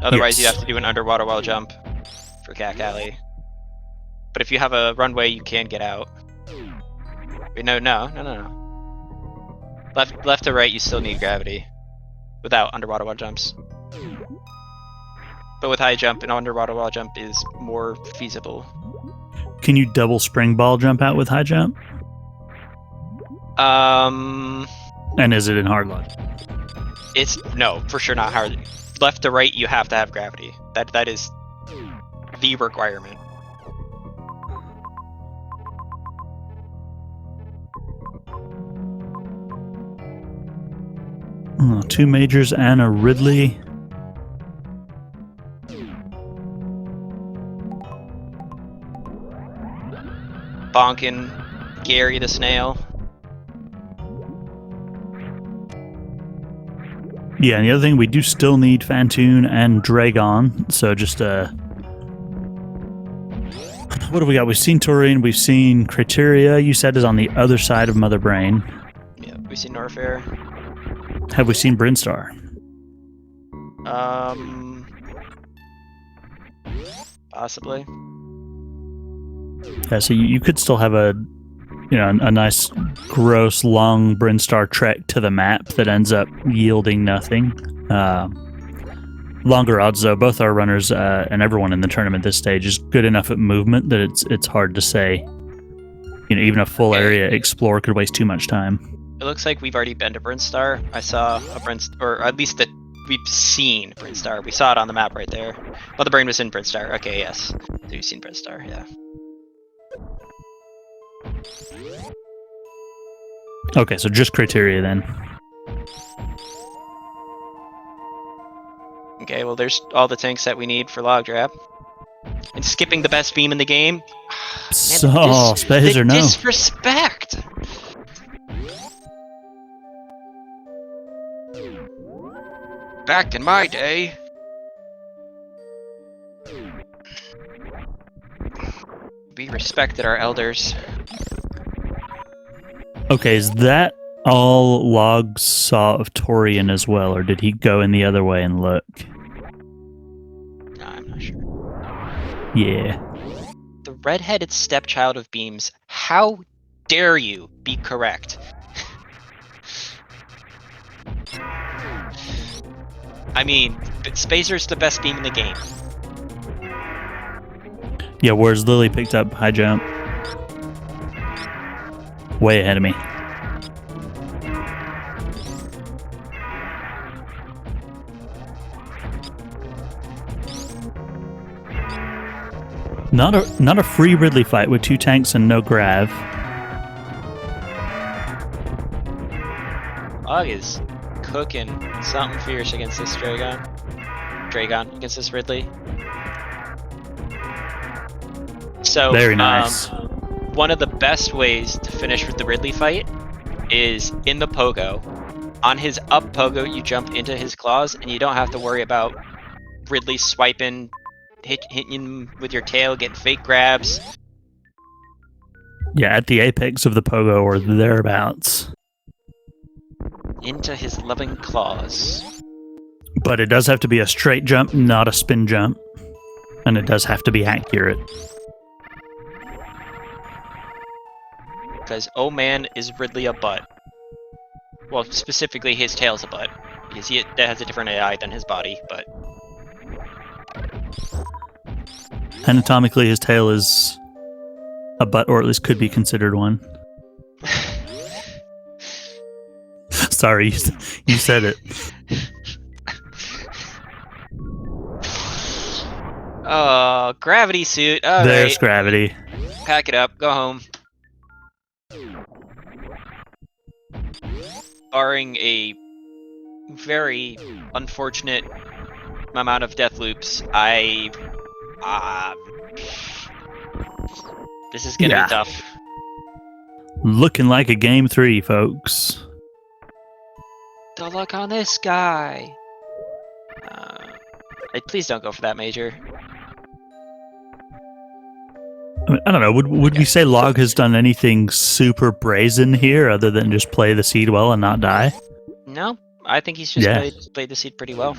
Otherwise you have to do an underwater wall jump for Cact Alley. But if you have a runway, you can get out. Wait, no. Left to right, you still need gravity without underwater wall jumps. But with high jump, an underwater wall jump is more feasible. Can you double spring ball jump out with high jump? And is it in hard logic? It's no, for sure not hard. Left to right, you have to have gravity. That is the requirement. Oh, 2 majors and a Ridley. bonking Gary the snail. Yeah, and the other thing, we do still need Fantoon and Dragon. So just what do we got? We've seen Taurine, we've seen Criteria. You said is on the other side of Mother Brain. Yeah, we've seen Norfair. Have we seen Brinstar? Possibly. Yeah, so you could still have a nice, gross, long Brinstar trek to the map that ends up yielding nothing. Longer odds, though. Both our runners and everyone in the tournament this stage is good enough at movement that it's hard to say. Even a full area explore could waste too much time. It looks like we've already been to Brinstar. I saw a Brinstar, or at least that we've seen Brinstar. We saw it on the map right there. Well, the brain was in Brinstar. Okay, yes. So you've seen Brinstar, yeah. Okay, so just Criteria then. Okay, well, there's all the tanks that we need for Logdrab. And skipping the best beam in the game. So, space or no? Disrespect! Back in my day. We respected our elders. Okay, is that all Log saw of Torian as well, or did he go in the other way and look? No, I'm not sure. Yeah. The red-headed stepchild of beams. How dare you be correct? I mean, Spacer's the best beam in the game. Yeah, whereas Lillie picked up high jump. Way ahead of me. Not a free Ridley fight with 2 tanks and no grav. Og is cooking something fierce against this Dragon against this Ridley. So very nice. One of the best ways to finish with the Ridley fight is in the pogo. On his up pogo, you jump into his claws, and you don't have to worry about Ridley swiping, hitting him with your tail, getting fake grabs. Yeah, at the apex of the pogo or thereabouts. Into his loving claws. But it does have to be a straight jump, not a spin jump. And it does have to be accurate. Because, oh man, is Ridley a butt. Well, specifically his tail's a butt. Because that has a different AI than his body, but... Anatomically, his tail is a butt, or at least could be considered one. Sorry, you said it. Oh, gravity suit. All There's right. gravity. Pack it up. Go home. Barring a very unfortunate amount of death loops, this is gonna be tough. Looking like a game 3, folks. The luck on this guy. Please don't go for that major. I don't know. Would we say Log has done anything super brazen here other than just play the seed well and not die? No, I think he's just played the seed pretty well.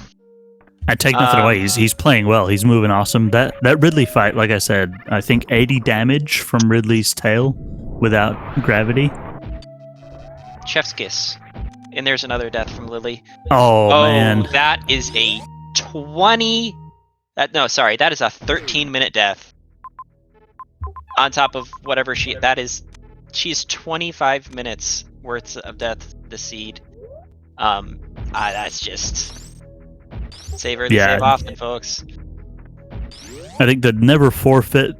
I take nothing away. He's playing well. He's moving awesome. That Ridley fight, like I said, I think 80 damage from Ridley's tail without gravity. Chef's kiss. And there's another death from Lillie. Oh man. That is a 20... that is a 13-minute death. On top of whatever she's 25 minutes worth of death, the seed. That's just... Save early, save often, folks. I think the never forfeit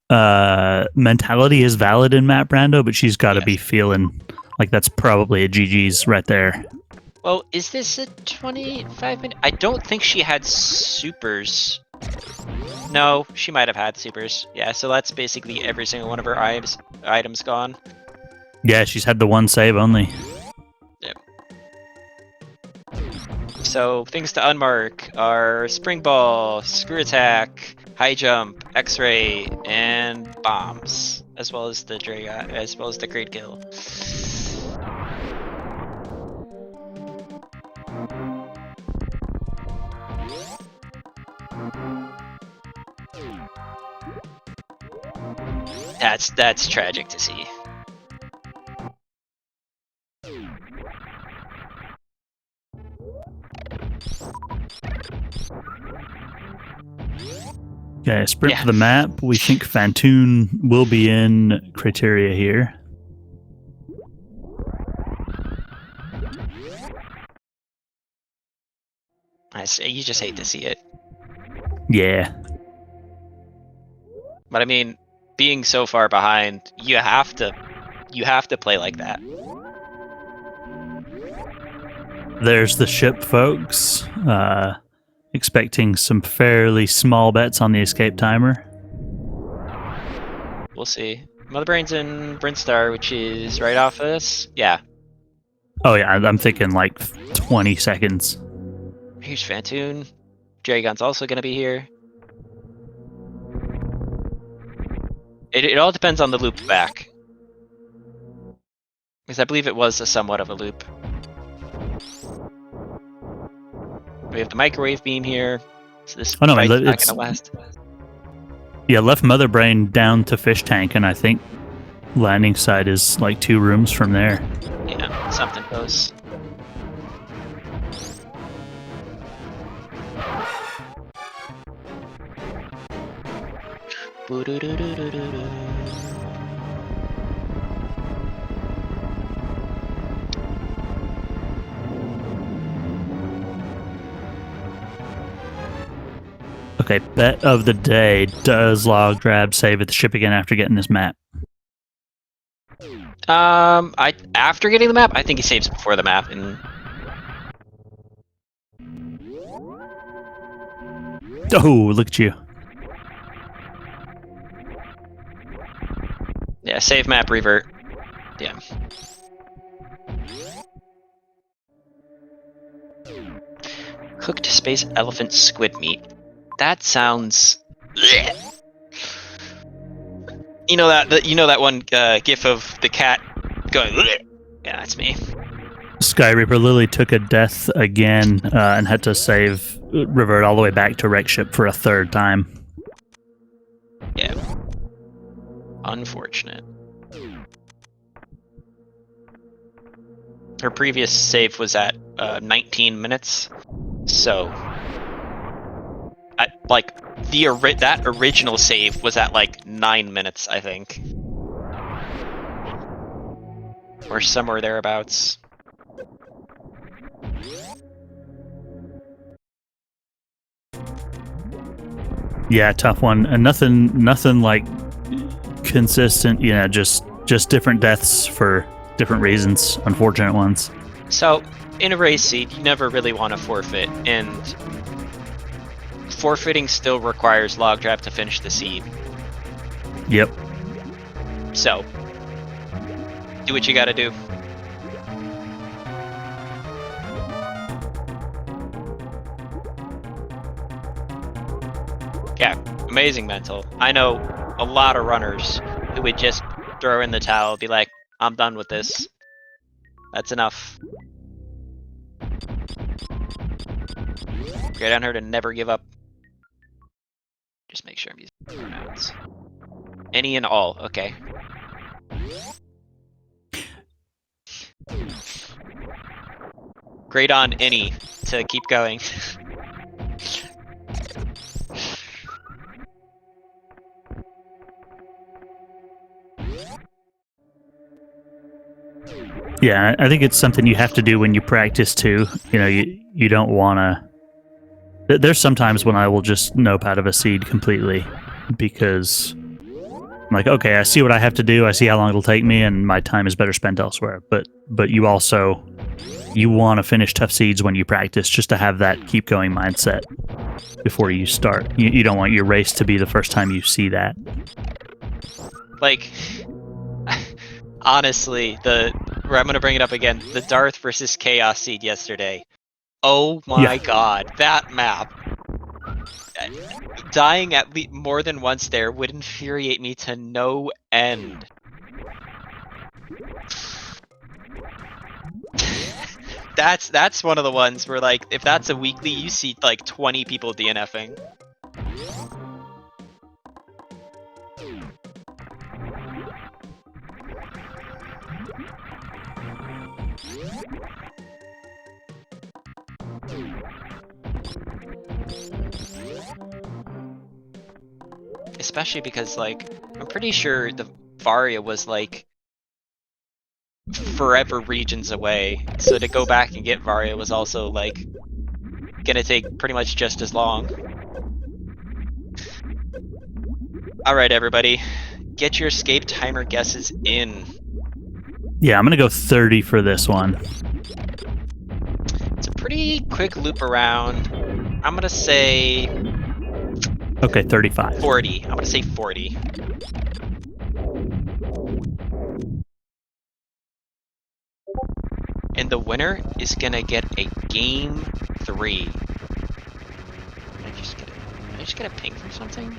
mentality is valid in Map Rando, but she's got to be feeling like that's probably a GG's right there. Well, is this a 25 minute? I don't think she had supers No, she might have had supers. Yeah, so that's basically every single one of her items gone. Yeah, she's had the one save only. Yep. So things to unmark are Spring Ball, Screw Attack, High Jump, X-Ray, and Bombs, as well as the Great Kill. That's tragic to see. Okay, sprint to the map. We think Fantoon will be in criteria here. You just hate to see it. Yeah. But I mean, being so far behind, you have to play like that. There's the ship, folks. Expecting some fairly small bets on the escape timer. We'll see. Mother Brain's in Brinstar, which is right off of this. Yeah. Oh yeah, I'm thinking like 20 seconds. Here's Fantoon. Dragon's also going to be here. It all depends on the loop back. Because I believe it was somewhat of a loop. We have the microwave beam here. So this Oh no, fight's not it's gonna last. Yeah, left Mother Brain down to Fish Tank, and I think landing side is like 2 rooms from there. Yeah, something close. Okay, bet of the day. Does Logdrab save at the ship again after getting this map? After getting the map, I think he saves before the map, and Oh, look at you. yeah, save map, revert. Yeah. Cooked space elephant squid meat. That sounds. Blech. You know that one gif of the cat going. Blech. Yeah, that's me. Sky Reaper Lillie took a death again and had to revert all the way back to wreck ship for a 3rd time. Yeah. Unfortunate. Her previous save was at 19 minutes, so that original save was at like 9 minutes, I think, or somewhere thereabouts. Yeah, tough one, and nothing like consistent. You know, just different deaths for different reasons, unfortunate ones. So, in a race seed, you never really want to forfeit, and forfeiting still requires Logdrab to finish the seed. Yep. So, do what you gotta do. Yeah, amazing mental. I know a lot of runners who would just throw in the towel, be like, I'm done with this. That's enough. Great on her to never give up. Just make sure I'm using pronouns. Any and all, okay. Great on any to keep going. Yeah, I think it's something you have to do when you practice too. You know, you don't want to. There's sometimes when I will just nope out of a seed completely because I'm like, okay, I see what I have to do. I see how long it'll take me, and my time is better spent elsewhere. But you also want to finish tough seeds when you practice, just to have that keep going mindset. before you start. You don't want your race to be the first time you see that. Like, honestly, I'm gonna bring it up again. The Darth versus Chaos Seed yesterday. Oh my god, that map. Dying at least more than once there would infuriate me to no end. That's one of the ones where, like, if that's a weekly, you see like 20 people DNFing. Especially because, like, I'm pretty sure the Varia was like forever regions away, so to go back and get Varia was also like gonna take pretty much just as long. Alright, everybody, get your escape timer guesses in. Yeah, I'm gonna go 30 for this one. It's a pretty quick loop around. I'm gonna say Okay, 35. 40. I'm gonna say 40. And the winner is gonna get a game 3. Did I just get a ping from something?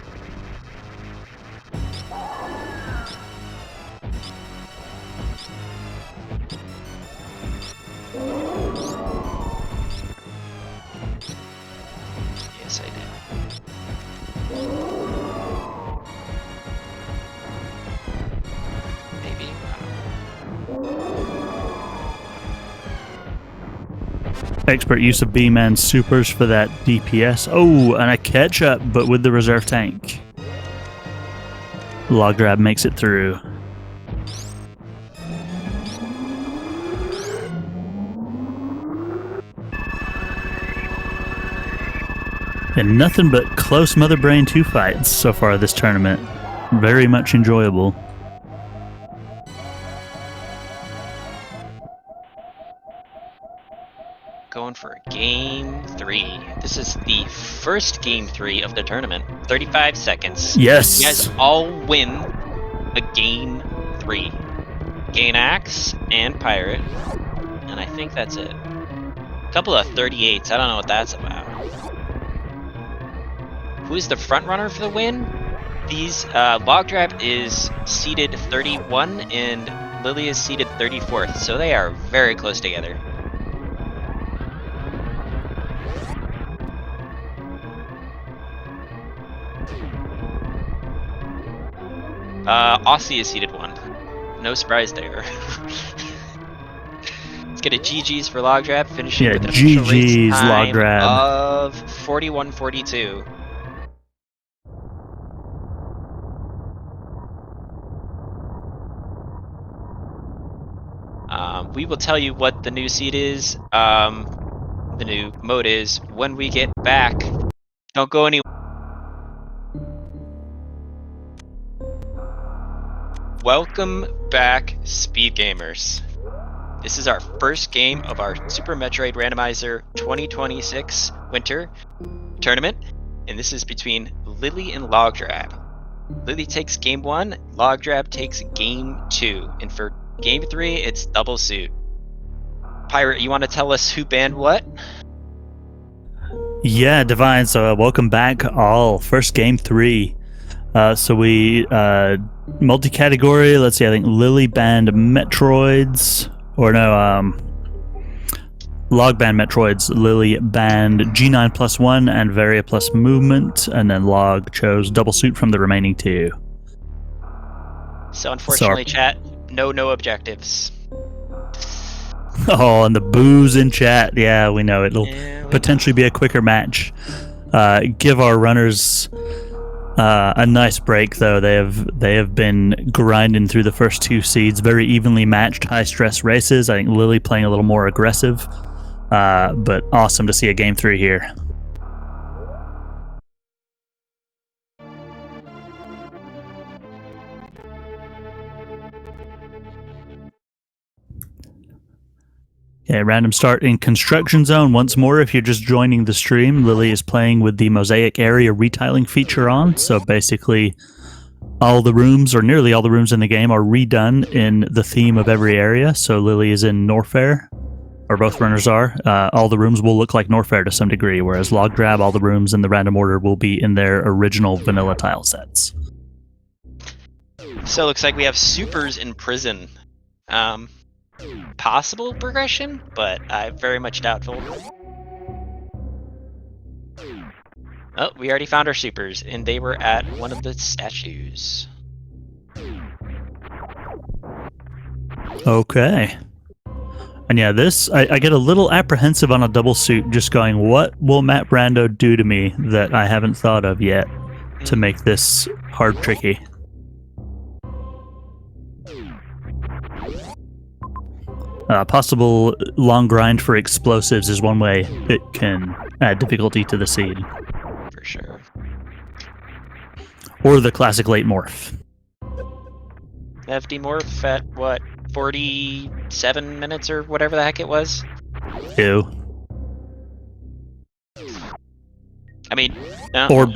Yes, I did. Maybe. Expert use of B-Man supers for that DPS. Oh, and a catch-up, but with the reserve tank. Logdrab makes it through. And nothing but close Mother Brain 2 fights so far this tournament. Very much enjoyable. Going for game 3. This is the first game 3 of the tournament. 35 seconds. Yes! You guys all win a game 3. Gain Axe and Pirate. And I think that's it. A couple of 38s. I don't know what that's about. Who's the front runner for the win? These Logdrab is seeded 31 and Lillie is seeded 34th, so they are very close together. Aussie is seeded 1. No surprise there. Let's get a GG's for Logdrab, finishing with an official race time Logdrab of 41:42. We will tell you what the new seed is, the new mode is, when we get back. Don't go anywhere. Welcome back, Speed Gamers. This is our first game of our Super Metroid Randomizer 2026 Winter Tournament, and this is between Lillie and Logdrab. Lillie takes game 1, Logdrab takes game 2, and for game 3, it's double suit. Pirate, you want to tell us who banned what? Yeah, Divine, so welcome back all. First game 3. So we, multi-category, let's see, I think Lillie banned Metroids, or no, Log banned Metroids, Lillie banned G9+1 and Varia plus Movement, and then Log chose double suit from the remaining 2. So unfortunately, chat, no objectives. Oh, and the boos in chat. Yeah, we know it'll potentially be a quicker match. Give our runners a nice break, though. They have been grinding through the first 2 seeds, very evenly matched, high stress races. I think Lillie playing a little more aggressive, but awesome to see a game 3 here. Okay, random start in construction zone. Once more, if you're just joining the stream, Lillie is playing with the mosaic area retiling feature on. So basically, all the rooms, or nearly all the rooms in the game, are redone in the theme of every area. So Lillie is in Norfair, or both runners are. All the rooms will look like Norfair to some degree, whereas Logdrab, all the rooms in the random order will be in their original vanilla tile sets. So it looks like we have supers in prison. Possible progression, but very much doubtful. Oh, we already found our supers, and they were at one of the statues. Okay. And yeah, this, I get a little apprehensive on a double suit, just going, what will Map Rando do to me that I haven't thought of yet to make this hard tricky? Possible long grind for explosives is one way it can add difficulty to the seed. For sure. Or the classic late morph. FD morph at what, 47 minutes or whatever the heck it was? Ew. I mean, Orb.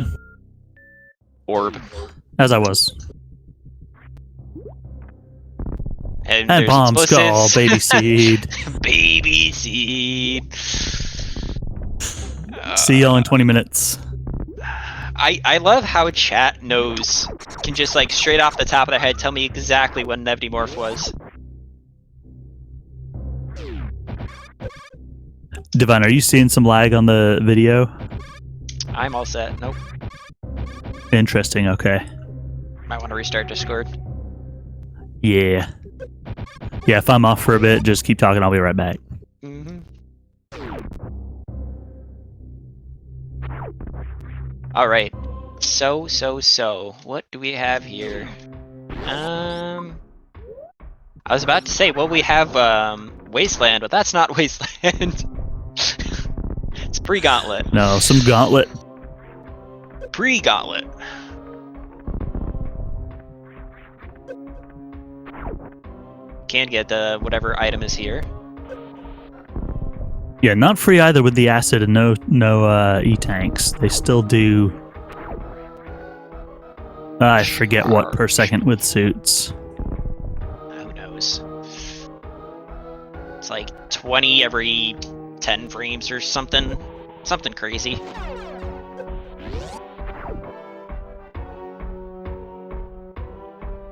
As I was. And bomb skull, explosives. baby seed. Baby seed. See y'all in 20 minutes. I love how chat can just like straight off the top of their head tell me exactly when Nevdimorph was. Divine, are you seeing some lag on the video? I'm all set. Nope. Interesting, okay. Might want to restart Discord. Yeah. Yeah, if I'm off for a bit, just keep talking, I'll be right back. Mm-hmm. Alright. So, what do we have here? I was about to say, well, we have, Wasteland, but that's not Wasteland. It's pre-Gauntlet. No, some Gauntlet. Pre-Gauntlet. Can get whatever item is here. Yeah, not free either with the acid and no E-tanks. They still do... I forget what per second with suits. Who knows? It's like 20 every 10 frames or something. Something crazy.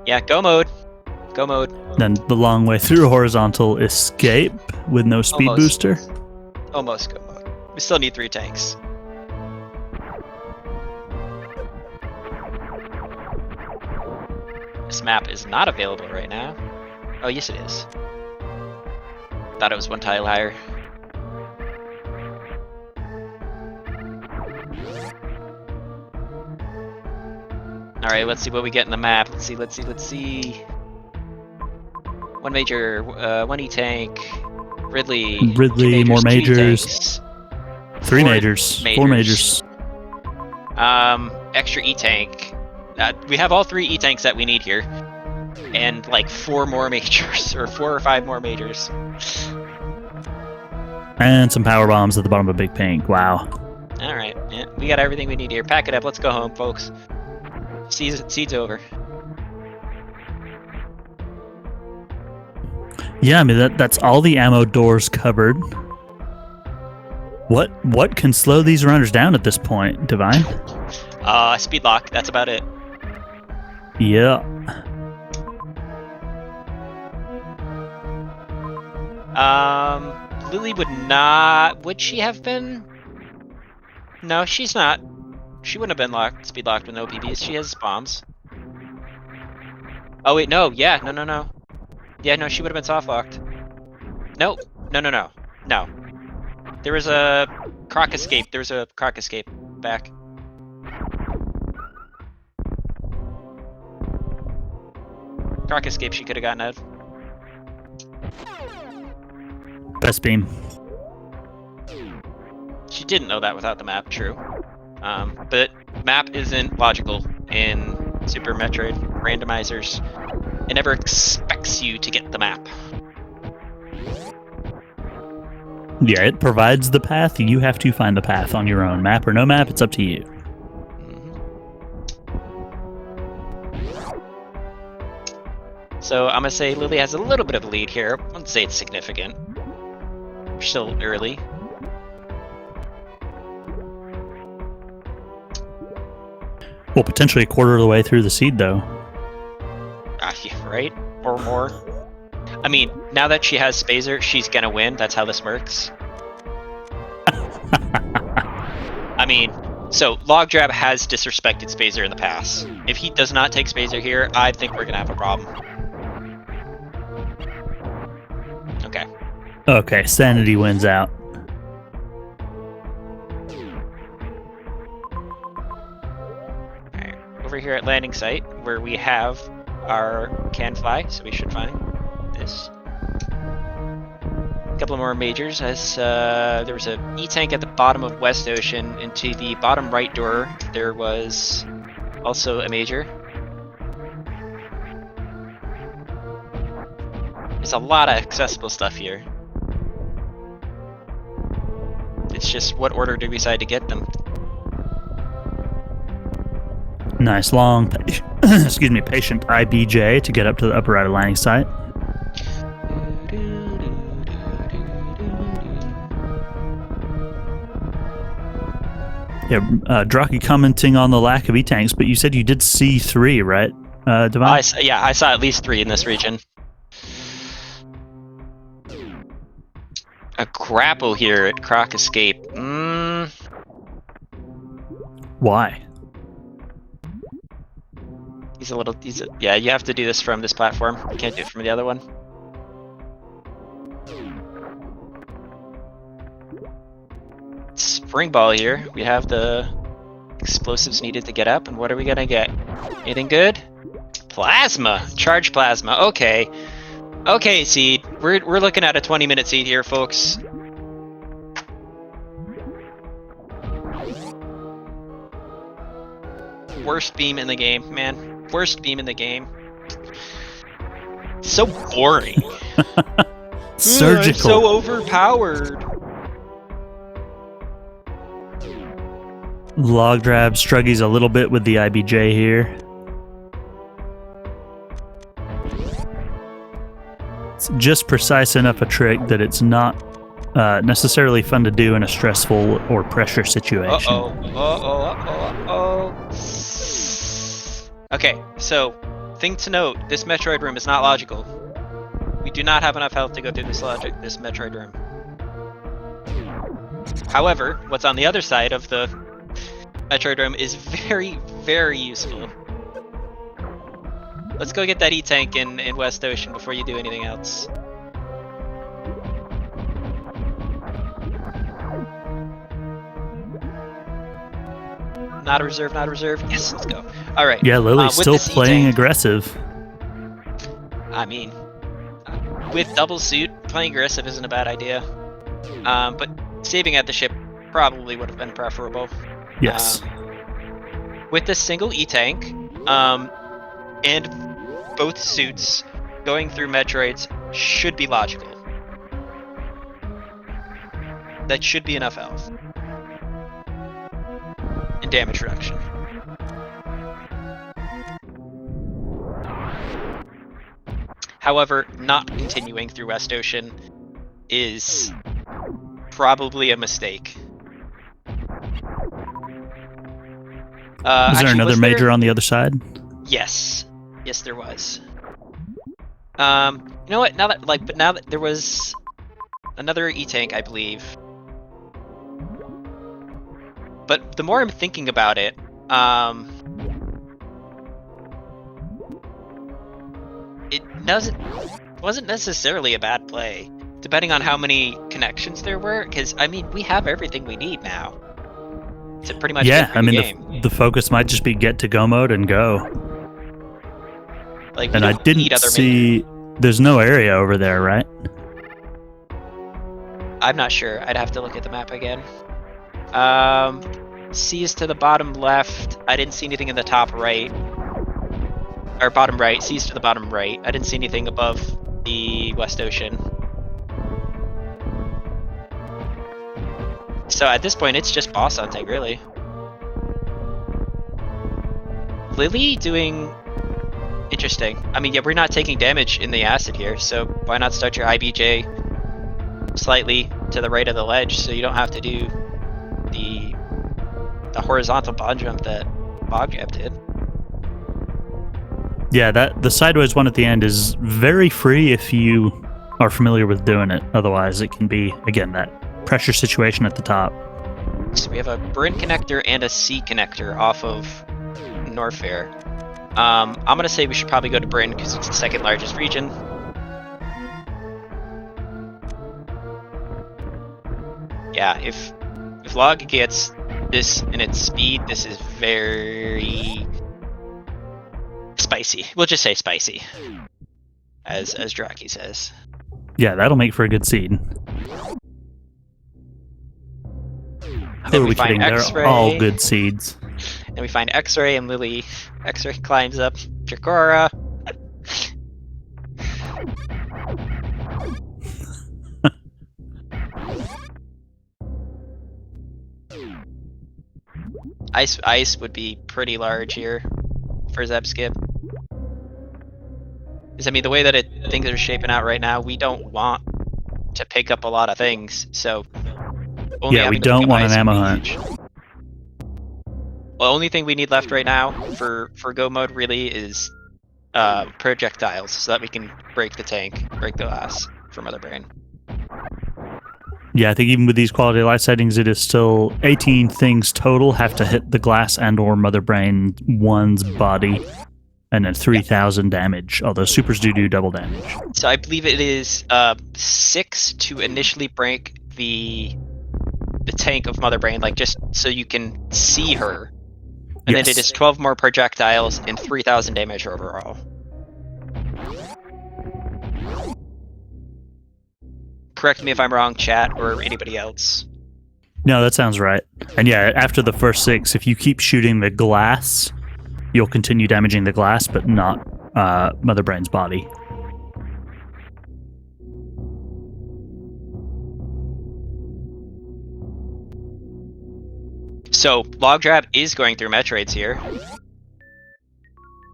Yeah, go mode. Go mode. Then the long way through horizontal escape with no speed booster. Almost go mode. We still need 3 tanks. This map is not available right now. Oh, yes it is. Thought it was one tile higher. Alright, let's see what we get in the map. Let's see. One major, one E-tank. Ridley, more majors. 3 majors. 4 majors. Extra E-tank. We have all 3 E-tanks that we need here. And like 4 more majors, or 4 or 5 more majors. And some power bombs at the bottom of Big Pink. Wow. Alright, yeah, we got everything we need here. Pack it up, let's go home, folks. Seed's over. Yeah, I mean that's all the ammo doors covered. What can slow these runners down at this point, Divine? Speed lock, that's about it. Yeah. Lillie would she have been? No, she's not. She wouldn't have been speed locked with no PBs. She has bombs. Oh wait, no, yeah, no. Yeah, no, she would have been soft locked. No. There was a croc escape. Back. Croc escape she could have gotten out of. Best beam. She didn't know that without the map, true. But map isn't logical in Super Metroid randomizers. It never expects you to get the map. Yeah, it provides the path. You have to find the path on your own. Map or no map, it's up to you. So I'm gonna say Lillie has a little bit of a lead here. I wouldn't say it's significant. We're still early. Well, potentially a quarter of the way through the seed, though. Yeah, right? Or more. I mean, now that she has Spazer, she's gonna win. That's how this works. I mean, so Logdrab has disrespected Spazer in the past. If he does not take Spazer here, I think we're gonna have a problem. Okay. Okay, sanity wins out. Alright, over here at landing site, where we have our can fly, so we should find this. A couple more majors, as there was a E-tank at the bottom of West Ocean. Into the bottom right door, there was also a major. There's a lot of accessible stuff here. It's just what order do we decide to get them? Nice long, excuse me, patient IBJ to get up to the upper right of landing site. Yeah, Draki commenting on the lack of E-tanks, but you said you did see 3, right, Divine? I saw at least 3 in this region. A grapple here at Croc Escape. Why? Yeah, you have to do this from this platform. You can't do it from the other one. Spring ball here. We have the explosives needed to get up, and what are we gonna get? Anything good? Plasma! Charge plasma. Okay. Okay, seed. We're looking at a 20-minute seed here, folks. Worst beam in the game, man. Worst beam in the game. So boring. Surgical. It's so overpowered. Logdrab struggies a little bit with the IBJ here. It's just precise enough a trick that it's not necessarily fun to do in a stressful or pressure situation. Okay, so, thing to note, this Metroid room is not logical. We do not have enough health to go through this Metroid room. However, what's on the other side of the Metroid room is very, very useful. Let's go get that E-tank in West Ocean before you do anything else. Not a reserve, not a reserve. Yes, let's go. All right. Yeah, Lillie's still playing aggressive. I mean, with double suit, playing aggressive isn't a bad idea. But saving at the ship probably would have been preferable. Yes. With the single E-tank, and both suits, going through Metroids should be logical. That should be enough health. And damage reduction. However, not continuing through West Ocean is probably a mistake. Is there another major on the other side? Yes. Yes, there was. You know what? Now that there was another E-tank, I believe. But the more I'm thinking about it, it wasn't necessarily a bad play, depending on how many connections there were. Because I mean, we have everything we need now to pretty much get through the game. The focus might just be get to go mode and go. Like, and I didn't see. There's no area over there, right? I'm not sure. I'd have to look at the map again. C is to the bottom left. I didn't see anything in the top right. Or bottom right. C is to the bottom right. I didn't see anything above the West Ocean. So at this point, it's just boss hunting, really. Lillie doing interesting. I mean, yeah, we're not taking damage in the acid here, so why not start your IBJ slightly to the right of the ledge so you don't have to do the horizontal bond jump that Logdrab did. Yeah, the sideways one at the end is very free if you are familiar with doing it. Otherwise, it can be, again, that pressure situation at the top. So we have a Bryn connector and a C connector off of Norfair. I'm gonna say we should probably go to Bryn because it's the second largest region. Yeah, if Log gets this in its speed, this is very spicy. We'll just say spicy, as Draki says. Yeah, that'll make for a good seed. Then Who are we we find kidding? They're X-ray. all good seeds. Then we find X-ray and Lillie. X-ray climbs up Chikora. Ice would be pretty large here for Zeb Skip. Because I mean, the way that things are shaping out right now, we don't want to pick up a lot of things. So only Yeah, we having to don't pick up want an ice ammo would be hunt. huge. Well, the only thing we need left right now for go mode really is projectiles, so that we can break the tank, break the glass from Mother Brain. Yeah, I think even with these quality of life settings, it is still 18 things total have to hit the glass and or Mother Brain 1's body, and then 3,000 damage, although supers do double damage. So I believe it is 6 to initially break the tank of Mother Brain, like just so you can see her. And then it is 12 more projectiles and 3,000 damage overall. Correct me if I'm wrong, chat, or anybody else. No, that sounds right. And yeah, after the first 6, if you keep shooting the glass, you'll continue damaging the glass, but not Mother Brain's body. So, Logdrab is going through Metroids here.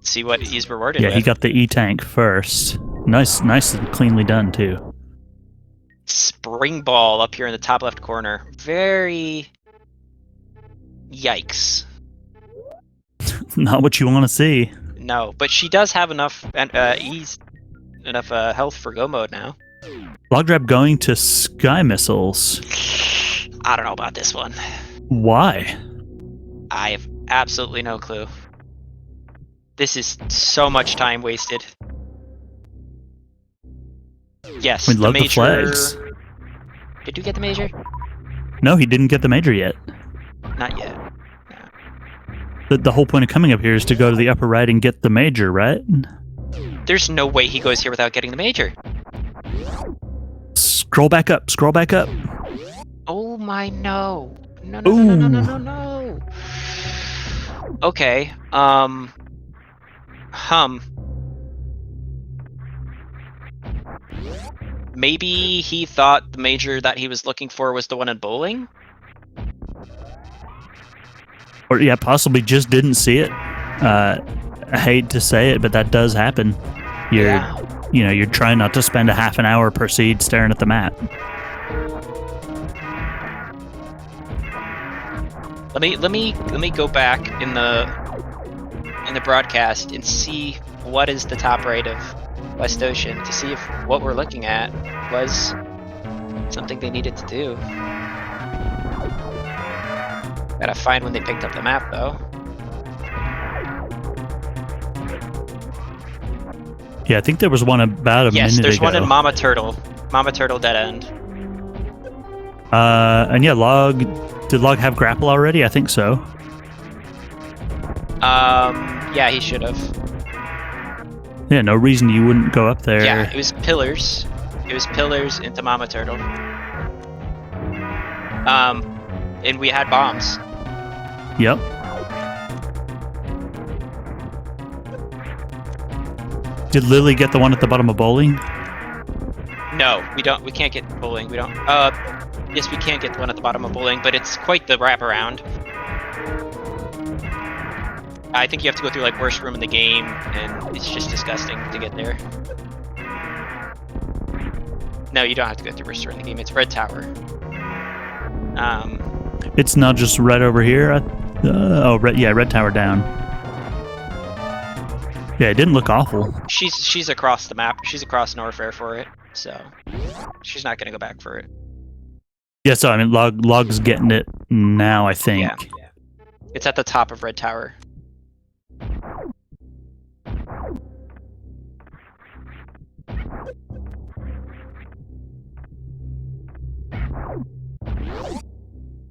See what he's rewarded with. Yeah, he got the E-Tank first. Nice and cleanly done, too. Spring ball up here in the top left corner. Very... Yikes. Not what you want to see. No, but she does have enough health for go mode now. Logdrab going to Sky Missiles. I don't know about this one. Why? I have absolutely no clue. This is so much time wasted. Yes, We love the major... the flags. Did you get the major? No, he didn't get the major yet. Not yet. The whole point of coming up here is to go to the upper right and get the major, right? There's no way he goes here without getting the major. Scroll back up. Scroll back up. Oh my no. No. Okay. Maybe he thought the major that he was looking for was the one in bowling? Or yeah, possibly just didn't see it. I hate to say it, but that does happen. You're trying not to spend a half an hour per seed staring at the map. Let me go back in the broadcast and see what is the top right of West Ocean to see if what we're looking at was something they needed to do. Gotta find when they picked up the map though. Yeah, I think there was one about a minute ago. Yes, there's one in Mama Turtle Dead End. And yeah, did Log have grapple already? I think so. Yeah, he should have. Yeah, no reason you wouldn't go up there. Yeah, it was pillars. It was pillars into Mama Turtle. And we had bombs. Yep. Did Lillie get the one at the bottom of bowling? No, we don't. We can't get bowling. We don't. Yes, we can get the one at the bottom of bowling, but it's quite the wraparound. I think you have to go through like worst room in the game, and it's just disgusting to get there. No, you don't have to go through worst room in the game. It's Red Tower. It's not just right over here. Red Tower down. Yeah, it didn't look awful. She's across the map. She's across Norfair for it, so she's not gonna go back for it. Yeah, so I mean, Log's getting it now, I think. Yeah. It's at the top of Red Tower.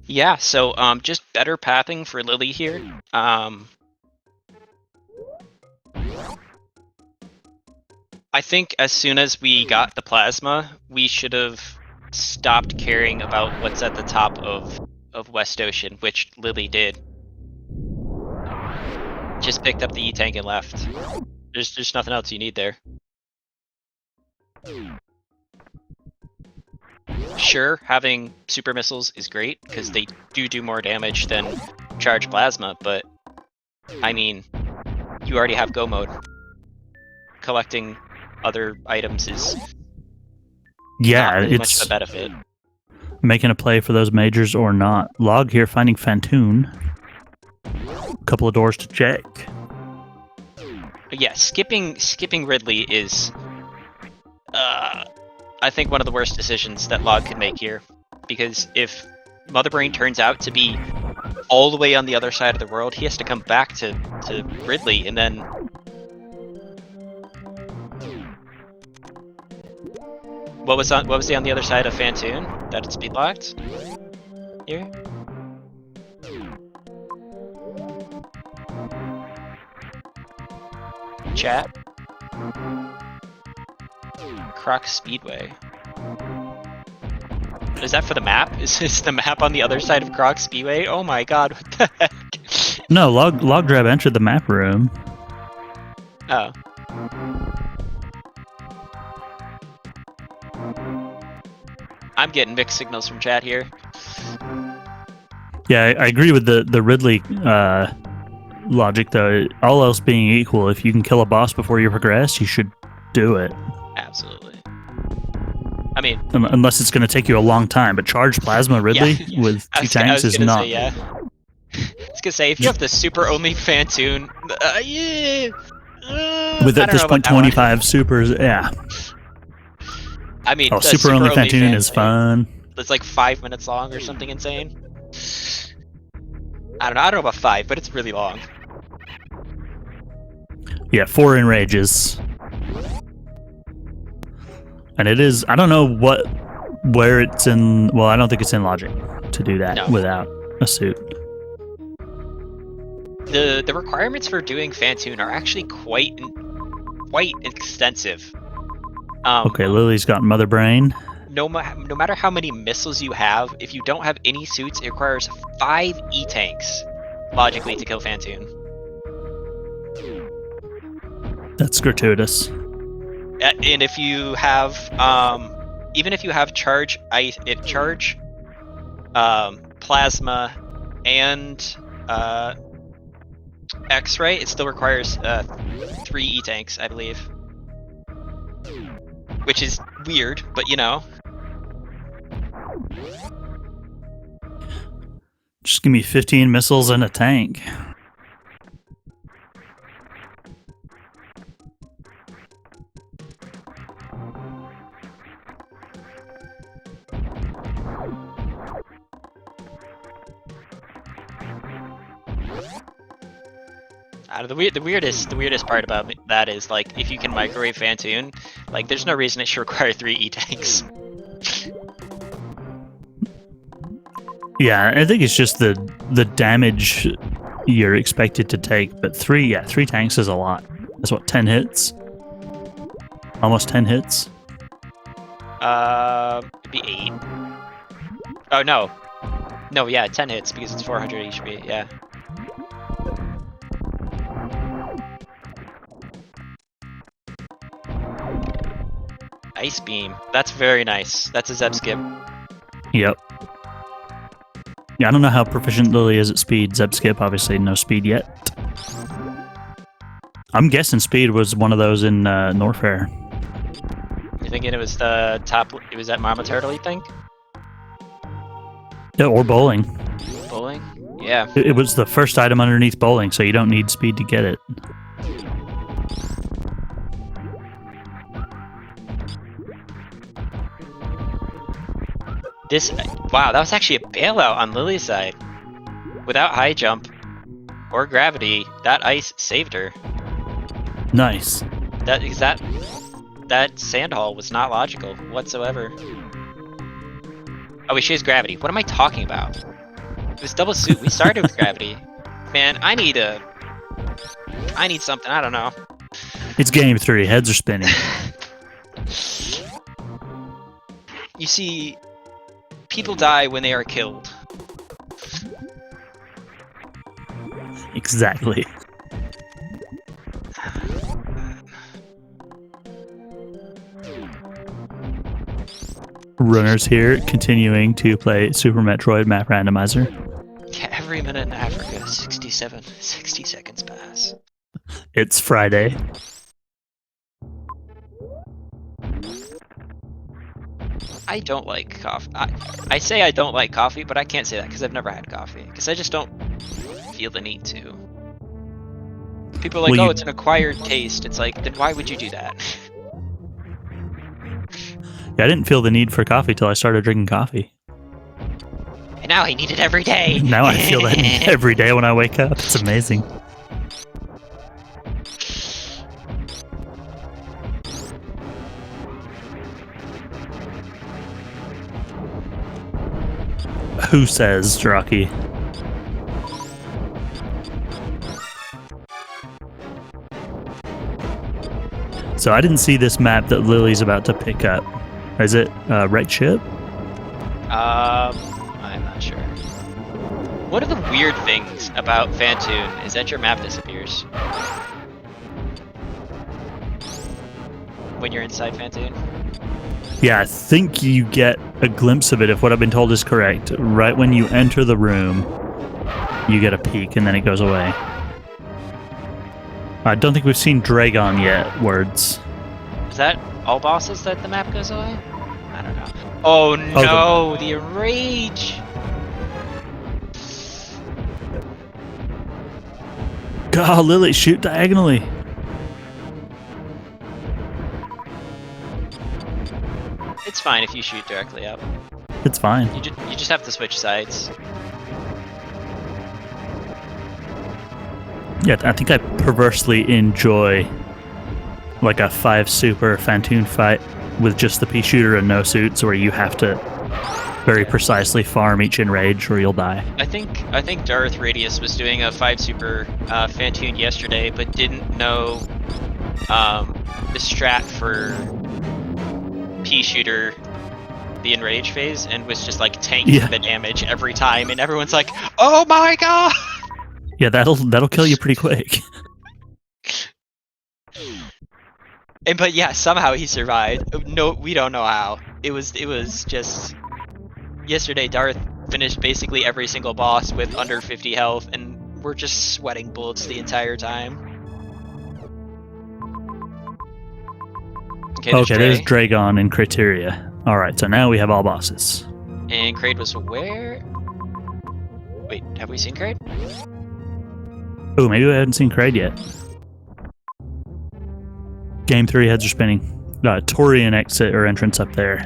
Yeah, so just better pathing for Lillie here. I think as soon as we got the plasma, we should have stopped caring about what's at the top of West Ocean, which Lillie did. Just picked up the E-tank and left. There's nothing else you need there. Sure, having super missiles is great, because they do more damage than charged plasma, but I mean, you already have go mode. Collecting other items is not really much of a benefit. Making a play for those majors or not. Log here finding Fantoon. A couple of doors to check. But yeah, skipping Ridley is I think one of the worst decisions that Log can make here, because if Mother Brain turns out to be all the way on the other side of the world, he has to come back to Ridley, and then what was he on the other side of Fantoon that it's speed locked? Here? Chat? Croc Speedway. Is that for the map? Is the map on the other side of Croc Speedway? Oh my god, what the heck? No, Logdrab entered the map room. Oh. I'm getting mixed signals from chat here. Yeah, I agree with the Ridley logic, though. All else being equal, if you can kill a boss before you progress, you should do it. Absolutely. I mean, unless it's going to take you a long time, but charged plasma Ridley with two tanks is not. Say, yeah. I was gonna say, if you have the super only Fantoon, with at this point 25 supers, yeah. I mean, super only Fantoon is fun. It's like 5 minutes long or something insane. I don't know about 5, but it's really long. Yeah, 4 enrages. And it is, I don't know where it's in, well, I don't think it's in logic to do that without a suit. The requirements for doing Fantoon are actually quite extensive. Okay, Lily's got Mother Brain. No matter how many missiles you have, if you don't have any suits, it requires 5 E-tanks, logically, to kill Fantoon. That's gratuitous. And if you have, even if you have charge, plasma, and X-ray, it still requires 3 E-tanks, I believe. Which is weird, but you know. Just give me 15 missiles and a tank. The weirdest part about that is, like, if you can microwave Fantoon, like, there's no reason it should require 3 E-tanks. Yeah, I think it's just the damage you're expected to take, but 3 tanks is a lot. That's what, 10 hits? Almost 10 hits? It'd be 8. Oh, no. No, yeah, 10 hits, because it's 400 HP, yeah. Ice Beam. That's very nice. That's a Zeb skip. Yep. Yeah, I don't know how proficient Lillie is at speed. Zebskip, obviously, no speed yet. I'm guessing speed was one of those in Norfair. You thinking it was the top? It was that Mama Turtle, you think? Yeah, or bowling. Bowling? Yeah. It was the first item underneath bowling, so you don't need speed to get it. Wow, that was actually a bailout on Lillie's side. Without high jump or gravity, that ice saved her. Nice. That sand hole was not logical whatsoever. Oh, wait, she has gravity. What am I talking about? It was double suit. We started with gravity. Man, I need something. I don't know. It's game 3. Heads are spinning. You see, people die when they are killed. Exactly. Runners here, continuing to play Super Metroid Map Randomizer. Yeah, every minute in Africa, 60 seconds pass. It's Friday. I don't like coffee. I say I don't like coffee, but I can't say that because I've never had coffee. Because I just don't feel the need to. People are like, it's an acquired taste. It's like, then why would you do that? Yeah, I didn't feel the need for coffee till I started drinking coffee. And now I need it every day. Now I feel that every day when I wake up. It's amazing. Who says, Draki? So I didn't see this map that Lily's about to pick up. Is it right ship? I'm not sure. One of the weird things about Fantoon is that your map disappears when you're inside Fantoon. Yeah, I think you get a glimpse of it if what I've been told is correct. Right when you enter the room, you get a peek and then it goes away. I don't think we've seen Dragon yet, words. Is that all bosses that the map goes away? I don't know. Oh no, the rage! God, Lily, shoot diagonally. It's fine if you shoot directly up. It's fine. You just have to switch sides. Yeah, I think I perversely enjoy like a 5 super Fantoon fight with just the pea shooter and no suits, where you have to very precisely farm each enrage or you'll die. I think Darth Radius was doing a 5 super Fantoon yesterday, but didn't know the strat for pea shooter, the enrage phase, and was just like tanking the damage every time, and everyone's like, "Oh my god!" Yeah, that'll kill you pretty quick. But yeah, somehow he survived. No, we don't know how. It was just yesterday. Darth finished basically every single boss with under 50 health, and we're just sweating bullets the entire time. Okay, there's Dragon and Criteria. All right, so now we have all bosses. And Kraid was where? Wait, have we seen Kraid? Oh, maybe we haven't seen Kraid yet. Game 3, heads are spinning. Torian exit or entrance up there.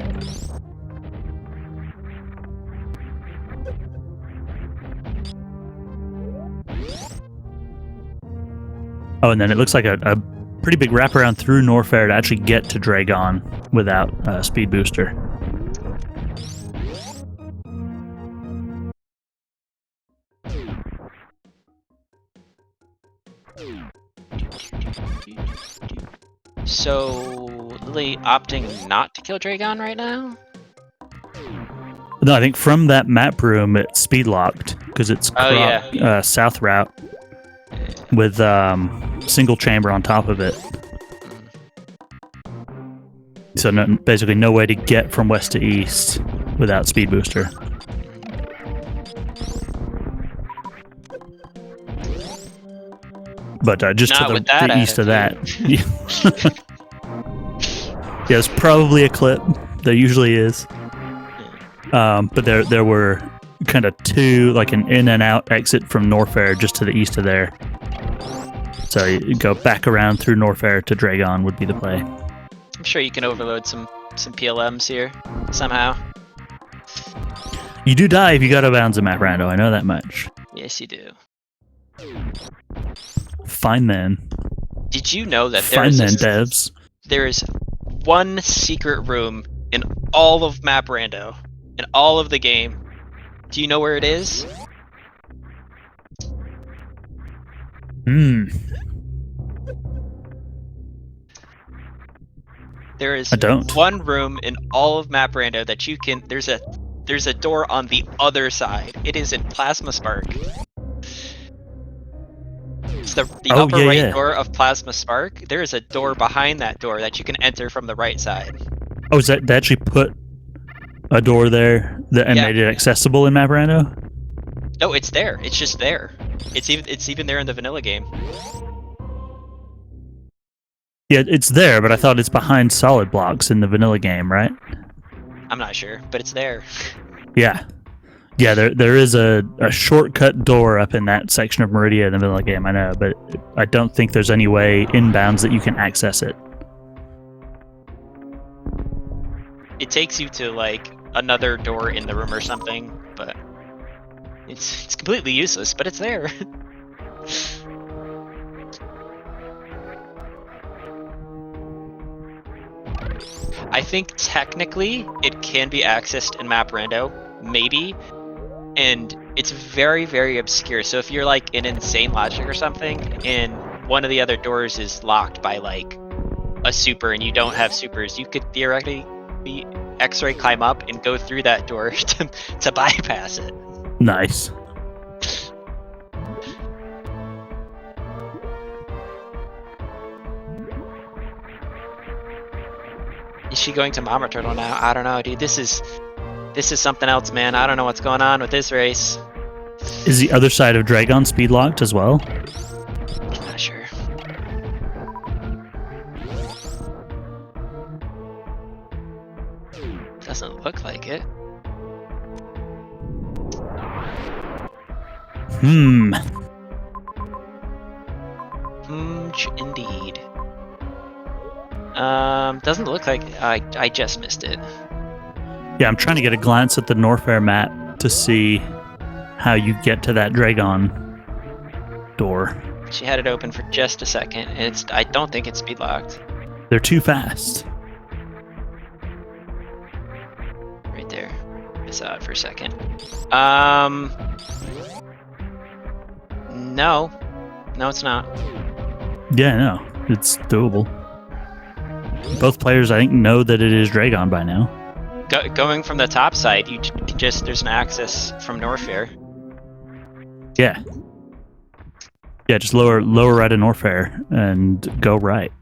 Oh, and then it looks like a pretty big wraparound through Norfair to actually get to Dragon without speed booster. So, Lillie opting not to kill Dragon right now? No, I think from that map room it's speed locked because it's south route with single chamber on top of it. So basically no way to get from west to east without speed booster. But just Not to with that the east of that. attitude. Yeah, there's probably a clip. There usually is. But there were kind of two, like an in and out exit from Norfair just to the east of there. So you go back around through Norfair to Dragon would be the play. I'm sure you can overload some PLMs here somehow. You do die if you got out of bounds in Map Rando, I know that much. Yes, you do. Fine then. Did you know that Fine then, devs. there is one secret room in all of Map Rando, in all of the game? Do you know where it is? There is one room in all of Map Rando that you can. There's a door on the other side. It is in Plasma Spark. It's the upper right door of Plasma Spark. There is a door behind that door that you can enter from the right side. Oh, is that they actually put a door there and made it accessible in Map Rando? No, it's there. It's just there. It's even there in the vanilla game. Yeah, it's there, but I thought it's behind solid blocks in the vanilla game, right? I'm not sure, but it's there. Yeah. Yeah, there is a shortcut door up in that section of Meridia in the vanilla game, I know, but I don't think there's any way inbounds that you can access it. It takes you to, like, another door in the room or something, but it's completely useless, but it's there. I think technically it can be accessed in Map Rando, maybe, and it's very, very obscure. So if you're like in Insane Logic or something, and one of the other doors is locked by like a super and you don't have supers, you could theoretically be X-ray climb up and go through that door to bypass it. Nice. Is she going to Mama Turtle now? I don't know, dude. This is something else, man. I don't know what's going on with this race. Is the other side of Dragon speed locked as well? I'm not sure. Doesn't look like it. Indeed. Doesn't look like I just missed it. Yeah, I'm trying to get a glance at the Norfair map to see how you get to that Dragon door. She had it open for just a second, and I don't think it's speed locked. They're too fast. Right there. I saw it for a second. No, it's not. Yeah, no, it's doable. Both players, I think, know that it is Dragon by now. Going from the top side, you can there's an access from Norfair. Yeah. Yeah, just lower right of Norfair and go right.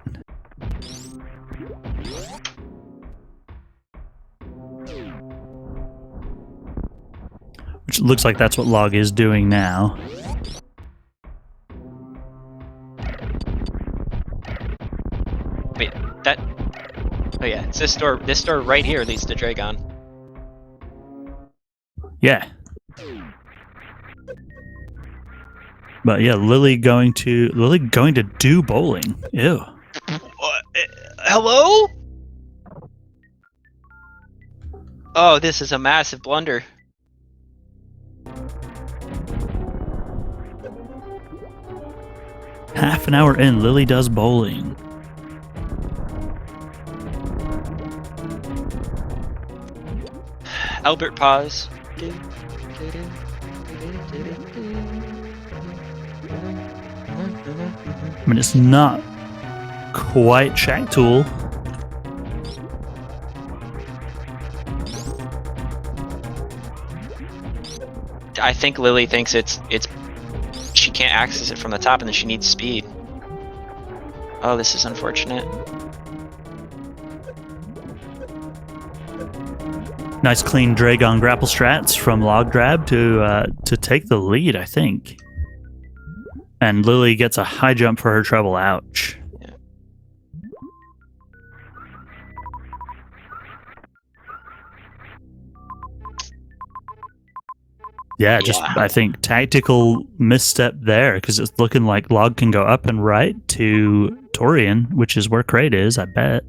Which looks like that's what Log is doing now. Wait, that... Oh yeah, it's this door right here leads to Dragon. Yeah. But yeah, Lillie going to do bowling. Ew. Hello? Oh, this is a massive blunder. Half an hour in, Lillie does bowling. Albert pause. I mean, it's not quite Shack Tool. I think Lillie thinks it's she can't access it from the top and then she needs speed. Oh, this is unfortunate. Nice clean Dragon grapple strats from Logdrab to take the lead, I think. And Lillie gets a high jump for her trouble. Ouch. Yeah, just I think tactical misstep there, because it's looking like Log can go up and right to Torian, which is where Kraid is, I bet.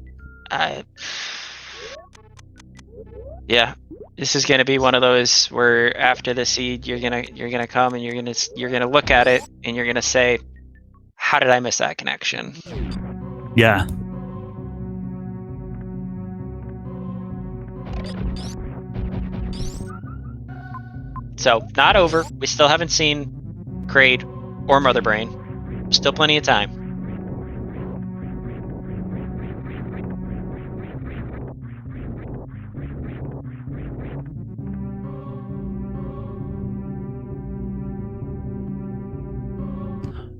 Yeah, this is gonna be one of those where after the seed, you're gonna come and you're gonna look at it and you're gonna say, "How did I miss that connection?" Yeah. So, not over. We still haven't seen Kraid or Mother Brain. Still plenty of time.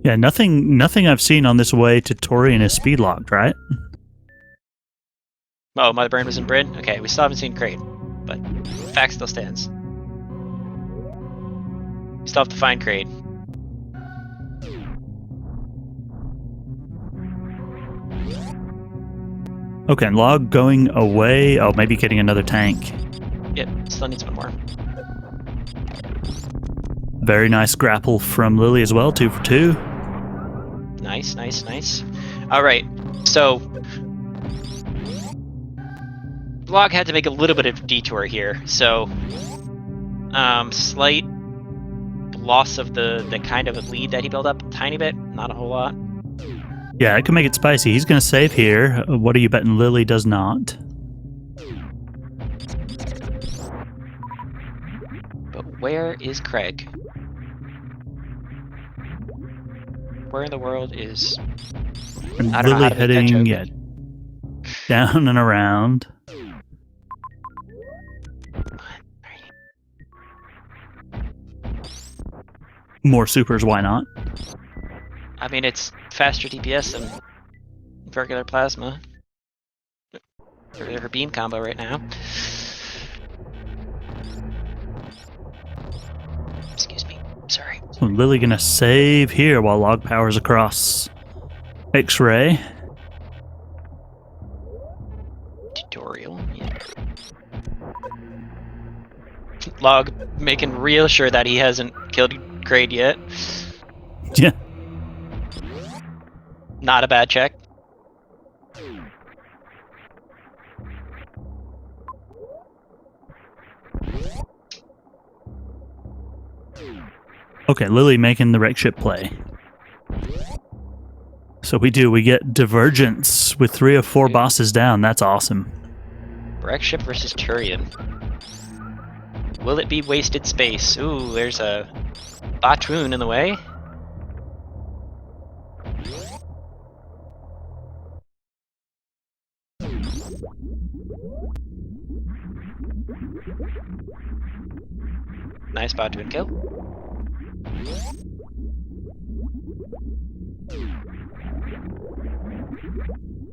Yeah, nothing I've seen on this way to Torian is speed locked, right? Oh, Mother Brain was in Bryn? Okay, we still haven't seen Kraid, but fact still stands. We still have to find Kraid. Okay, and Log going away. Oh, maybe getting another tank. Yep, still needs one more. Very nice grapple from Lillie as well, 2 for 2. Nice, nice, nice. Alright, so Log had to make a little bit of a detour here, so slight loss of the kind of lead that he built up a tiny bit, not a whole lot. Yeah, it can make it spicy. He's going to save here. What are you betting Lillie does not? But where is Craig? Where in the world is... And I don't know Lillie how to make that heading joke. down and around. More supers, why not? I mean, it's faster DPS than regular plasma. Or her beam combo right now. Excuse me. Sorry. So Lillie gonna save here while Log powers across X-Ray. Tutorial. Yeah. Log making real sure that he hasn't killed Kraid yet. Yeah. Not a bad check. Okay, Lillie making the wreck ship play. So we get Divergence with 3 of 4 bosses down. That's awesome. Wreck ship versus Turian. Will it be wasted space? Ooh, there's a Batoon in the way. Nice Batoon kill.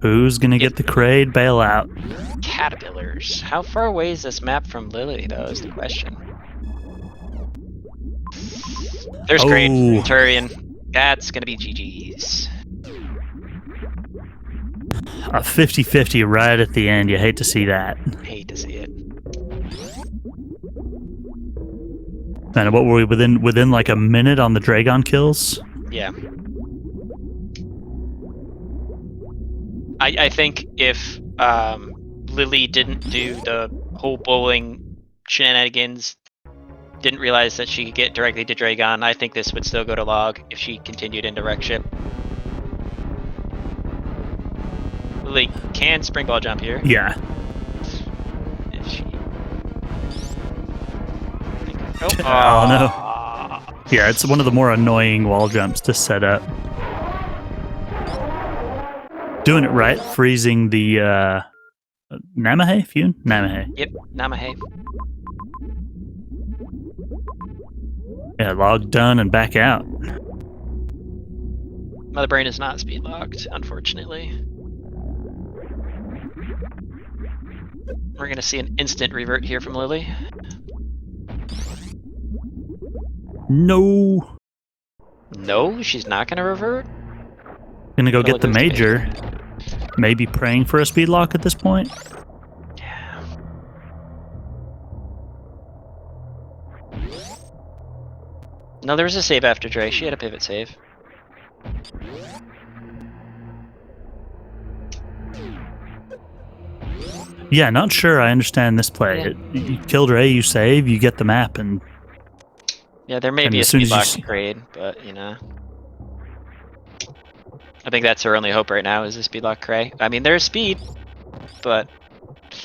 Who's gonna get the Kraid bailout? Caterpillars. How far away is this map from Lillie, though, is the question. There's Kraid. Turian. That's gonna be GG's. A 50-50 right at the end. You hate to see that. Hate to see it. And what were we within like a minute on the Dragon kills? Yeah. I think if Lillie didn't do the whole bowling shenanigans, didn't realize that she could get directly to Dragon, I think this would still go to Log if she continued into Wreck Ship. Lillie can springball jump here. Yeah. If she... Oh no. Yeah, it's one of the more annoying wall jumps to set up. Doing it right, freezing the Namahe? Fune? Namahe. Yep, Namahe. Yeah, Log done and back out. Mother Brain is not speed locked, unfortunately. We're gonna see an instant revert here from Lillie. No. No, she's not gonna revert. Gonna go Well, get the it goes to major. Maybe praying for a speed lock at this point. Yeah. No, there was a save after Dre. She had a pivot save. Yeah, not sure I understand this play. Yeah. You kill Dre, you save, you get the map, and Yeah, there may And be a as soon as speed you lock s- grade, but you know. I think that's her only hope right now is the speed lock cray. I mean, there's speed, but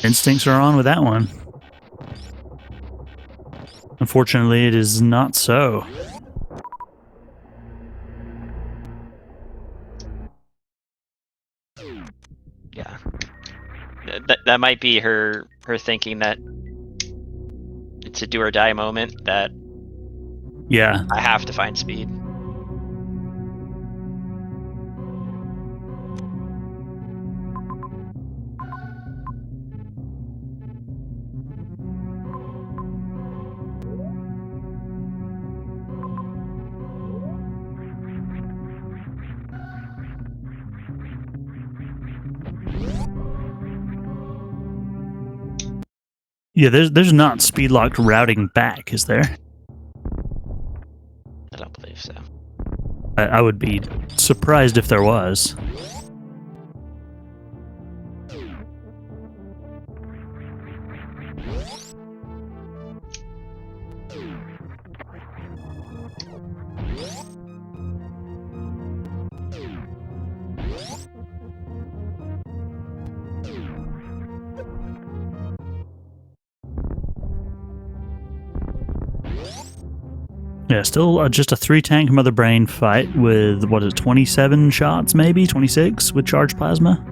instincts are on with that one. Unfortunately, it is not so. yeah, that might be her thinking that it's a do or die moment. That Yeah, I have to find speed. yeah. There's not speed locked routing back, is there? I don't believe so. I would be surprised if there was. Yeah, still just a 3-tank Mother Brain fight with, what is it, 27 shots maybe? 26 with charged plasma?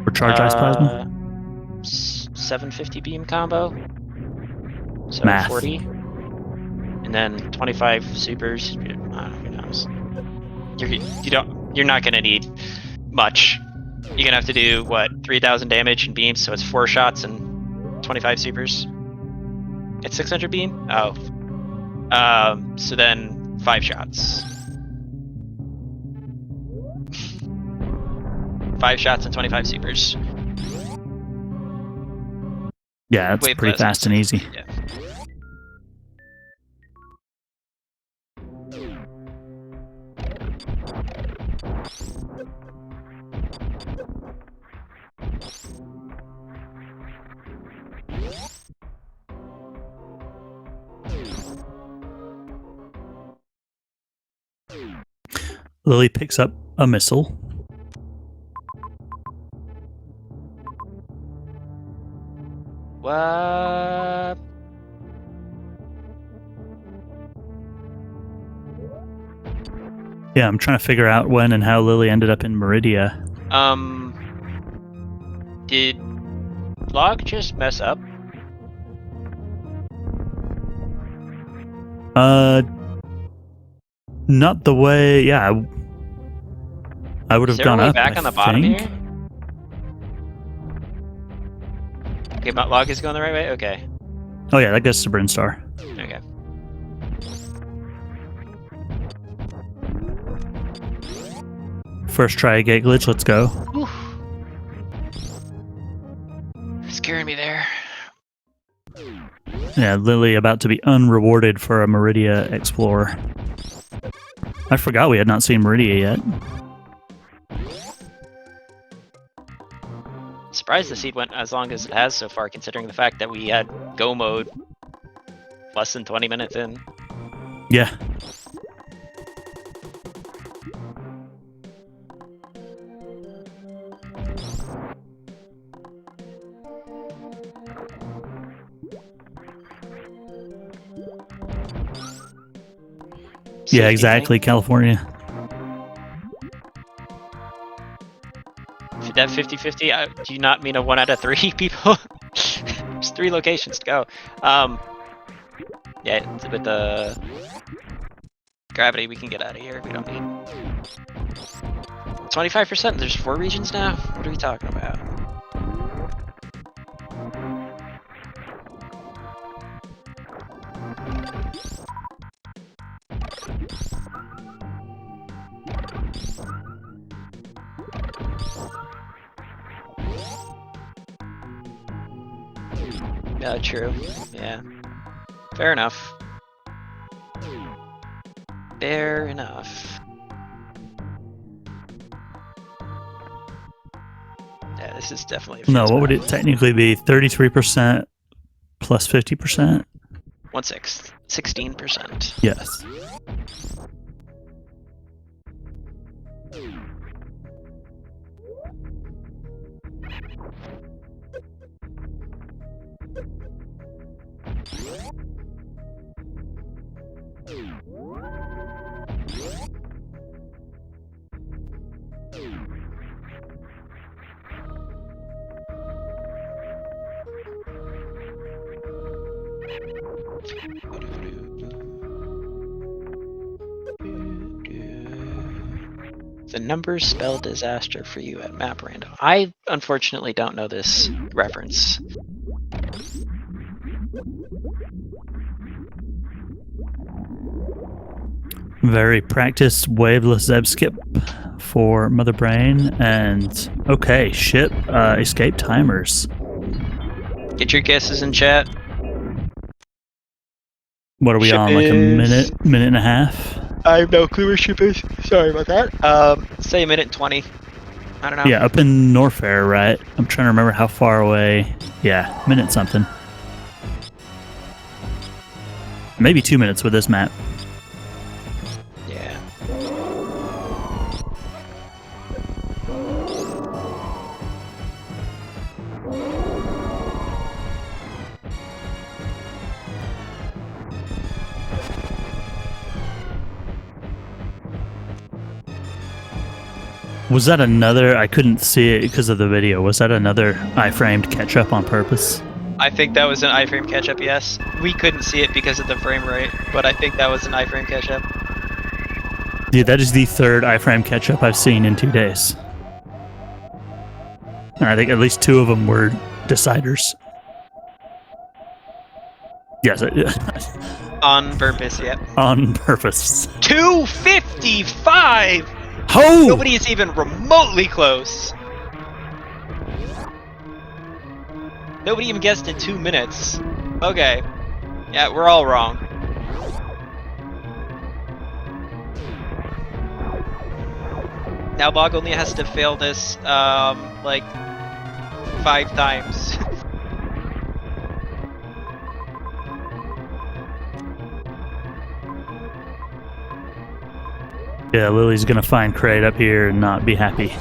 Or charge ice plasma? 750 beam combo. So Math. 40. And then 25 supers. Who knows? You're not gonna need much. You're gonna have to do what, 3,000 damage in beams, so it's 4 shots and 25 supers. It's 600 beam? Oh. So then 5 shots. 5 shots and 25 supers. Yeah, that's Way pretty plasma. fast and easy. Yeah. Lillie picks up a missile. What? Yeah, I'm trying to figure out when and how Lillie ended up in Meridia. Did Log just mess up? Not the way. Yeah, I would Is have there a gone way up. back I on the bottom think. here? Okay, but Log is going the right way? Okay. Oh yeah, that goes to Brinstar. Okay. First try a gate glitch. Let's go. Whew. Scaring me there. Yeah, Lillie about to be unrewarded for a Meridia Explorer. I forgot we had not seen Meridia yet. Surprised the seed went as long as it has so far, considering the fact that we had go mode less than 20 minutes in. Yeah. Yeah, exactly, California. That 50-50, do you not mean a 1 out of 3 people? There's 3 locations to go. Yeah, with the gravity, we can get out of here. We don't need 25%. There's 4 regions now. What are we talking about? True. Yeah. Fair enough. Fair enough. Yeah, this is definitely. No, what would it technically be? 33% plus 50%? 1/6. 16%. Yes. The numbers spell disaster for you at Map Rando. I unfortunately don't know this reference. Very practiced waveless Zeb skip for Mother Brain. And okay, ship escape timers. Get your guesses in chat. What are we Ship on? Like a is- minute and a half? I have no clue where ship is. Sorry about that. Say a minute 20. I don't know. Yeah, up in Norfair, right? I'm trying to remember how far away. Yeah, minute something. Maybe 2 minutes with this map. Yeah. Was that another? I couldn't see it because of the video. Was that another iframed catch up on purpose? I think that was an iframe catch-up, yes. We couldn't see it because of the frame rate, but I think that was an iframe catch-up. Dude, that is the third iframe catch up I've seen in 2 days. And I think at least 2 of them were deciders. Yes, On purpose, yeah. on purpose. 255! Oh! Nobody is even remotely close. Nobody even guessed in 2 minutes. Okay. Yeah, we're all wrong. Now Log only has to fail this, like, 5 times. Yeah, Lily's gonna find Kraid up here and not be happy.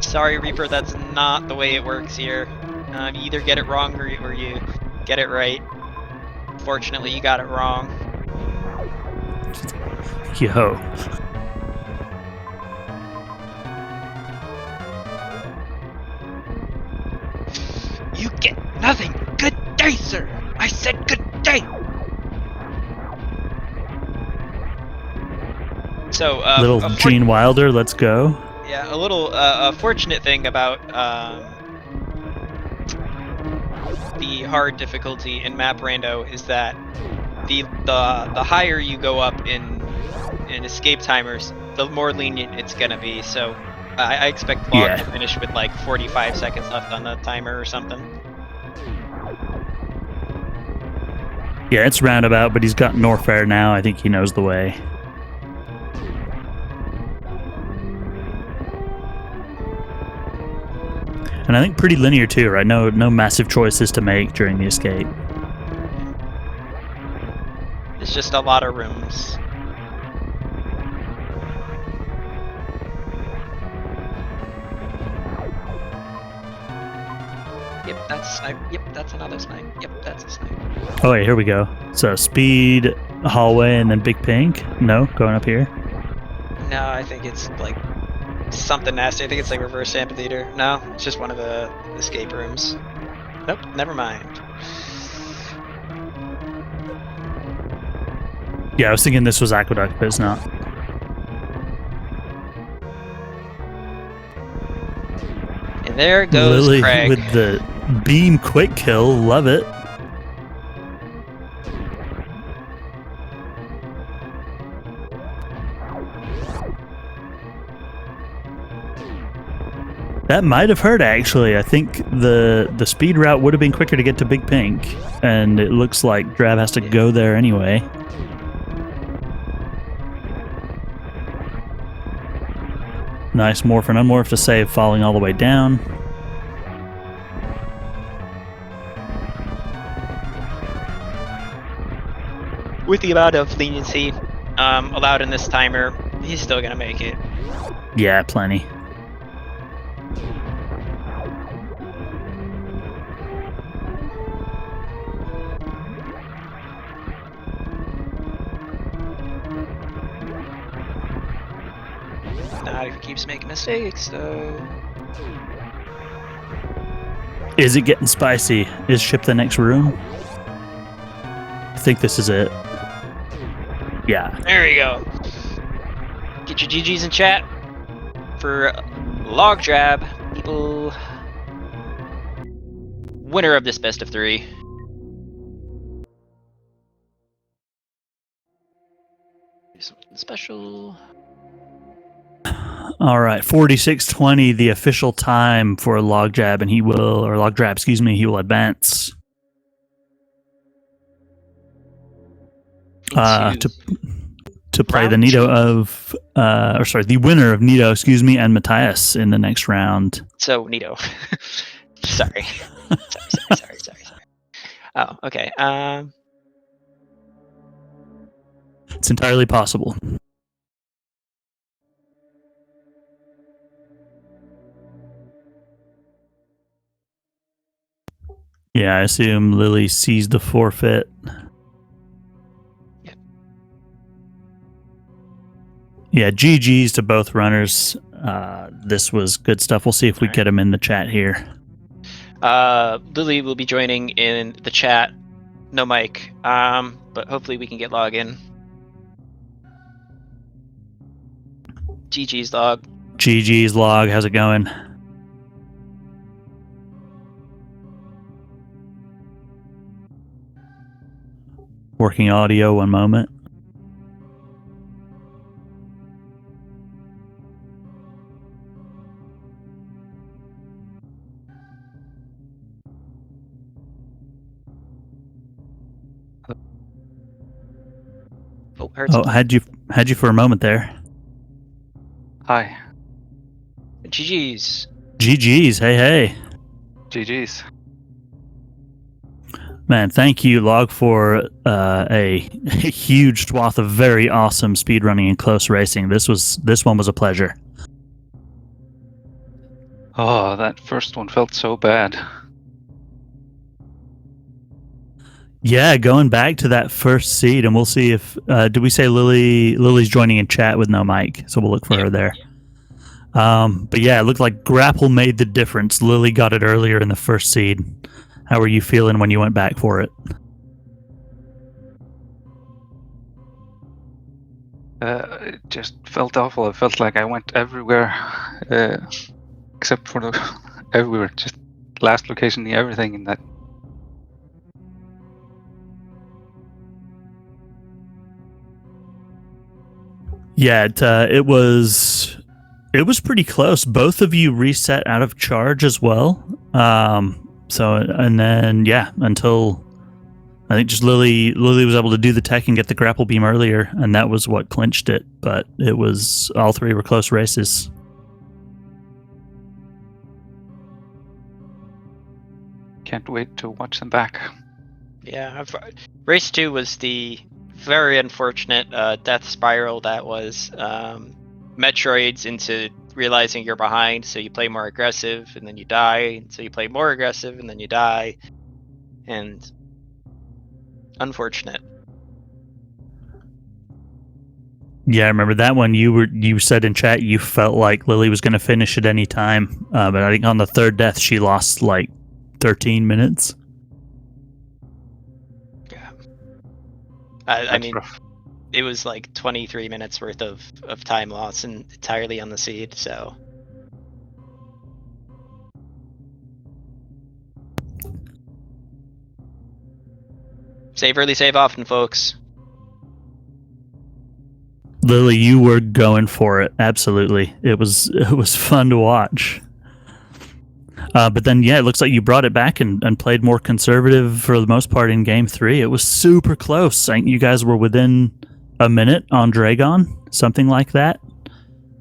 Sorry, Reaper, that's not the way it works here. You either get it wrong or you get it right. Fortunately, you got it wrong. Yo. You get nothing! Good day, sir! I said good day! So, Little Gene Wilder, let's go. yeah, a little, fortunate thing about, the hard difficulty in Map Rando is that the higher you go up in escape timers, the more lenient it's gonna be. So I expect Log to finish with like 45 seconds left on the timer or something. Yeah, it's roundabout, but he's got Norfair now. I think he knows the way. And I think pretty linear too, right? No massive choices to make during the escape. It's just a lot of rooms. Yep, that's a snipe. Yep, that's another snipe. Yep, that's a snipe. Oh wait, here we go. So speed, hallway, and then big pink. No, going up here. No, I think it's like something nasty. I think it's like reverse amphitheater. No, it's just one of the escape rooms. Nope, never mind. Yeah, I was thinking this was Aqueduct, but it's not. And there goes Lily Craig. with the beam quick kill. Love it. That might have hurt, actually. I think the speed route would have been quicker to get to Big Pink, and it looks like Drab has to go there anyway. Nice morph and unmorph to save falling all the way down. With the amount of leniency allowed in this timer, he's still gonna make it. Yeah, plenty. Not if he keeps making mistakes, though. Is it getting spicy? Is ship the next room? I think this is it. Yeah. There we go. Get your GGs in chat for Logdrab, people. Winner of this best of 3. Do something special. All right, 46:20, the official time for Logdrab, and he will advance. To play the Nito of, the winner of Nito, and Matthias in the next round. So Nito, sorry. sorry. Oh, okay. It's entirely possible. Yeah, I assume Lillie sees the forfeit. Yeah, GG's to both runners. This was good stuff. We'll see if we get him in the chat here. Lillie will be joining in the chat. No mic, but hopefully we can get login. GG's log. GG's log. How's it going? Working audio. One moment. Oh, had you for a moment there. Hi. GG's. GG's. Hey. GG's. Man, thank you, Log, for a huge swath of very awesome speedrunning and close racing. This one was a pleasure. Oh, that first one felt so bad. Yeah, going back to that first seed, and we'll see if did we say Lily's joining in chat with no mic, so we'll look for her there. But yeah, it looked like Grapple made the difference. Lillie got it earlier in the first seed. How were you feeling when you went back for it? It just felt awful. It felt like I went everywhere, except for everywhere. Just last location, everything in that. Yeah, it was pretty close. Both of you reset out of charge as well. And then until I think just Lillie was able to do the tech and get the grapple beam earlier, and that was what clinched it. But it was all three were close races. Can't wait to watch them back. Yeah, race 2 was the very unfortunate death spiral that was Metroids into realizing you're behind, so you play more aggressive and then you die, so you play more aggressive and then you die, and unfortunate. Yeah, I remember that one. You said in chat you felt like Lillie was going to finish at any time, but I think on the third death she lost like 13 minutes. Yeah, I mean, rough. It was like 23 minutes worth of time loss and entirely on the seed, so. Save early, save often, folks. Lillie, you were going for it. Absolutely. It was fun to watch. But then, yeah, it looks like you brought it back and played more conservative for the most part in Game 3. It was super close. I think you guys were within a minute on Dragon, something like that.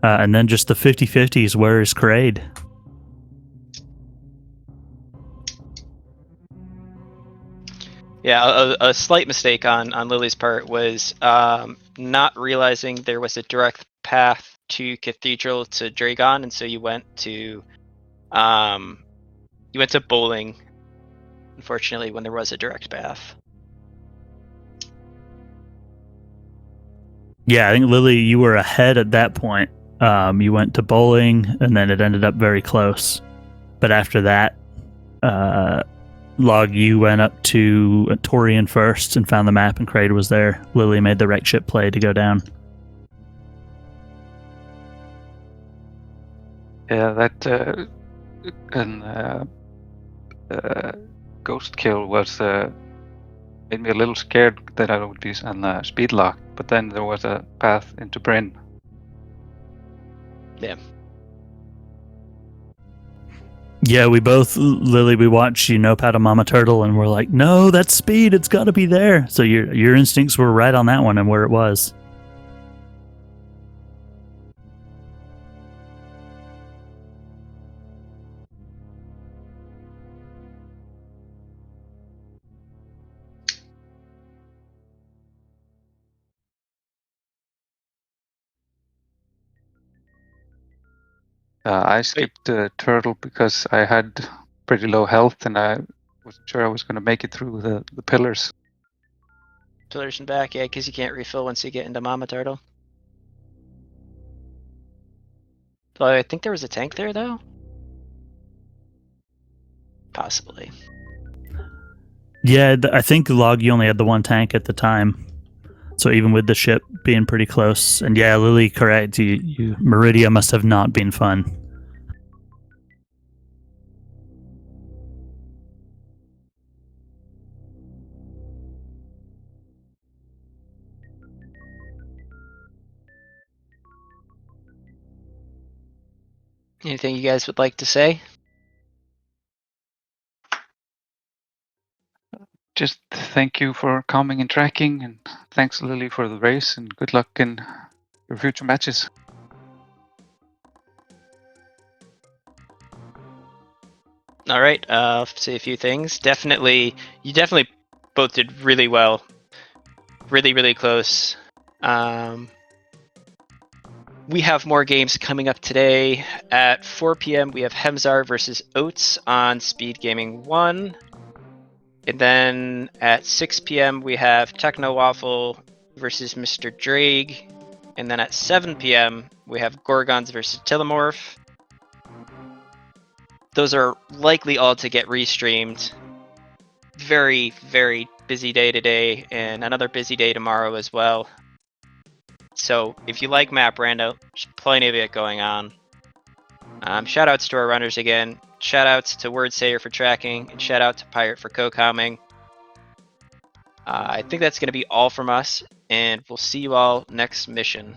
And then just the 50-50s, where is Kraid? Yeah, a slight mistake on Lily's part was not realizing there was a direct path to Cathedral to Dragon, and so you went to bowling. Unfortunately, when there was a direct path. Yeah, I think Lillie, you were ahead at that point. You went to bowling, and then it ended up very close. But after that, Log, you went up to Torian first and found the map, and Kraid was there. Lillie made the wreck ship play to go down. Yeah, that ghost kill was made me a little scared that I would be on speed lock, but then there was a path into Bryn. Yeah. Yeah, we both, Lillie, we watched you nope out a Mama Turtle, and we're like, no, that's speed. It's got to be there. So your instincts were right on that one and where it was. I skipped the turtle because I had pretty low health and I wasn't sure I was going to make it through the pillars. Pillars and back, yeah, because you can't refill once you get into Mama Turtle. Well, I think there was a tank there, though? Possibly. Yeah, I think, Log, you only had the one tank at the time. So even with the ship being pretty close. And yeah, Lillie, correct. You Meridia must have not been fun. Anything you guys would like to say? Just thank you for coming and tracking, and thanks Lillie for the race, and good luck in your future matches. All right, I'll say a few things. You definitely both did really well. Really, really close. We have more games coming up today. At 4 p.m. we have Hemzar versus Oates on SpeedGaming 1. And then at 6 p.m. we have Techno Waffle versus Mr. Drake. And then at 7 p.m. we have Gorgons versus Telemorph. Those are likely all to get restreamed. Very, very busy day today, and another busy day tomorrow as well. So if you like Map Rando, there's plenty of it going on. Shoutouts to our runners again. Shoutouts to Wordsayer for tracking, and shout out to Pirate for co-comming. I think that's going to be all from us, and we'll see you all next mission.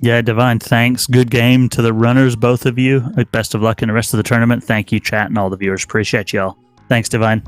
Yeah, Divine, thanks. Good game to the runners, both of you. Best of luck in the rest of the tournament. Thank you, chat, and all the viewers. Appreciate y'all. Thanks, Divine.